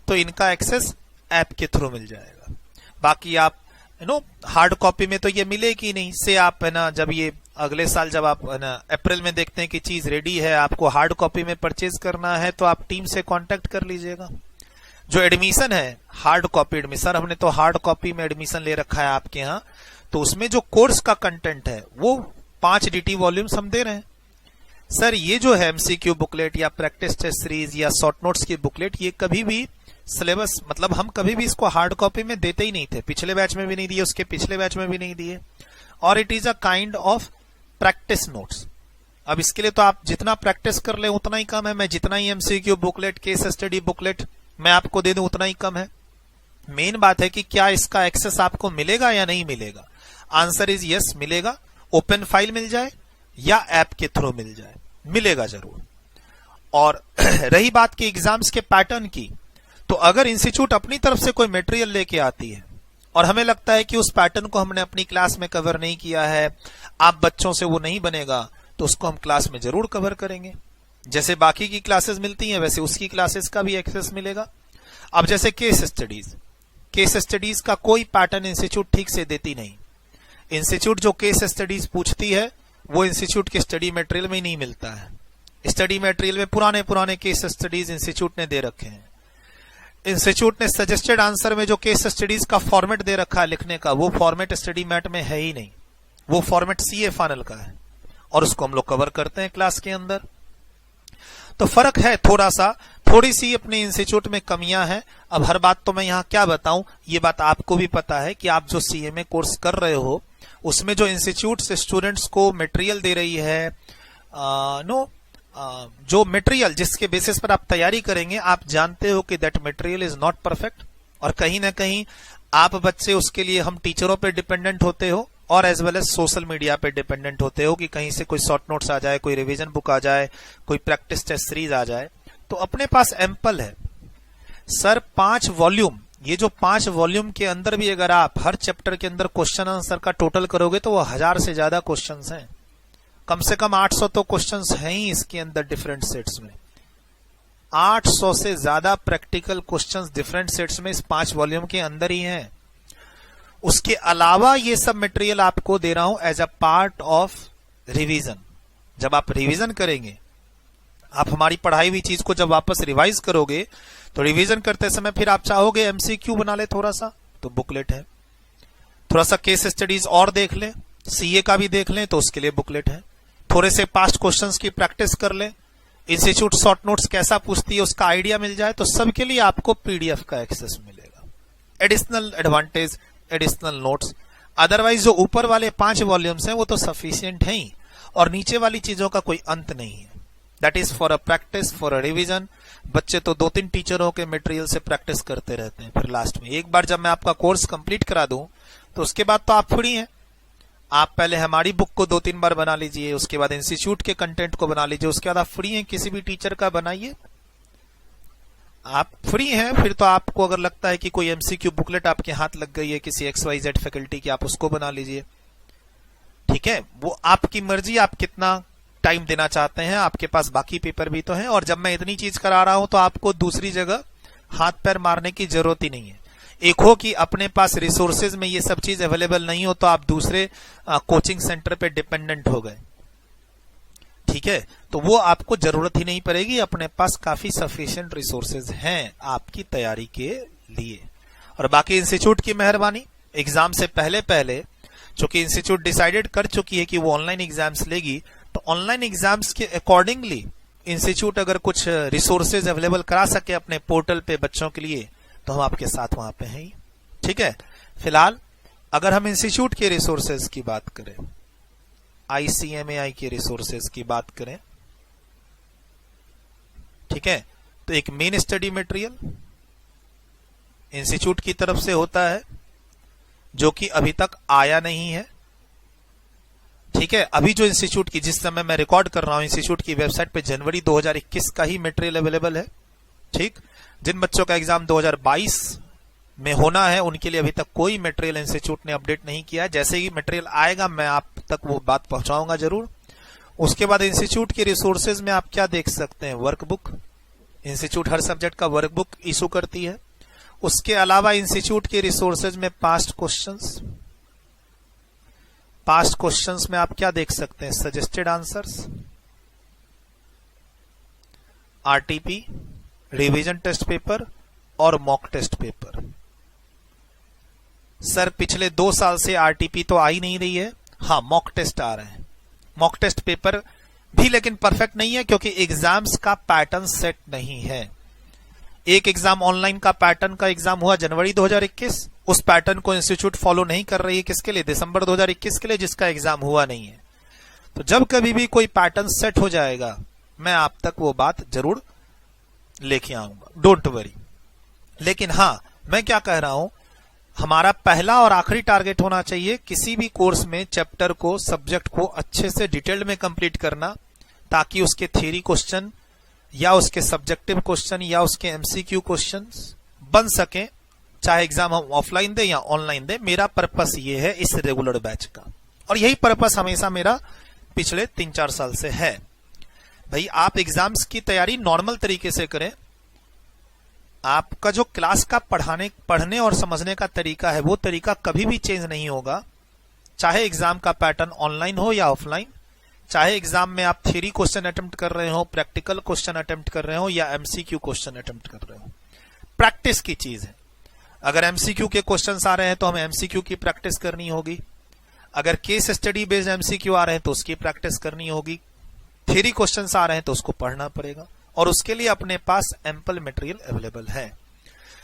तो इनका एक्सेस ऐप के थ्रू मिल जाएगा। बाकी आप हार्ड कॉपी में तो ये मिलेगी नहीं, से आप है ना, जब ये अगले साल जब आप है ना अप्रैल में देखते हैं कि चीज रेडी है, आपको हार्ड कॉपी में परचेज करना है, तो आप टीम से कांटेक्ट कर लीजिएगा। जो एडमिशन है, हार्ड कॉपी एडमिशन, सर हमने तो हार्ड कॉपी में एडमिशन ले रखा है आपके यहाँ, तो उसमें जो कोर्स का कंटेंट है वो 5 डीटी वॉल्यूम्स हम दे रहे हैं। सर ये जो है एमसीक्यू बुकलेट या प्रैक्टिस टेस्ट सीरीज या शॉर्ट नोट्स की बुकलेट, ये कभी भी सिलेबस, मतलब हम कभी भी इसको हार्ड कॉपी में देते ही नहीं थे, पिछले बैच में भी नहीं दिए, उसके पिछले बैच में भी नहीं दिए, और it is a kind of practice notes. अब इसके लिए तो आप जितना प्रैक्टिस कर ले उतना ही कम है। मैं जितना ही MCQ booklet, case study booklet मैं आपको दे दूं उतना ही कम है। मेन बात है कि क्या इसका एक्सेस आपको मिलेगा या नहीं मिलेगा। आंसर इज यस, मिलेगा। ओपन फाइल मिल जाए या ऐप के थ्रू मिल जाए, मिलेगा जरूर। और रही बात की एग्जाम्स के पैटर्न की, तो अगर इंस्टीट्यूट अपनी तरफ से कोई मटेरियल लेके आती है और हमें लगता है कि उस पैटर्न को हमने अपनी क्लास में कवर नहीं किया है, आप बच्चों से वो नहीं बनेगा, तो उसको हम क्लास में जरूर कवर करेंगे। जैसे बाकी की क्लासेस मिलती हैं वैसे उसकी क्लासेस का भी एक्सेस मिलेगा। अब जैसे केस स्टडीज का कोई पैटर्न इंस्टीट्यूट ठीक से देती नहीं। इंस्टीट्यूट जो केस स्टडीज पूछती है वो इंस्टीट्यूट के स्टडी मटेरियल में ही नहीं मिलता है। स्टडी मटेरियल में पुराने पुराने केस स्टडीज इंस्टीट्यूट ने दे रखे हैं। इंस्टीट्यूट ने सजेस्टेड आंसर में जो केस स्टडीज का फॉर्मेट दे रखा है लिखने का, वो फॉर्मेट स्टडी मैट में है ही नहीं, वो फॉर्मेट सीए फाइनल का है, और उसको हम लोग कवर करते हैं क्लास के अंदर। तो फर्क है थोड़ी सी अपने इंस्टीट्यूट में कमियां हैं। अब हर बात तो मैं यहाँ क्या बताऊं, ये बात आपको भी पता है कि आप जो सीएमए कोर्स कर रहे हो उसमें जो इंस्टीट्यूट से स्टूडेंट्स को मटेरियल दे रही है, जो मटेरियल जिसके बेसिस पर आप तैयारी करेंगे, आप जानते हो कि that material is not perfect, और कहीं ना कहीं आप बच्चे उसके लिए हम टीचरों पे डिपेंडेंट होते हो और as well as social media पे डिपेंडेंट होते हो कि कहीं से कोई शॉर्ट नोट्स आ जाए, कोई रिवीजन बुक आ जाए, कोई प्रैक्टिस टेस्ट सीरीज आ जाए। तो अपने पास एम्पल है सर 5 वॉल्यूम। ये जो 5 वॉल्यूम के अंदर भी अगर आप हर चैप्टर के अंदर क्वेश्चन आंसर का टोटल करोगे तो वो 1000 से ज्यादा क्वेश्चंस हैं। कम से कम 800 तो क्वेश्चंस हैं ही इसके अंदर डिफरेंट सेट्स में। 800 से ज्यादा प्रैक्टिकल क्वेश्चंस डिफरेंट सेट्स में इस 5 वॉल्यूम के अंदर ही हैं। उसके अलावा ये सब मटेरियल आपको दे रहा हूं as a part of revision. जब आप रिवीजन करेंगे, आप हमारी पढ़ाई हुई चीज को जब वापस रिवाइज करोगे, तो रिवीजन करते समय फिर आप चाहोगे एमसीक्यू बना ले थोड़ा सा, तो बुकलेट है। थोड़ा सा केस स्टडीज और देख लें, सीए का भी देख लें, तो उसके लिए बुकलेट है। थोड़े से पास्ट क्वेश्चंस की प्रैक्टिस कर लें, इंस्टीट्यूट शॉर्ट नोट्स कैसा पूछती है उसका आइडिया मिल जाए, तो सबके लिए आपको पीडीएफ का एक्सेस मिलेगा। Additional advantage, additional notes otherwise जो ऊपर वाले 5 वॉल्यूम्स हैं वो तो सफिशिएंट हैं ही, और नीचे वाली चीजों का कोई अंत नहीं है। That is for a practice, for a revision. बच्चे तो 2-3 टीचरों के मटेरियल से प्रैक्टिस करते रहते हैं, फिर लास्ट में एक बार जब मैं आपका कोर्स कंप्लीट करा दूं तो उसके बाद तो आप फ्री हैं। आप पहले हमारी बुक को 2-3 बार बना लीजिए, उसके बाद इंस्टीट्यूट के कंटेंट को बना लीजिए, उसके बाद आप फ्री हैं, किसी भी टीचर का बनाइए, आप फ्री हैं। फिर तो आपको अगर लगता है कि कोई एमसीक्यू बुकलेट आपके हाथ लग गई है किसी XYZ फैकल्टी की, आप उसको बना लीजिए, ठीक है। वो आपकी मर्जी, आप कितना टाइम देना चाहते हैं, आपके पास बाकी पेपर भी तो हैं। और जब मैं इतनी चीज करा रहा हूं तो आपको दूसरी जगह हाथ पैर मारने की जरूरत ही नहीं है। एक हो कि अपने पास रिसोर्सेज में ये सब चीज अवेलेबल नहीं हो तो आप दूसरे कोचिंग सेंटर पे डिपेंडेंट हो गए, ठीक है। तो वो आपको जरूरत ही नहीं पड़ेगी, अपने पास काफी सफिशिएंट रिसोर्सेज हैं आपकी तैयारी के लिए। और बाकी इंस्टीट्यूट की मेहरबानी, एग्जाम से पहले चूंकि इंस्टीट्यूट डिसाइडेड कर चुकी है कि वो ऑनलाइन एग्जाम्स लेगी, तो ऑनलाइन एग्जाम्स के अकॉर्डिंगली इंस्टीट्यूट अगर कुछ रिसोर्सेज अवेलेबल करा सके अपने पोर्टल पे बच्चों के लिए, तो हम आपके साथ वहां पे हैं, ठीक है। फिलहाल अगर हम इंस्टीट्यूट के रिसोर्सेज की बात करें, ICMAI के रिसोर्सेज की बात करें, ठीक है, तो एक मेन स्टडी मटेरियल इंस्टीट्यूट की तरफ से होता है जो कि अभी तक आया नहीं है, ठीक है। अभी जो इंस्टीट्यूट की, जिस समय मैं रिकॉर्ड कर रहा हूं, इंस्टीट्यूट की वेबसाइट पे जनवरी 2021 का ही मटेरियल अवेलेबल है, ठीक। जिन बच्चों का एग्जाम 2022 में होना है उनके लिए अभी तक कोई मटेरियल इंस्टीट्यूट ने अपडेट नहीं किया है। जैसे ही मटेरियल आएगा मैं आप तक वो बात पहुंचाऊंगा जरूर। उसके बाद इंस्टीट्यूट के रिसोर्सेज में आप क्या देख सकते हैं, वर्कबुक, इंस्टीट्यूट हर सब्जेक्ट का वर्कबुक इशू करती है। उसके अलावा इंस्टीट्यूट के रिसोर्सेज में पास्ट क्वेश्चंस में आप क्या देख सकते हैं, suggested answers, RTP, revision test paper और मॉक टेस्ट पेपर। सर पिछले 2 साल से RTP तो आ ही नहीं रही है, हाँ मॉक टेस्ट आ रहे हैं, मॉक टेस्ट पेपर भी, लेकिन परफेक्ट नहीं है क्योंकि एग्जाम्स का पैटर्न सेट नहीं है। एक एग्जाम ऑनलाइन का पैटर्न का एग्जाम हुआ जनवरी 2021, उस पैटर्न को इंस्टीट्यूट फॉलो नहीं कर रही है, किसके लिए, दिसंबर 2021 के लिए, जिसका एग्जाम हुआ नहीं है। तो जब कभी भी कोई पैटर्न सेट हो जाएगा मैं आप तक वो बात जरूर लेके आऊंगा, डोंट वरी। लेकिन हाँ, मैं क्या कह रहा हूं, हमारा पहला और आखिरी टारगेट होना चाहिए किसी भी कोर्स में चैप्टर को, सब्जेक्ट को अच्छे से डिटेल्ड में कंप्लीट करना, ताकि उसके थ्योरी क्वेश्चन या उसके सब्जेक्टिव क्वेश्चन या उसके MCQ क्वेश्चंस बन सके, चाहे एग्जाम हम ऑफलाइन दे या ऑनलाइन दे। मेरा पर्पस ये है इस रेगुलर बैच का, और यही पर्पस हमेशा मेरा पिछले 3-4 साल से है। भाई आप एग्जाम्स की तैयारी नॉर्मल तरीके से करें, आपका जो क्लास का पढ़ने और समझने का तरीका है वो तरीका कभी भी चेंज नहीं होगा, चाहे एग्जाम का पैटर्न ऑनलाइन हो या ऑफलाइन, चाहे एग्जाम में आप थ्योरी क्वेश्चन अटेम्प्ट कर रहे हो, प्रैक्टिकल क्वेश्चन अटेम्प्ट कर रहे हो या MCQ क्वेश्चन अटेम्प्ट कर रहे हो। प्रैक्टिस की चीज है। अगर MCQ के क्वेश्चंस आ रहे हैं तो हमें MCQ की प्रैक्टिस करनी होगी, अगर केस स्टडी बेस्ड MCQ आ रहे हैं तो उसकी प्रैक्टिस करनी होगी, थ्योरी क्वेश्चंस आ रहे हैं तो उसको पढ़ना पड़ेगा, और उसके लिए अपने पास एम्पल मटेरियल अवेलेबल है।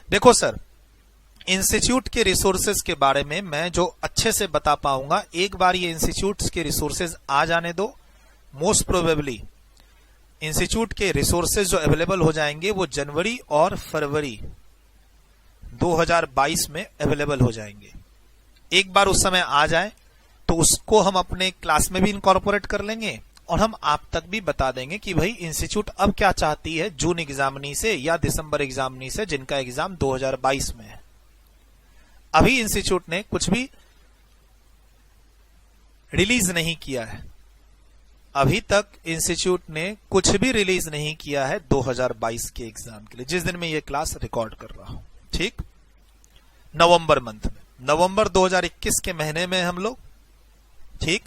देखो सर, इंस्टीट्यूट के रिसोर्सेज के बारे में मैं जो अच्छे से बता पाऊंगा, एक बार ये इंस्टीट्यूट के रिसोर्सेज आ जाने दो, मोस्ट प्रोबेबली इंस्टीट्यूट के रिसोर्सेज जो अवेलेबल हो जाएंगे वो जनवरी और फरवरी 2022 में अवेलेबल हो जाएंगे। एक बार उस समय आ जाए तो उसको हम अपने क्लास में भी इनकॉर्पोरेट कर लेंगे, और हम आप तक भी बता देंगे कि भाई इंस्टीट्यूट अब क्या चाहती है जून एग्जामिनी से या दिसंबर एग्जामिनी से, जिनका एग्जाम 2022 में है। अभी इंस्टीट्यूट ने कुछ भी रिलीज नहीं किया है, अभी तक इंस्टीट्यूट ने कुछ भी रिलीज नहीं किया है 2022 के एग्जाम के लिए, जिस दिन मैं ये क्लास रिकॉर्ड कर रहा हूं, ठीक, नवंबर मंथ में, नवंबर 2021 के महीने में हम लोग, ठीक।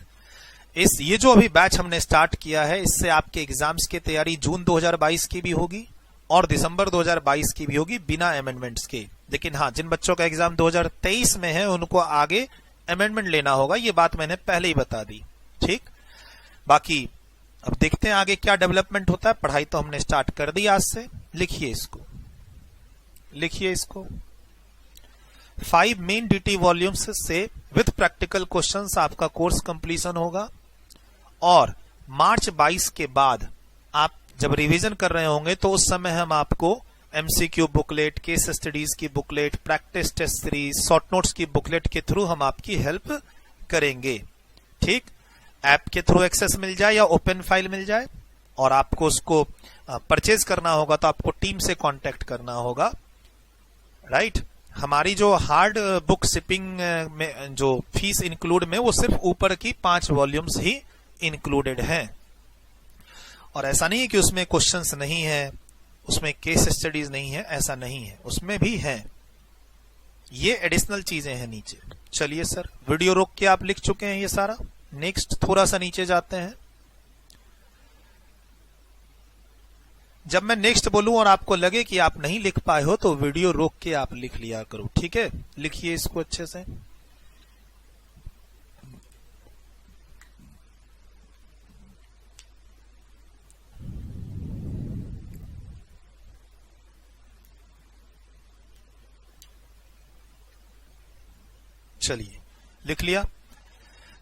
ये जो अभी बैच हमने स्टार्ट किया है, इससे आपके एग्जाम्स की तैयारी जून 2022 की भी होगी और दिसंबर 2022 की भी होगी, बिना अमेंडमेंट्स के। लेकिन हाँ, जिन बच्चों का एग्जाम 2023 में है उनको आगे अमेंडमेंट लेना होगा, ये बात मैंने पहले ही बता दी, ठीक। बाकी अब देखते हैं आगे क्या डेवलपमेंट होता है। पढ़ाई तो हमने स्टार्ट कर दी आज से। लिखिए इसको 5 मेन DT वॉल्यूम्स से विद प्रैक्टिकल क्वेश्चंस आपका कोर्स कंप्लीशन होगा, और मार्च 22 के बाद आप जब रिवीजन कर रहे होंगे तो उस समय हम आपको एमसीक्यू बुकलेट, केस स्टडीज की booklet, practice test series, short notes की बुकलेट के थ्रू हम आपकी हेल्प करेंगे। ठीक, ऐप के थ्रू एक्सेस मिल जाए या ओपन फाइल मिल जाए, और आपको उसको परचेज करना होगा तो आपको टीम से कांटेक्ट करना होगा। राइट, हमारी जो हार्ड बुक शिपिंग में जो फीस इंक्लूड में वो सिर्फ ऊपर की 5 वॉल्यूम्स ही इंक्लूडेड हैं, और ऐसा नहीं है कि उसमें क्वेश्चंस नहीं है, उसमें केस स्टडीज नहीं है, ऐसा नहीं है, उसमें भी है। ये एडिशनल चीजें हैं नीचे। चलिए सर, वीडियो रोक के आप लिख चुके हैं ये सारा। नेक्स्ट थोड़ा सा नीचे जाते हैं। जब मैं नेक्स्ट बोलूं और आपको लगे कि आप नहीं लिख पाए हो तो वीडियो रोक के आप लिख लिया करो, ठीक है? लिखिए इसको अच्छे से। चलिए, लिख लिया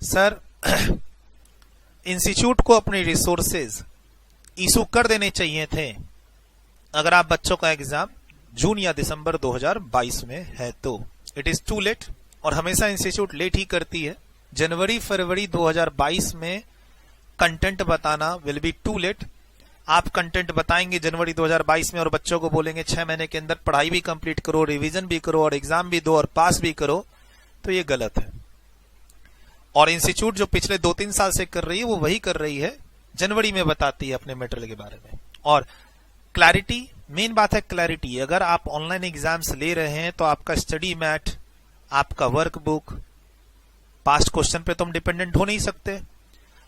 सर। इंस्टीट्यूट को अपने रिसोर्सेज इशू कर देने चाहिए थे अगर आप बच्चों का एग्जाम जून या दिसंबर 2022 में है तो। इट इज टू लेट, और हमेशा इंस्टीट्यूट लेट ही करती है। जनवरी फरवरी 2022 में कंटेंट बताना विल बी टू लेट। आप कंटेंट बताएंगे जनवरी 2022 में और बच्चों को बोलेंगे 6 महीने के अंदर पढ़ाई भी कंप्लीट करो, रिवीजन भी करो और एग्जाम भी दो और पास भी करो, तो ये गलत है। और इंस्टीट्यूट जो पिछले 2-3 साल से कर रही है वो वही कर रही है, जनवरी में बताती है अपने मटेरियल के बारे में। और क्लैरिटी, मेन बात है क्लैरिटी। अगर आप ऑनलाइन एग्जाम्स ले रहे हैं तो आपका स्टडी मैट, आपका वर्कबुक, पास्ट क्वेश्चन पे तो हम डिपेंडेंट हो नहीं सकते।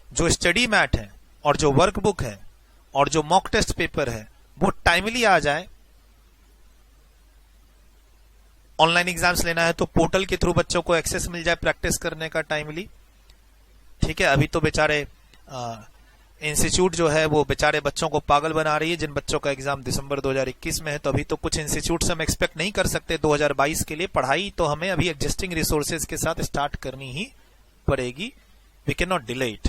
जो स्टडी मैट है और जो वर्कबुक है और जो मॉक टेस्ट पेपर है वो टाइमली आ जाए। ऑनलाइन एग्जाम्स लेना है तो पोर्टल के थ्रू बच्चों को एक्सेस मिल जाए प्रैक्टिस करने का टाइमली। ठीक है, अभी तो बेचारे इंस्टीट्यूट जो है वो बेचारे बच्चों को पागल बना रही है। जिन बच्चों का एग्जाम दिसंबर 2021 में है तो अभी तो कुछ इंस्टीट्यूट से हम एक्सपेक्ट नहीं कर सकते 2022 के लिए पढ़ाई, तो हमें अभी एग्जिस्टिंग रिसोर्सेज के साथ स्टार्ट करनी ही पड़ेगी। We can not delay it.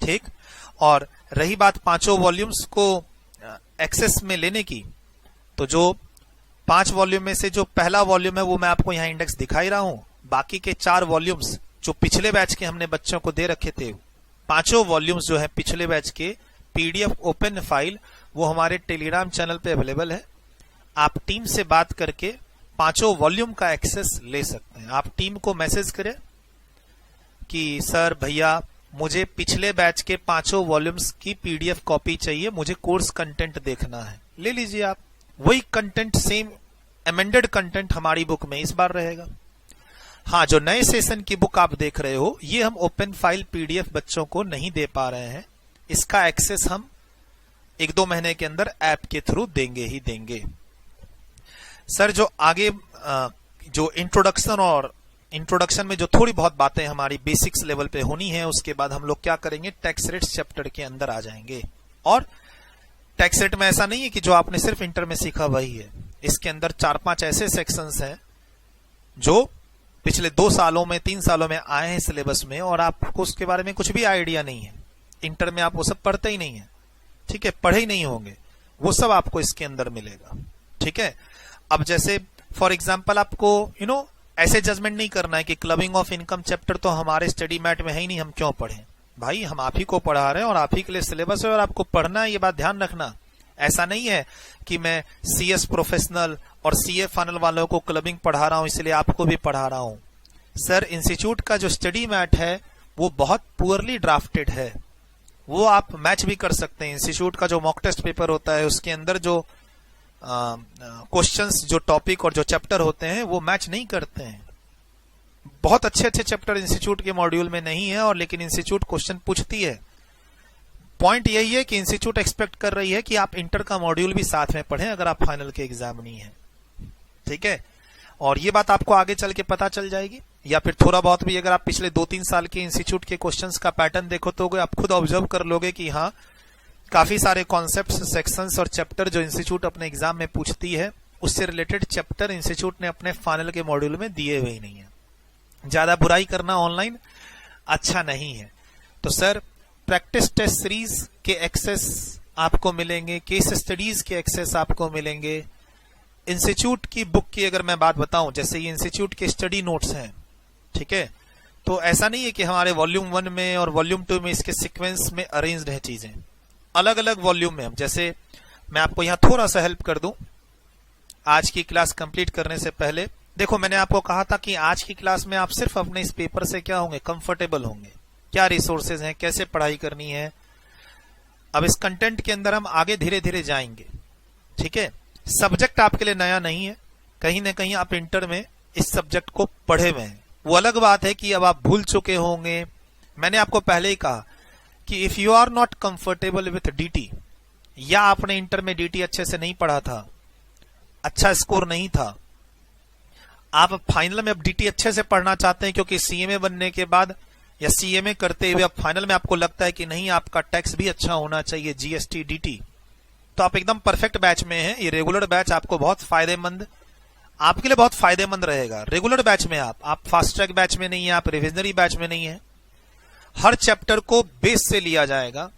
ठीक, और रही बात 5 वॉल्यूम्स को एक्सेस में लेने की, तो जो 5 वॉल्यूम में से जो पहला वॉल्यूम है वो मैं आपको यहाँ इंडेक्स दिखाई रहा हूं। बाकी के 4 वॉल्यूम्स जो पिछले बैच के हमने बच्चों को दे रखे थे, 5 वॉल्यूम्स जो है पिछले बैच के पीडीएफ ओपन फाइल, वो हमारे टेलीग्राम चैनल पे अवेलेबल है। आप टीम से बात करके 5 वॉल्यूम का एक्सेस ले सकते हैं। आप टीम को मैसेज करें कि सर भैया मुझे पिछले बैच के 5 वॉल्यूम्स की पीडीएफ कॉपी चाहिए, मुझे कोर्स कंटेंट देखना है। ले लीजिए आप, वही कंटेंट, सेम अमेंडेड कंटेंट हमारी बुक में इस बार रहेगा। हाँ, जो नए सेशन की बुक आप देख रहे हो ये हम ओपन फाइल पीडीएफ बच्चों को नहीं दे पा रहे हैं। इसका एक्सेस हम 1-2 महीने के अंदर ऐप के थ्रू देंगे ही देंगे। सर जो आगे जो इंट्रोडक्शन में जो थोड़ी बहुत बातें हमारी बेसिक्स लेवल पे होनी है, उसके बाद हम लोग क्या करेंगे, टैक्स रेट्स चैप्टर के अंदर आ जाएंगे। और टैक्स रेट में ऐसा नहीं है कि जो आपने सिर्फ इंटर में सीखा वही है। इसके अंदर 4-5 ऐसे सेक्शंस हैं जो पिछले 2 सालों में 3 सालों में आए हैं सिलेबस में, और आपको उसके बारे में कुछ भी आइडिया नहीं है। इंटर में आप वो सब पढ़ते ही नहीं है, ठीक है, पढ़े ही नहीं होंगे, वो सब आपको इसके अंदर मिलेगा। ठीक है, अब जैसे फॉर एग्जाम्पल आपको ऐसे जजमेंट नहीं करना है कि क्लबिंग ऑफ इनकम चैप्टर तो हमारे स्टडी मैट में है ही नहीं, हम क्यों पढ़ें। भाई हम आप ही को पढ़ा रहे हैं और आप ही के लिए सिलेबस है और आपको पढ़ना है, ये बात ध्यान रखना। ऐसा नहीं है कि मैं सीएस प्रोफेशनल और सीए फाइनल वालों को क्लबिंग पढ़ा रहा हूं इसलिए आपको भी पढ़ा रहा हूं। सर इंस्टीट्यूट का जो स्टडी मैट है वो बहुत पुअरली ड्राफ्टेड है, वो आप मैच भी कर सकते हैं। इंस्टीट्यूट का जो मॉक टेस्ट पेपर होता है उसके अंदर जो क्वेश्चंस, जो टॉपिक और जो चैप्टर होते हैं वो मैच नहीं करते हैं। बहुत अच्छे अच्छे चैप्टर इंस्टीट्यूट के मॉड्यूल में नहीं है, और लेकिन इंस्टीट्यूट क्वेश्चन पूछती है। पॉइंट यही है कि इंस्टीट्यूट एक्सपेक्ट कर रही है कि आप इंटर का मॉड्यूल भी साथ में पढ़ें अगर आप फाइनल के एग्जाम नहीं है। ठीक है, और ये बात आपको आगे चल के पता चल जाएगी, या फिर थोड़ा बहुत भी अगर आप पिछले 2-3 साल के इंस्टीट्यूट के क्वेश्चंस का पैटर्न देखो तो आप खुद ऑब्जर्व कर लोगे कि हाँ, काफी सारे कॉन्सेप्ट्स, सेक्शंस और चैप्टर जो इंस्टीट्यूट अपने एग्जाम में पूछती है उससे रिलेटेड चैप्टर इंस्टीट्यूट ने अपने फाइनल के मॉड्यूल में दिए हुए ही नहीं है। ज्यादा बुराई करना ऑनलाइन अच्छा नहीं है। तो सर प्रैक्टिस टेस्ट सीरीज के एक्सेस आपको मिलेंगे, केस स्टडीज के एक्सेस आपको मिलेंगे। इंस्टीट्यूट की बुक की अगर मैं बात बताऊं, जैसे ये इंस्टीट्यूट के स्टडी नोट्स हैं, ठीक है, तो ऐसा नहीं है कि हमारे वॉल्यूम 1 में और वॉल्यूम 2 में इसके सीक्वेंस में अरेंज्ड है चीजें, अलग अलग वॉल्यूम में। हम जैसे मैं आपको यहां थोड़ा सा हेल्प कर दूं आज की क्लास कंप्लीट करने से पहले। देखो मैंने आपको कहा था कि आज की क्लास में आप सिर्फ अपने इस पेपर से क्या होंगे, कंफर्टेबल होंगे, क्या रिसोर्सेज हैं, कैसे पढ़ाई करनी है। अब इस कंटेंट के अंदर हम आगे धीरे धीरे जाएंगे, ठीक है। सब्जेक्ट आपके लिए नया नहीं है, कहीं ना कहीं आप इंटर में इस सब्जेक्ट को पढ़े हुए हैं। वो अलग बात है कि अब आप भूल चुके होंगे। मैंने आपको पहले ही कहा कि if you are not comfortable with DT, या आपने इंटर में डीटी अच्छे से नहीं पढ़ा था, अच्छा स्कोर नहीं था, आप फाइनल में अब डीटी अच्छे से पढ़ना चाहते हैं क्योंकि सीएमए बनने के बाद या सीएमए करते हुए अब फाइनल में आपको लगता है कि नहीं आपका टैक्स भी अच्छा होना चाहिए, जीएसटी डीटी, तो आप एकदम परफेक्ट बैच में हैं। ये रेगुलर बैच आपको बहुत फायदेमंद, आपके लिए बहुत फायदेमंद रहेगा। रेगुलर बैच में आप फास्ट ट्रैक बैच में नहीं है, आप रिविजनरी बैच में नहीं है। हर चैप्टर को बेस से लिया जाएगा,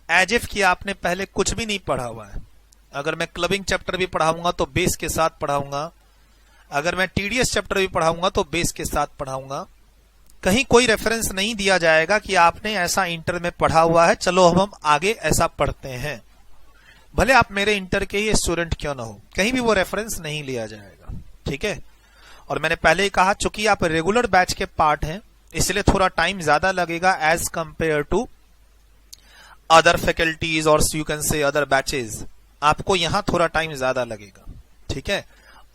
एज इफ कि आपने पहले कुछ भी नहीं पढ़ा हुआ है। अगर मैं क्लबिंग चैप्टर भी पढ़ाऊंगा तो बेस के साथ पढ़ाऊंगा, अगर मैं टीडीएस चैप्टर भी पढ़ाऊंगा तो बेस के साथ पढ़ाऊंगा। कहीं कोई रेफरेंस नहीं दिया जाएगा कि आपने ऐसा इंटर में पढ़ा हुआ है, चलो हम आगे ऐसा पढ़ते हैं, भले आप मेरे इंटर के ही स्टूडेंट क्यों ना हो, कहीं भी वो रेफरेंस नहीं लिया जाएगा, ठीक है। और मैंने पहले ही कहा चूंकि आप रेगुलर बैच के पार्ट हैं, इसलिए थोड़ा टाइम ज्यादा लगेगा as compare to other faculties और you can say other batches. आपको यहां थोड़ा टाइम ज्यादा लगेगा, ठीक है।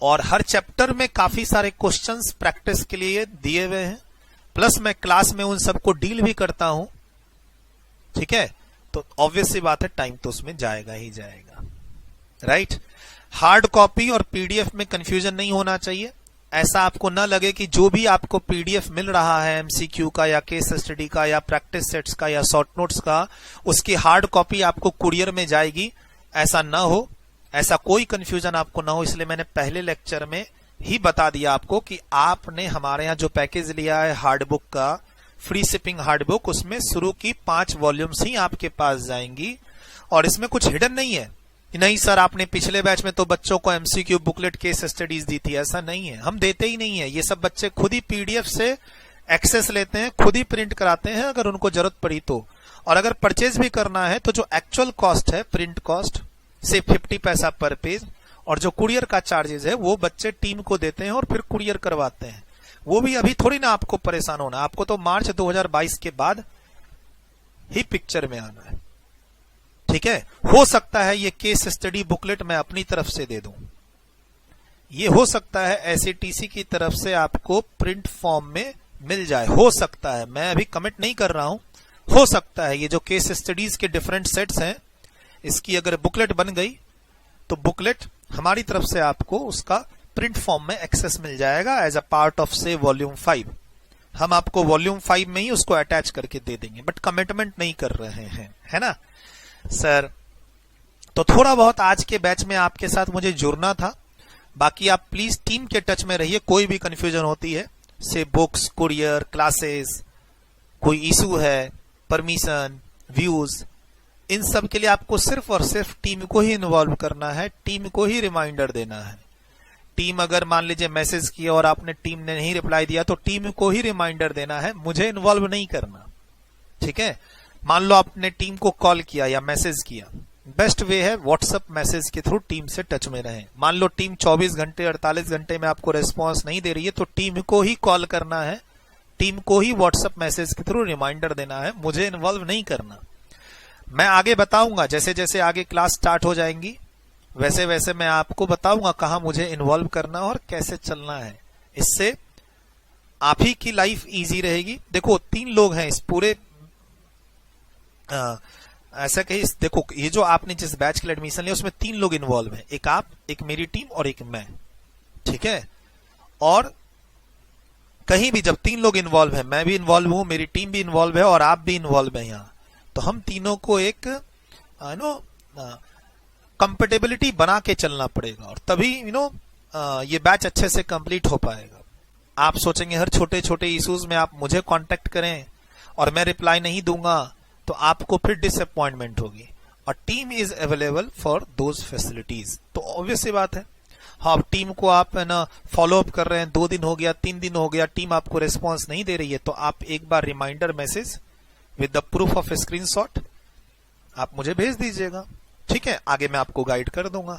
और हर चैप्टर में काफी सारे क्वेश्चंस प्रैक्टिस के लिए दिए हुए हैं, प्लस मैं क्लास में उन सबको डील भी करता हूं, ठीक है। तो ऑब्वियस सी बात है टाइम तो उसमें जाएगा ही जाएगा, राइट। हार्ड कॉपी और पीडीएफ में कंफ्यूजन नहीं होना चाहिए। ऐसा आपको ना लगे कि जो भी आपको पीडीएफ मिल रहा है एमसीक्यू का या केस स्टडी का या प्रैक्टिस सेट्स का या शॉर्ट नोट्स का, उसकी हार्ड कॉपी आपको कुरियर में जाएगी, ऐसा ना हो, ऐसा कोई कंफ्यूजन आपको ना हो। इसलिए मैंने पहले लेक्चर में ही बता दिया आपको कि आपने हमारे यहाँ जो पैकेज लिया है हार्ड बुक का, फ्री शिपिंग हार्ड बुक, उसमें शुरू की 5 वॉल्यूम्स ही आपके पास जाएंगी। और इसमें कुछ हिडन नहीं है कि नहीं सर आपने पिछले बैच में तो बच्चों को एमसीक्यू बुकलेट केस स्टडीज दी थी, ऐसा नहीं है, हम देते ही नहीं है। ये सब बच्चे खुद ही पीडीएफ से एक्सेस लेते हैं, खुद ही प्रिंट कराते हैं अगर उनको जरूरत पड़ी तो। और अगर परचेज भी करना है तो जो एक्चुअल कॉस्ट है, प्रिंट कॉस्ट से 50 पैसा पर पेज, और जो कुरियर का चार्जेस है वो बच्चे टीम को देते हैं और फिर कुरियर करवाते हैं। वो भी अभी थोड़ी ना आपको परेशान होना, आपको तो मार्च 2022 के बाद ही पिक्चर में आना है, ठीक है। हो सकता है ये केस स्टडी बुकलेट मैं अपनी तरफ से दे दूं, ये हो सकता है एसएटीसी की तरफ से आपको प्रिंट फॉर्म में मिल जाए, हो सकता है, मैं अभी कमिट नहीं कर रहा हूं, हो सकता है। ये जो केस स्टडीज के डिफरेंट सेट्स हैं, इसकी अगर बुकलेट बन गई तो बुकलेट हमारी तरफ से आपको उसका प्रिंट फॉर्म में एक्सेस मिल जाएगा एज अ पार्ट ऑफ से वॉल्यूम 5। हम आपको वॉल्यूम 5 में ही उसको अटैच करके दे देंगे, बट कमिटमेंट नहीं कर रहे हैं, है ना सर। तो थोड़ा बहुत आज के बैच में आपके साथ मुझे जुड़ना था, बाकी आप प्लीज टीम के टच में रहिए। कोई भी कंफ्यूजन होती है, से बुक्स, कुरियर, क्लासेस, कोई इशू है, परमिशन, व्यूज, इन सब के लिए आपको सिर्फ और सिर्फ टीम को ही इन्वॉल्व करना है, टीम को ही रिमाइंडर देना है। टीम अगर मान लीजिए मैसेज किया और आपने टीम ने नहीं रिप्लाई दिया तो टीम को ही रिमाइंडर देना है, मुझे इन्वॉल्व नहीं करना, ठीक है। मान लो आपने टीम को कॉल किया या मैसेज किया, बेस्ट वे है व्हाट्सएप मैसेज के थ्रू टीम से टच में रहें। मान लो टीम 24 घंटे 48 घंटे में आपको रेस्पॉन्स नहीं दे रही है तो टीम को ही कॉल करना है, टीम को ही व्हाट्सएप मैसेज के थ्रू रिमाइंडर देना है, मुझे इन्वॉल्व नहीं करना। मैं आगे बताऊंगा, जैसे जैसे आगे क्लास स्टार्ट हो जाएंगी वैसे वैसे मैं आपको बताऊंगा कहां मुझे इन्वॉल्व करना और कैसे चलना है। इससे आप ही की लाइफ इजी रहेगी। देखो 3 लोग हैं इस पूरे ऐसा कहीं, देखो ये जो आपने जिस बैच के लिए एडमिशन लिया उसमें 3 लोग इन्वॉल्व हैं, एक आप, एक मेरी टीम और एक मैं, ठीक है। और कहीं भी जब 3 लोग इन्वॉल्व हैं, मैं भी इन्वॉल्व हूं, मेरी टीम भी इन्वॉल्व है और आप भी इन्वॉल्व है यहाँ, तो हम तीनों को एक कंपेटेबिलिटी बना के चलना पड़ेगा और तभी ये बैच अच्छे से कंप्लीट हो पाएगा। आप सोचेंगे हर छोटे छोटे इश्यूज में आप मुझे कांटेक्ट करें और मैं रिप्लाई नहीं दूंगा, तो आपको फिर डिसअपॉइंटमेंट होगी। और team is available for those facilities. तो ऑब्वियस सी बात है, हाँ, टीम को आप है ना फॉलो अप कर रहे हैं, 2 दिन हो गया, 3 दिन हो गया, टीम आपको रिस्पॉन्स नहीं दे रही है, तो आप एक बार reminder message with the proof of screenshot आप मुझे भेज दीजिएगा। ठीक है, आगे मैं आपको गाइड कर दूंगा।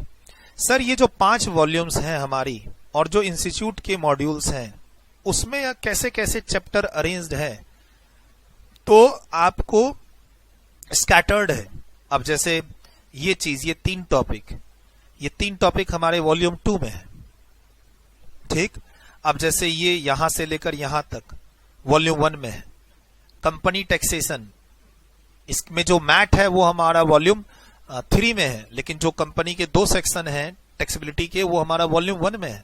सर ये जो 5 वॉल्यूम्स हैं हमारी और जो इंस्टीट्यूट के मॉड्यूल्स हैं उसमें कैसे कैसे चैप्टर अरेंज्ड है, तो आपको स्कैटर्ड है। अब जैसे ये चीज, ये 3 टॉपिक हमारे वॉल्यूम 2 में है। ठीक, अब जैसे ये यहां से लेकर यहां तक वॉल्यूम 1 में है। कंपनी टैक्सेशन, इसमें जो मैट है वो हमारा वॉल्यूम 3 में है, लेकिन जो कंपनी के 2 सेक्शन हैं टैक्सेबिलिटी के वो हमारा वॉल्यूम 1 में है।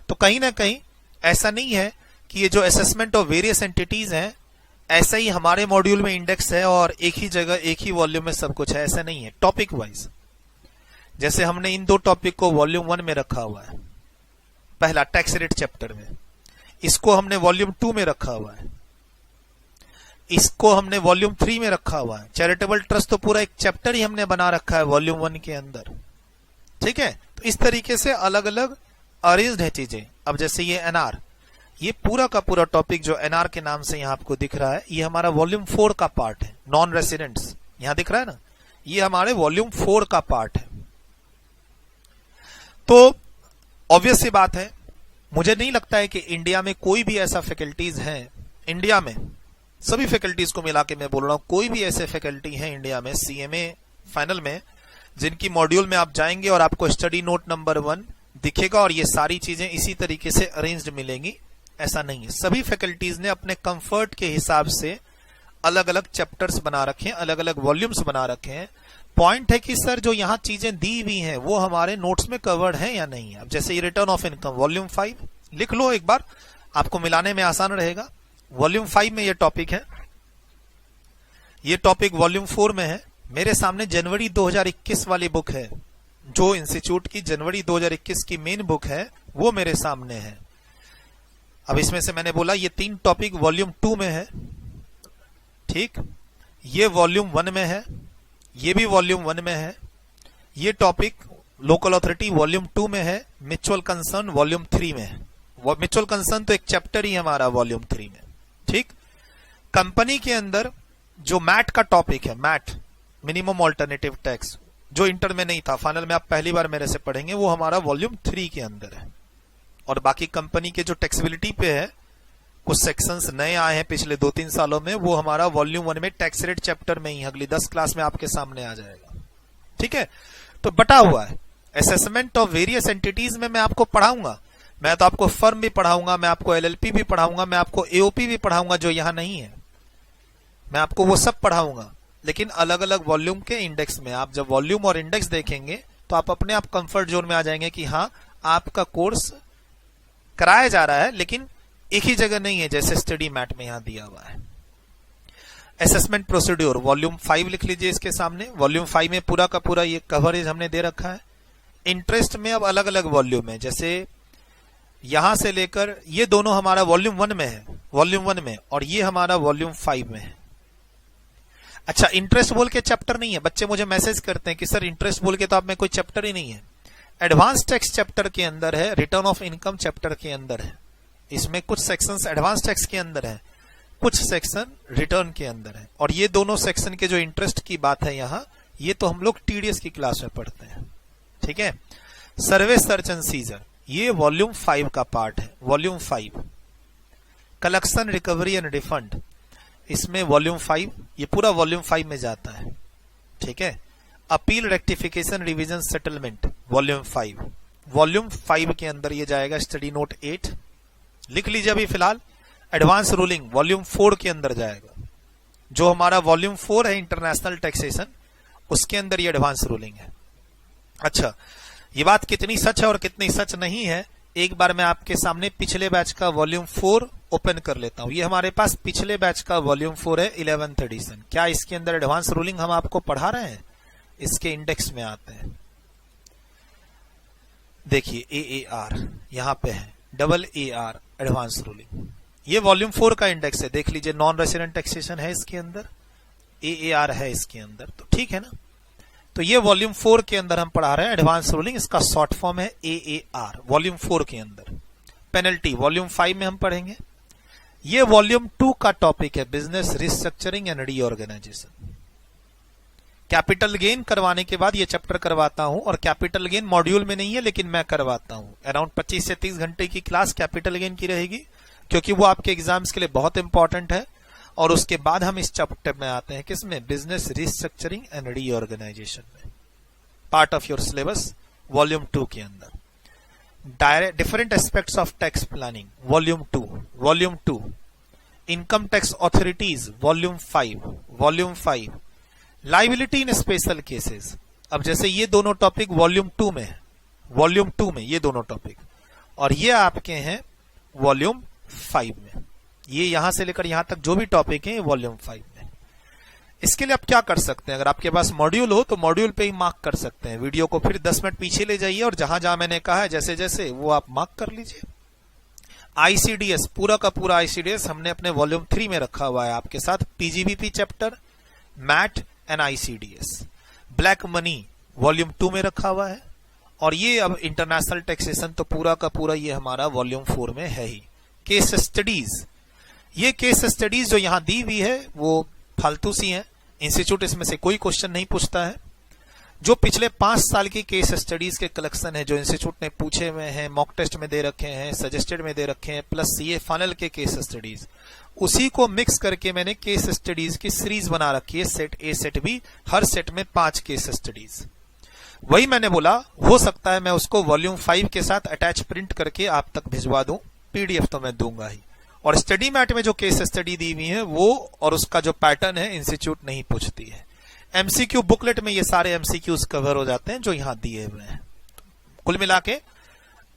तो कहीं ना कहीं ऐसा नहीं है कि ये जो असेसमेंट ऑफ वेरियस एंटिटीज हैं ऐसा ही हमारे मॉड्यूल में इंडेक्स है और एक ही जगह एक ही वॉल्यूम में सब कुछ है, ऐसा नहीं है। टॉपिक वाइज जैसे हमने इन 2 टॉपिक को वॉल्यूम 1 में रखा हुआ है, पहला टैक्स रेट चैप्टर में, इसको हमने वॉल्यूम 2 में रखा हुआ है, इसको हमने वॉल्यूम 3 में रखा हुआ है। चैरिटेबल ट्रस्ट तो पूरा एक चैप्टर ही हमने बना रखा है वॉल्यूम 1 के अंदर। ठीक है, तो इस तरीके से अलग अलग अरेंज्ड है चीजें। अब जैसे ये एनआर, ये पूरा का पूरा टॉपिक जो एनआर के नाम से यहां आपको दिख रहा है, ये हमारा वॉल्यूम 4 का पार्ट है। नॉन रेसिडेंट्स यहां दिख रहा है ना, ये हमारे वॉल्यूम 4 का पार्ट है। तो ऑब्वियस सी बात है, मुझे नहीं लगता है कि इंडिया में कोई भी ऐसा फैकल्टीज है, इंडिया में सभी फैकल्टीज को मिला के मैं बोल रहा हूं, कोई भी ऐसे फैकल्टी है इंडिया में सीएमए फाइनल में जिनकी मॉड्यूल में आप जाएंगे और आपको स्टडी नोट नंबर 1 दिखेगा और ये सारी चीजें इसी तरीके से अरेंज्ड मिलेंगी, ऐसा नहीं है। सभी फैकल्टीज ने अपने कंफर्ट के हिसाब से अलग अलग चैप्टर्स बना रखे हैं, अलग अलग वॉल्यूम्स बना रखे हैं। पॉइंट है कि सर जो यहाँ चीजें दी हुई हैं वो हमारे नोट्स में कवर्ड है या नहीं है। अब जैसे ये रिटर्न ऑफ इनकम वॉल्यूम 5 लिख लो एक बार, आपको मिलाने में आसान रहेगा। वॉल्यूम 5 में ये टॉपिक है, ये टॉपिक वॉल्यूम 4 में है। मेरे सामने जनवरी 2021 वाली बुक है, जो इंस्टीट्यूट की जनवरी 2021 की मेन बुक है वो मेरे सामने है। अब इसमें से मैंने बोला ये 3 टॉपिक वॉल्यूम 2 में है। ठीक, ये वॉल्यूम 1 में है, ये भी वॉल्यूम 1 में है। ये टॉपिक लोकल अथॉरिटी वॉल्यूम 2 में है, म्यूचुअल कंसर्न वॉल्यूम 3 में है। म्यूचुअल कंसर्न तो एक चैप्टर ही हमारा वॉल्यूम 3 में। ठीक, कंपनी के अंदर जो मैट का टॉपिक है, मैट मिनिमम ऑल्टरनेटिव टैक्स, जो इंटर में नहीं था, फाइनल में आप पहली बार मेरे से पढ़ेंगे, वो हमारा वॉल्यूम 3 के अंदर है। और बाकी कंपनी के जो टैक्सेबिलिटी पे है, कुछ सेक्शंस नए आए हैं पिछले 2-3 सालों में, वो हमारा वॉल्यूम 1 में टैक्स रेट चैप्टर में ही अगली 10 क्लास में आपके सामने आ जाएगा। ठीक है, तो बटा हुआ है। असेसमेंट ऑफ वेरियस एंटिटीज में मैं आपको पढ़ाऊंगा, मैं तो आपको फर्म भी पढ़ाऊंगा, मैं आपको एलएलपी भी पढ़ाऊंगा, मैं आपको एओपी भी पढ़ाऊंगा जो यहां नहीं है, मैं आपको वो सब पढ़ाऊंगा, लेकिन अलग अलग वॉल्यूम के इंडेक्स में। आप जब वॉल्यूम और इंडेक्स देखेंगे तो आप अपने आप कंफर्ट जोन में आ जाएंगे कि हाँ, आपका कोर्स कराया जा रहा है, लेकिन एक ही जगह नहीं है जैसे स्टडी मैट में यहां दिया हुआ है। असेसमेंट प्रोसीड्यूर वॉल्यूम 5 लिख लीजिए इसके सामने। वॉल्यूम 5 में पूरा का पूरा ये कवरेज हमने दे रखा है। इंटरेस्ट में अब अलग अलग वॉल्यूम है, जैसे यहां से लेकर ये दोनों हमारा वॉल्यूम 1 में है, वॉल्यूम 1 में, और ये हमारा वॉल्यूम 5 में है। अच्छा, इंटरेस्ट बोल के चैप्टर नहीं है। बच्चे मुझे मैसेज करते हैं कि सर इंटरेस्ट बोल के तो आप में कोई चैप्टर ही नहीं है। एडवांस टैक्स चैप्टर के अंदर है, रिटर्न ऑफ इनकम चैप्टर के अंदर है। इसमें कुछ सेक्शंस एडवांस टैक्स के अंदर है, कुछ सेक्शन रिटर्न के अंदर है। और ये दोनों सेक्शन के जो इंटरेस्ट की बात है यहाँ, ये तो हम लोग टीडीएस की क्लास में पढ़ते हैं। ठीक है, सर्वे सर्च एंड सीजर ये वॉल्यूम 5 का पार्ट है। Volume 5 collection recovery and refund, इसमें वॉल्यूम 5, ये पूरा वॉल्यूम 5 में जाता है। ठीक है, appeal rectification revision settlement volume 5, volume 5 के अंदर ये जाएगा। स्टडी नोट 8 लिख लीजिए अभी फिलहाल। एडवांस रूलिंग वॉल्यूम 4 के अंदर जाएगा। जो हमारा वॉल्यूम 4 है इंटरनेशनल टैक्सेशन, उसके अंदर ये एडवांस रूलिंग है। अच्छा, ये बात कितनी सच है और कितनी सच नहीं है, एक बार मैं आपके सामने पिछले बैच का वॉल्यूम 4 ओपन कर लेता हूं। ये हमारे पास पिछले बैच का वॉल्यूम 4 है, 11th एडिशन। क्या इसके अंदर एडवांस रूलिंग हम आपको पढ़ा रहे हैं? इसके इंडेक्स में आते हैं, देखिए AAR यहां पे है, AAR एडवांस रूलिंग। ये वॉल्यूम 4 का इंडेक्स है, देख लीजिए, नॉन रेसिडेंट टैक्सेशन है इसके अंदर, AAR है इसके अंदर, तो ठीक है ना। तो ये वॉल्यूम 4 के अंदर हम पढ़ा रहे हैं एडवांस रूलिंग, इसका शॉर्ट फॉर्म है AAR, वॉल्यूम 4 के अंदर। पेनल्टी वॉल्यूम 5 में हम पढ़ेंगे। ये वॉल्यूम 2 का टॉपिक है, business restructuring and reorganisation. Capital gain करवाने के बाद ये चैप्टर करवाता हूं, और कैपिटल गेन मॉड्यूल में नहीं है लेकिन मैं करवाता हूं। अराउंड 25 से 30 घंटे की क्लास कैपिटल गेन की रहेगी, क्योंकि वो आपके एग्जाम्स के लिए बहुत इंपॉर्टेंट है। और उसके बाद हम इस चैप्टर में आते हैं, किसमें? बिजनेस रिस्ट्रक्चरिंग एंड रीऑर्गेनाइजेशन में, part of your syllabus volume 2 के अंदर। Different aspects of tax planning volume 2, income tax authorities volume 5, liability in special cases. अब जैसे ये दोनों टॉपिक वॉल्यूम 2 में है, वॉल्यूम 2 में ये दोनों टॉपिक, और ये आपके हैं वॉल्यूम 5 में। ये यहां से लेकर यहां तक जो भी टॉपिक है वॉल्यूम 5 में। इसके लिए आप क्या कर सकते हैं, अगर आपके पास मॉड्यूल हो तो मॉड्यूल पे ही मार्क कर सकते हैं। वीडियो को फिर 10 मिनट पीछे ले जाइए और जहां जहां मैंने कहा है जैसे जैसे वो आप मार्क कर लीजिए। ICDS पूरा का पूरा ICDS हमने अपने वॉल्यूम 3 में रखा हुआ है आपके साथ। PGBP chapter, MAT and ICDS। Black money volume 2 में रखा हुआ है, और ये अब इंटरनेशनल टैक्सेशन तो पूरा का पूरा ये हमारा वॉल्यूम 4 में है ही। केस स्टडीज, ये केस स्टडीज जो यहां दी हुई है वो फालतू सी हैं, इंस्टीट्यूट इसमें से कोई क्वेश्चन नहीं पूछता है। जो पिछले 5 साल की केस स्टडीज के कलेक्शन है, जो इंस्टीट्यूट ने पूछे हुए हैं, मॉक टेस्ट में दे रखे हैं, सजेस्टेड में दे रखे हैं, प्लस ये फाइनल के केस स्टडीज, उसी को मिक्स करके मैंने केस स्टडीज की सीरीज बना रखी है, सेट ए सेट बी, हर सेट में 5 केस स्टडीज। वही मैंने बोला, हो सकता है मैं उसको वॉल्यूम 5 के साथ अटैच प्रिंट करके आप तक भिजवा दूं, PDF तो मैं दूंगा ही। और स्टडी मैट में जो केस स्टडी दी हुई है वो और उसका जो पैटर्न है इंस्टीट्यूट नहीं पूछती है। MCQ बुकलेट में ये सारे MCQs कवर हो जाते हैं जो यहां दिए हुए हैं। कुल मिला के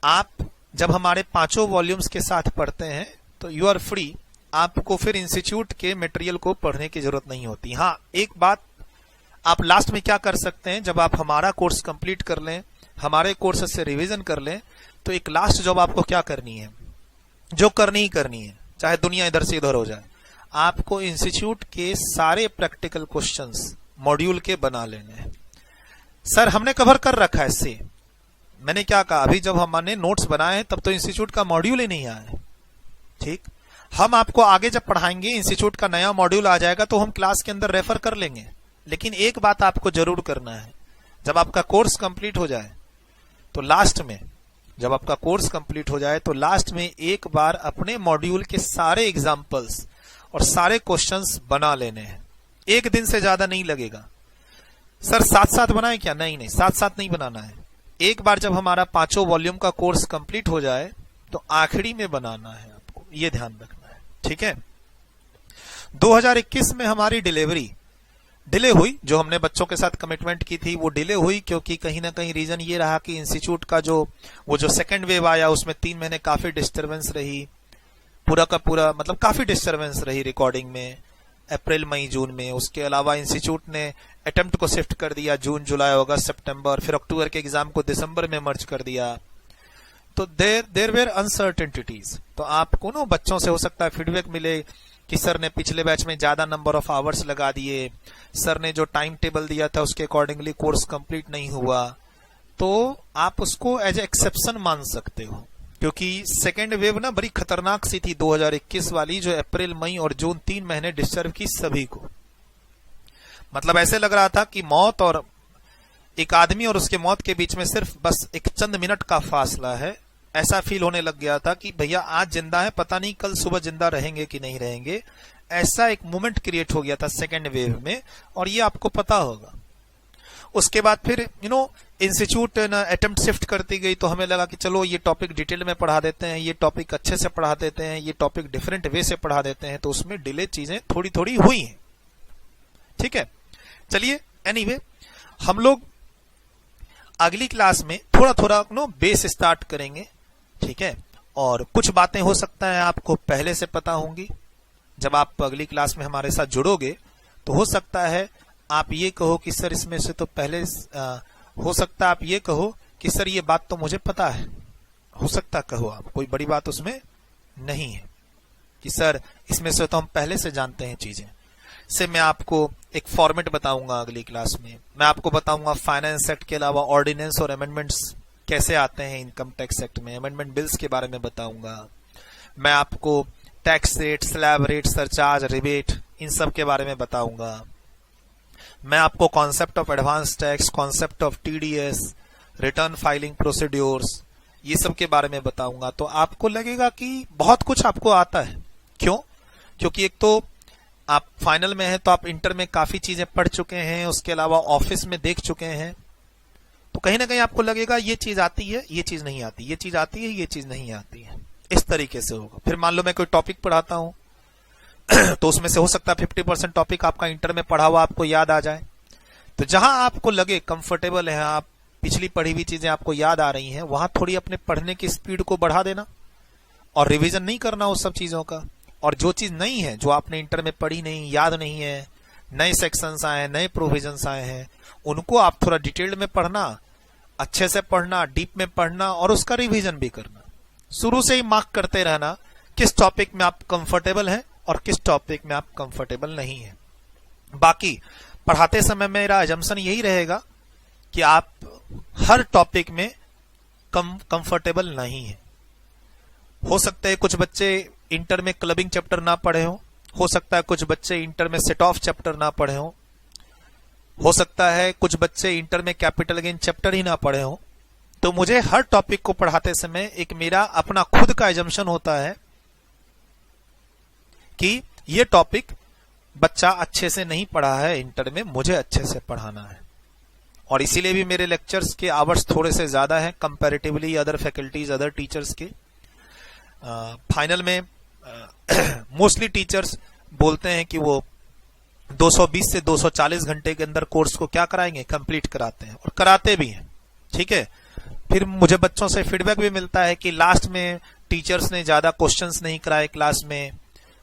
आप जब हमारे 5 वॉल्यूम्स के साथ पढ़ते हैं तो यू आर फ्री, आपको फिर इंस्टीट्यूट के मटेरियल को पढ़ने की जरूरत नहीं होती। हाँ, एक बात आप लास्ट में क्या कर सकते हैं, जब आप हमारा कोर्स कंप्लीट कर लें, हमारे कोर्स से रिवीजन कर लें, तो एक लास्ट जॉब आपको क्या करनी है, जो करनी ही करनी है, चाहे दुनिया इधर से इधर हो जाए, आपको इंस्टीट्यूट के सारे प्रैक्टिकल क्वेश्चंस मॉड्यूल के बना लेने हैं। सर हमने कवर कर रखा है इससे, मैंने क्या कहा, अभी जब हमने नोट्स बनाए हैं तब तो इंस्टीट्यूट का मॉड्यूल ही नहीं आया है। ठीक, हम आपको आगे जब पढ़ाएंगे, इंस्टीट्यूट का नया मॉड्यूल आ जाएगा तो हम क्लास के अंदर रेफर कर लेंगे। लेकिन एक बात आपको जरूर करना है, जब आपका कोर्स कंप्लीट हो जाए तो लास्ट में, जब आपका कोर्स कंप्लीट हो जाए तो लास्ट में एक बार अपने मॉड्यूल के सारे एग्जाम्पल्स और सारे क्वेश्चंस बना लेने हैं। एक दिन से ज्यादा नहीं लगेगा। सर साथ साथ बनाए क्या? नहीं, साथ साथ नहीं बनाना है। एक बार जब हमारा 5 वॉल्यूम का कोर्स कंप्लीट हो जाए तो आखिरी में बनाना है, आपको ये ध्यान रखना है। ठीक है, 2021 में हमारी डिलीवरी डिले हुई, जो हमने बच्चों के साथ कमिटमेंट की थी वो डिले हुई, क्योंकि कहीं ना कहीं रीजन ये रहा कि इंस्टीट्यूट का जो सेकंड वेव आया उसमें 3 महीने काफी डिस्टरबेंस रही, पूरा का पूरा मतलब काफी डिस्टरबेंस रही रिकॉर्डिंग में, अप्रैल मई जून में। उसके अलावा इंस्टीट्यूट ने अटेम्प्ट को शिफ्ट कर दिया जून जुलाई अगस्त सितंबर, फिर अक्टूबर के एग्जाम को दिसंबर में मर्ज कर दिया। तो देर वेर अनसर्टेनिटीज। तो आपको ना बच्चों से हो सकता है फीडबैक मिले कि सर ने पिछले बैच में ज्यादा नंबर ऑफ आवर्स लगा दिए, सर ने जो टाइम टेबल दिया था उसके अकॉर्डिंगली कोर्स कंप्लीट नहीं हुआ। तो आप उसको एज एक्सेप्शन मान सकते हो, क्योंकि सेकेंड वेव ना बड़ी खतरनाक सी थी 2021 वाली, जो अप्रैल मई और जून 3 महीने डिस्टर्ब की सभी को। मतलब ऐसे लग रहा था कि मौत और एक आदमी और उसके मौत के बीच में सिर्फ बस एक चंद मिनट का फासला है। ऐसा फील होने लग गया था कि भैया आज जिंदा है, पता नहीं कल सुबह जिंदा रहेंगे कि नहीं रहेंगे। ऐसा एक मोमेंट क्रिएट हो गया था सेकेंड वेव में, और ये आपको पता होगा। उसके बाद फिर इंस्टीट्यूट अटेम्प्ट शिफ्ट करती गई, तो हमें लगा कि चलो ये टॉपिक डिटेल में पढ़ा देते हैं, ये टॉपिक अच्छे से पढ़ा देते हैं, ये टॉपिक डिफरेंट वे से पढ़ा देते हैं। तो उसमें डिले चीजें थोड़ी थोड़ी हुई हैं। ठीक है, चलिए एनीवे हम लोग अगली क्लास में थोड़ा थोड़ा बेस स्टार्ट करेंगे। ठीक है, और कुछ बातें हो सकता है आपको पहले से पता होंगी। जब आप अगली क्लास में हमारे साथ जुड़ोगे तो हो सकता है आप ये कहो कि सर इसमें से तो पहले हो सकता है आप ये कहो कि सर ये बात तो मुझे पता है, हो सकता कहो आप, कोई बड़ी बात उसमें नहीं है कि सर इसमें से तो हम पहले से जानते हैं चीजें। से मैं आपको एक फॉर्मेट बताऊंगा अगली क्लास में। मैं आपको बताऊंगा फाइनेंस एक्ट के अलावा ऑर्डिनेंस और अमेंडमेंट्स कैसे आते हैं इनकम टैक्स एक्ट में, अमेंडमेंट बिल्स के बारे में बताऊंगा। मैं आपको tax rate, slab rate, surcharge, rebate, इन सब के बारे में बताऊंगा। मैं आपको concept of advance tax, concept of TDS, return filing procedures, ये सब के बारे में बताऊंगा। तो आपको लगेगा कि बहुत कुछ आपको आता है। क्यों? क्योंकि एक तो आप फाइनल में है तो आप इंटर में काफी चीजें पढ़ चुके हैं, उसके अलावा ऑफिस में देख चुके हैं, तो कहीं ना कहीं आपको लगेगा ये चीज आती है, ये चीज नहीं आती, ये चीज आती है, ये चीज नहीं आती है। इस तरीके से होगा। फिर मान लो मैं कोई टॉपिक पढ़ाता हूं तो उसमें से हो सकता है 50% टॉपिक आपका इंटर में पढ़ा हुआ आपको याद आ जाए। तो जहां आपको लगे कंफर्टेबल है, आप पिछली पढ़ी हुई चीजें आपको याद आ रही हैं, वहां थोड़ी अपने पढ़ने की स्पीड को बढ़ा देना और रिवीजन नहीं करना उस सब चीजों का। और जो चीज नहीं है, जो आपने इंटर में पढ़ी नहीं, याद नहीं है, नए सेक्शंस आए हैं, नए प्रोविजंस आए हैं, उनको आप थोड़ा डिटेल्ड में पढ़ना, अच्छे से पढ़ना, डीप में पढ़ना और उसका रिवीजन भी करना। शुरू से ही मार्क करते रहना किस टॉपिक में आप कंफर्टेबल हैं और किस टॉपिक में आप कंफर्टेबल नहीं है। बाकी पढ़ाते समय मेरा अजम्पशन यही रहेगा कि आप हर टॉपिक में कंफर्टेबल नहीं है। हो सकता है कुछ बच्चे इंटर में क्लबिंग चैप्टर ना पढ़े हो सकता है कुछ बच्चे इंटर में सेट ऑफ चैप्टर ना पढ़े हो सकता है कुछ बच्चे इंटर में कैपिटल गेन चैप्टर ही ना पढ़े हो। तो मुझे हर टॉपिक को पढ़ाते समय एक मेरा अपना खुद का अजम्पशन होता है कि ये टॉपिक बच्चा अच्छे से नहीं पढ़ा है इंटर में, मुझे अच्छे से पढ़ाना है। और इसीलिए भी मेरे लेक्चर्स के आवर्स थोड़े से ज्यादा हैं comparatively other faculties, other teachers के। फाइनल में मोस्टली टीचर्स बोलते हैं कि वो 220 से 240 घंटे के अंदर कोर्स को क्या कराएंगे, कंप्लीट कराते हैं और कराते भी हैं। ठीक है। फिर मुझे बच्चों से फीडबैक भी मिलता है कि लास्ट में टीचर्स ने ज्यादा क्वेश्चंस नहीं कराए क्लास में,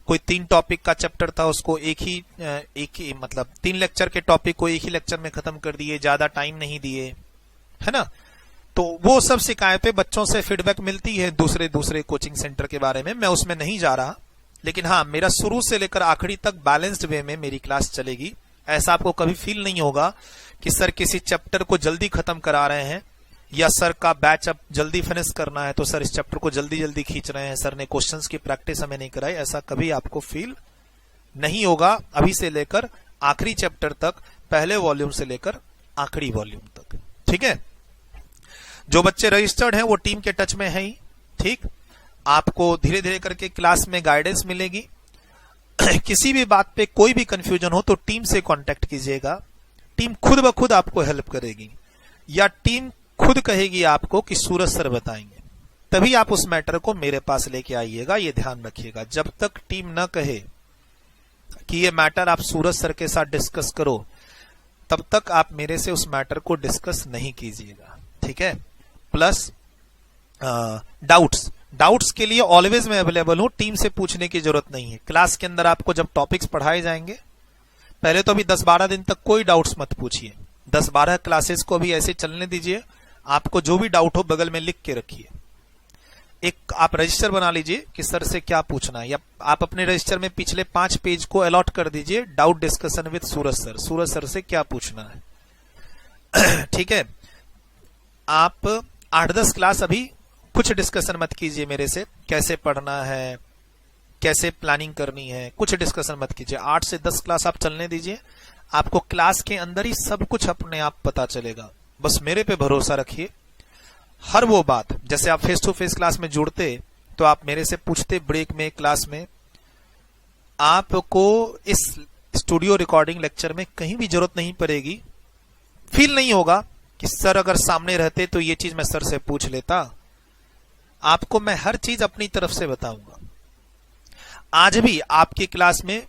कोई 3 टॉपिक का चैप्टर था उसको एक ही मतलब 3 लेक्चर के टॉपिक को एक ही लेक्चर में खत्म कर दिए, ज्यादा टाइम नहीं दिए, है ना। तो वो सब शिकायतें बच्चों से फीडबैक मिलती है दूसरे कोचिंग सेंटर के बारे में। मैं उसमें नहीं जा रहा, लेकिन हाँ, मेरा शुरू से लेकर आखिरी तक बैलेंस्ड वे में मेरी क्लास चलेगी। ऐसा आपको कभी फील नहीं होगा कि सर किसी चैप्टर को जल्दी खत्म करा रहे हैं या सर का बैच अब जल्दी फिनिश करना है तो सर इस चैप्टर को जल्दी जल्दी खींच रहे हैं, सर ने क्वेश्चंस की प्रैक्टिस हमें नहीं कराई। ऐसा कभी आपको फील नहीं होगा अभी से लेकर आखिरी चैप्टर तक, पहले वॉल्यूम से लेकर आखिरी वॉल्यूम तक। ठीक है। जो बच्चे रजिस्टर्ड हैं वो टीम के टच में है ही। ठीक। आपको धीरे धीरे करके क्लास में गाइडेंस मिलेगी। किसी भी बात पे कोई भी कंफ्यूजन हो तो टीम से कांटेक्ट कीजिएगा। टीम खुद ब खुद आपको हेल्प करेगी या टीम खुद कहेगी आपको कि सूरज सर बताएंगे, तभी आप उस मैटर को मेरे पास लेके आइएगा। ये ध्यान रखिएगा, जब तक टीम न कहे कि ये मैटर आप सूरज सर के साथ डिस्कस करो, तब तक आप मेरे से उस मैटर को डिस्कस नहीं कीजिएगा। ठीक है। प्लस डाउट्स के लिए ऑलवेज मैं अवेलेबल हूं, टीम से पूछने की जरूरत नहीं है। क्लास के अंदर आपको जब टॉपिक्स पढ़ाए जाएंगे, पहले तो अभी 10-12 दिन तक कोई डाउट्स मत पूछिए। 10-12 क्लासेस को अभी ऐसे चलने दीजिए। आपको जो भी डाउट हो बगल में लिख के रखिए। एक आप रजिस्टर बना लीजिए कि सर से क्या पूछना है, या आप अपने रजिस्टर में पिछले 5 पेज को अलॉट कर दीजिए, doubt discussion with Suraj sir से क्या पूछना है। ठीक है। आप 8-10 क्लास अभी कुछ डिस्कशन मत कीजिए मेरे से, कैसे पढ़ना है, कैसे प्लानिंग करनी है, कुछ डिस्कशन मत कीजिए। 8 से 10 क्लास आप चलने दीजिए, आपको क्लास के अंदर ही सब कुछ अपने आप पता चलेगा। बस मेरे पे भरोसा रखिए। हर वो बात, जैसे आप फेस टू फेस क्लास में जुड़ते तो आप मेरे से पूछते ब्रेक में, क्लास में, आपको इस स्टूडियो रिकॉर्डिंग लेक्चर में कहीं भी जरूरत नहीं पड़ेगी। फील नहीं होगा कि सर अगर सामने रहते तो ये चीज मैं सर से पूछ लेता। आपको मैं हर चीज अपनी तरफ से बताऊंगा। आज भी आपकी क्लास में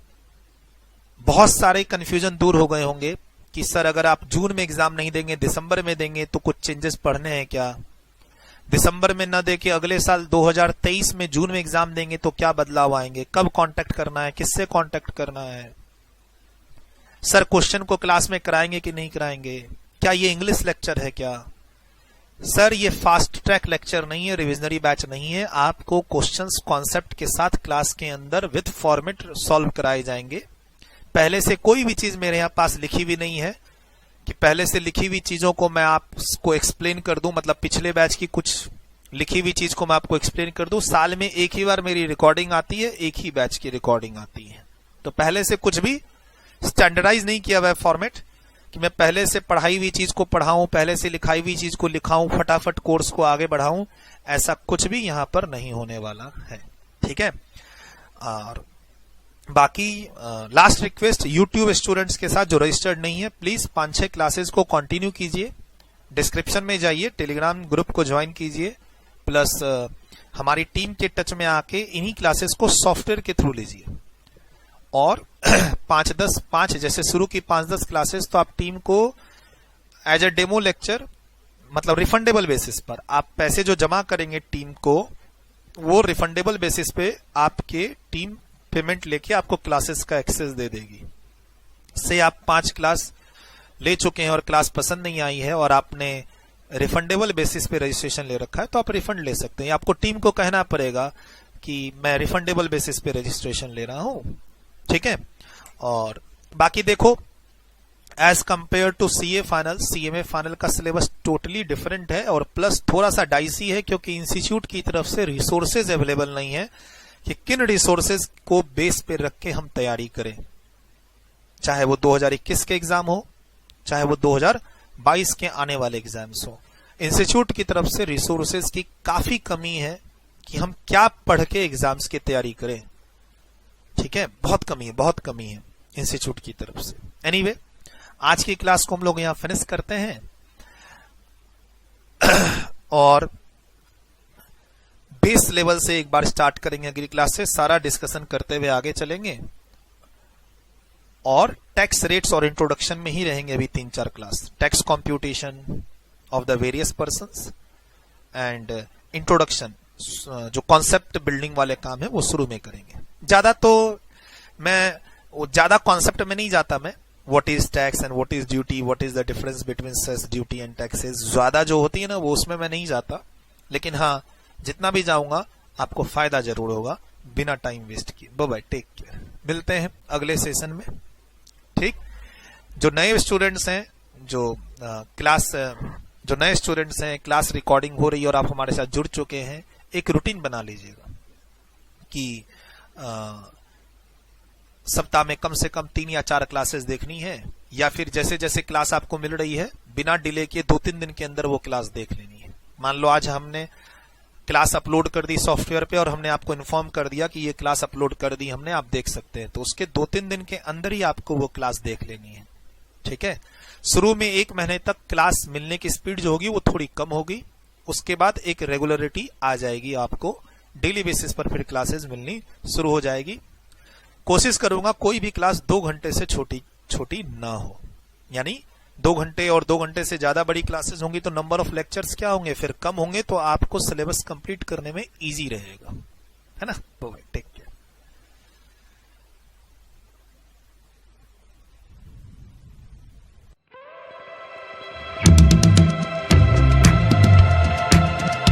बहुत सारे कंफ्यूजन दूर हो गए होंगे कि सर अगर आप जून में एग्जाम नहीं देंगे, दिसंबर में देंगे तो कुछ चेंजेस पढ़ने हैं क्या, दिसंबर में न दे के अगले साल 2023 में जून में एग्जाम देंगे तो क्या बदलाव आएंगे, कब कांटेक्ट करना है, किससे कांटेक्ट करना है, सर क्वेश्चन को क्लास में कराएंगे कि नहीं कराएंगे, क्या ये इंग्लिश लेक्चर है क्या, सर ये फास्ट ट्रैक लेक्चर नहीं है, रिविजनरी बैच नहीं है। आपको क्वेश्चंस कॉन्सेप्ट के साथ क्लास के अंदर विद फॉर्मेट सॉल्व कराए जाएंगे। पहले से कोई भी चीज मेरे यहाँ पास लिखी हुई नहीं है कि पहले से लिखी हुई चीजों को मैं आपको एक्सप्लेन कर दूं, मतलब पिछले बैच की कुछ लिखी हुई चीज को मैं आपको एक्सप्लेन कर दूं। साल में एक ही बार मेरी रिकॉर्डिंग आती है, एक ही बैच की रिकॉर्डिंग आती है, तो पहले से कुछ भी स्टैंडर्डाइज नहीं किया हुआ है फॉर्मेट कि मैं पहले से पढ़ाई हुई चीज को पढ़ाऊं, पहले से लिखाई हुई चीज को लिखाऊं, फटाफट कोर्स को आगे बढ़ाऊं। ऐसा कुछ भी यहां पर नहीं होने वाला है, ठीक है। और बाकी लास्ट रिक्वेस्ट, यूट्यूब स्टूडेंट्स के साथ जो रजिस्टर्ड नहीं है, प्लीज 5-6 क्लासेस को कंटिन्यू कीजिए। डिस्क्रिप्शन में जाइए, टेलीग्राम ग्रुप को ज्वाइन कीजिए, प्लस हमारी टीम के टच में आके इन्हीं क्लासेस को सॉफ्टवेयर के थ्रू लीजिए। और 5 जैसे शुरू की 5-10 क्लासेस तो आप टीम को एज ए डेमो लेक्चर, मतलब रिफंडेबल बेसिस पर आप पैसे जो जमा करेंगे टीम को, वो रिफंडेबल बेसिस पे आपके टीम पेमेंट लेके आपको क्लासेस का एक्सेस दे देगी। से आप 5 क्लास ले चुके हैं और क्लास पसंद नहीं आई है और आपने रिफंडेबल बेसिस पे रजिस्ट्रेशन ले रखा है, तो आप रिफंड ले सकते हैं। आपको टीम को कहना पड़ेगा कि मैं रिफंडेबल बेसिस पे रजिस्ट्रेशन ले रहा हूं, ठीक है। और बाकी देखो, as compare to CA final, CMA final का सिलेबस टोटली डिफरेंट है और प्लस थोड़ा सा डाइसी है, क्योंकि इंस्टीट्यूट की तरफ से रिसोर्सेज अवेलेबल नहीं है कि किन रिसोर्सेज को बेस पे रख के हम तैयारी करें। चाहे वो 2021 के एग्जाम हो, चाहे वो 2022 के आने वाले एग्जाम्स हो, इंस्टीट्यूट की तरफ से रिसोर्सेज की काफी कमी है कि हम क्या पढ़ के एग्जाम्स की तैयारी करें, ठीक है। बहुत कमी है इंस्टीट्यूट की तरफ से। एनीवे, आज की क्लास को हम लोग यहां फिनिश करते हैं और बेस लेवल से एक बार स्टार्ट करेंगे अगली क्लास से। सारा डिस्कशन करते हुए आगे चलेंगे और टैक्स रेट्स और इंट्रोडक्शन में ही रहेंगे अभी 3-4 class. Tax computation of the various persons and introduction, जो कॉन्सेप्ट बिल्डिंग वाले काम है वो शुरू में करेंगे। ज्यादा कॉन्सेप्ट में नहीं जाता मैं। What is tax and what is duty, what is the difference between cess, duty and taxes, ज्यादा जो होती है ना वो उसमें मैं नहीं जाता। लेकिन हाँ, जितना भी जाऊंगा आपको फायदा जरूर होगा बिना टाइम वेस्ट किए। बाय बाय, टेक केयर, मिलते हैं अगले सेशन में, ठीक। जो नए स्टूडेंट्स हैं, जो नए स्टूडेंट्स हैं, क्लास रिकॉर्डिंग हो रही है और आप हमारे साथ जुड़ चुके हैं, एक रूटीन बना लीजिएगा कि सप्ताह में कम से कम 3 या 4 क्लासेस देखनी है, या फिर जैसे जैसे क्लास आपको मिल रही है बिना डिले के 2-3 दिन के अंदर वो क्लास देख लेनी है। मान लो आज हमने क्लास अपलोड कर दी सॉफ्टवेयर पे और हमने आपको इन्फॉर्म कर दिया कि ये क्लास अपलोड कर दी हमने, आप देख सकते हैं, तो उसके 2-3 दिन के अंदर ही आपको वो क्लास देख लेनी है, ठीक है। शुरू में 1 महीने तक क्लास मिलने की स्पीड जो होगी वो थोड़ी कम होगी, उसके बाद एक रेगुलरिटी आ जाएगी, आपको डेली बेसिस पर फिर क्लासेस मिलनी शुरू हो जाएगी। कोशिश करूंगा कोई भी क्लास 2 घंटे से छोटी ना हो, यानी 2 घंटे और 2 घंटे से ज्यादा बड़ी क्लासेस होंगी तो नंबर ऑफ लेक्चर्स क्या होंगे, फिर कम होंगे, तो आपको सिलेबस कंप्लीट करने में इजी रहेगा, है ना। टेक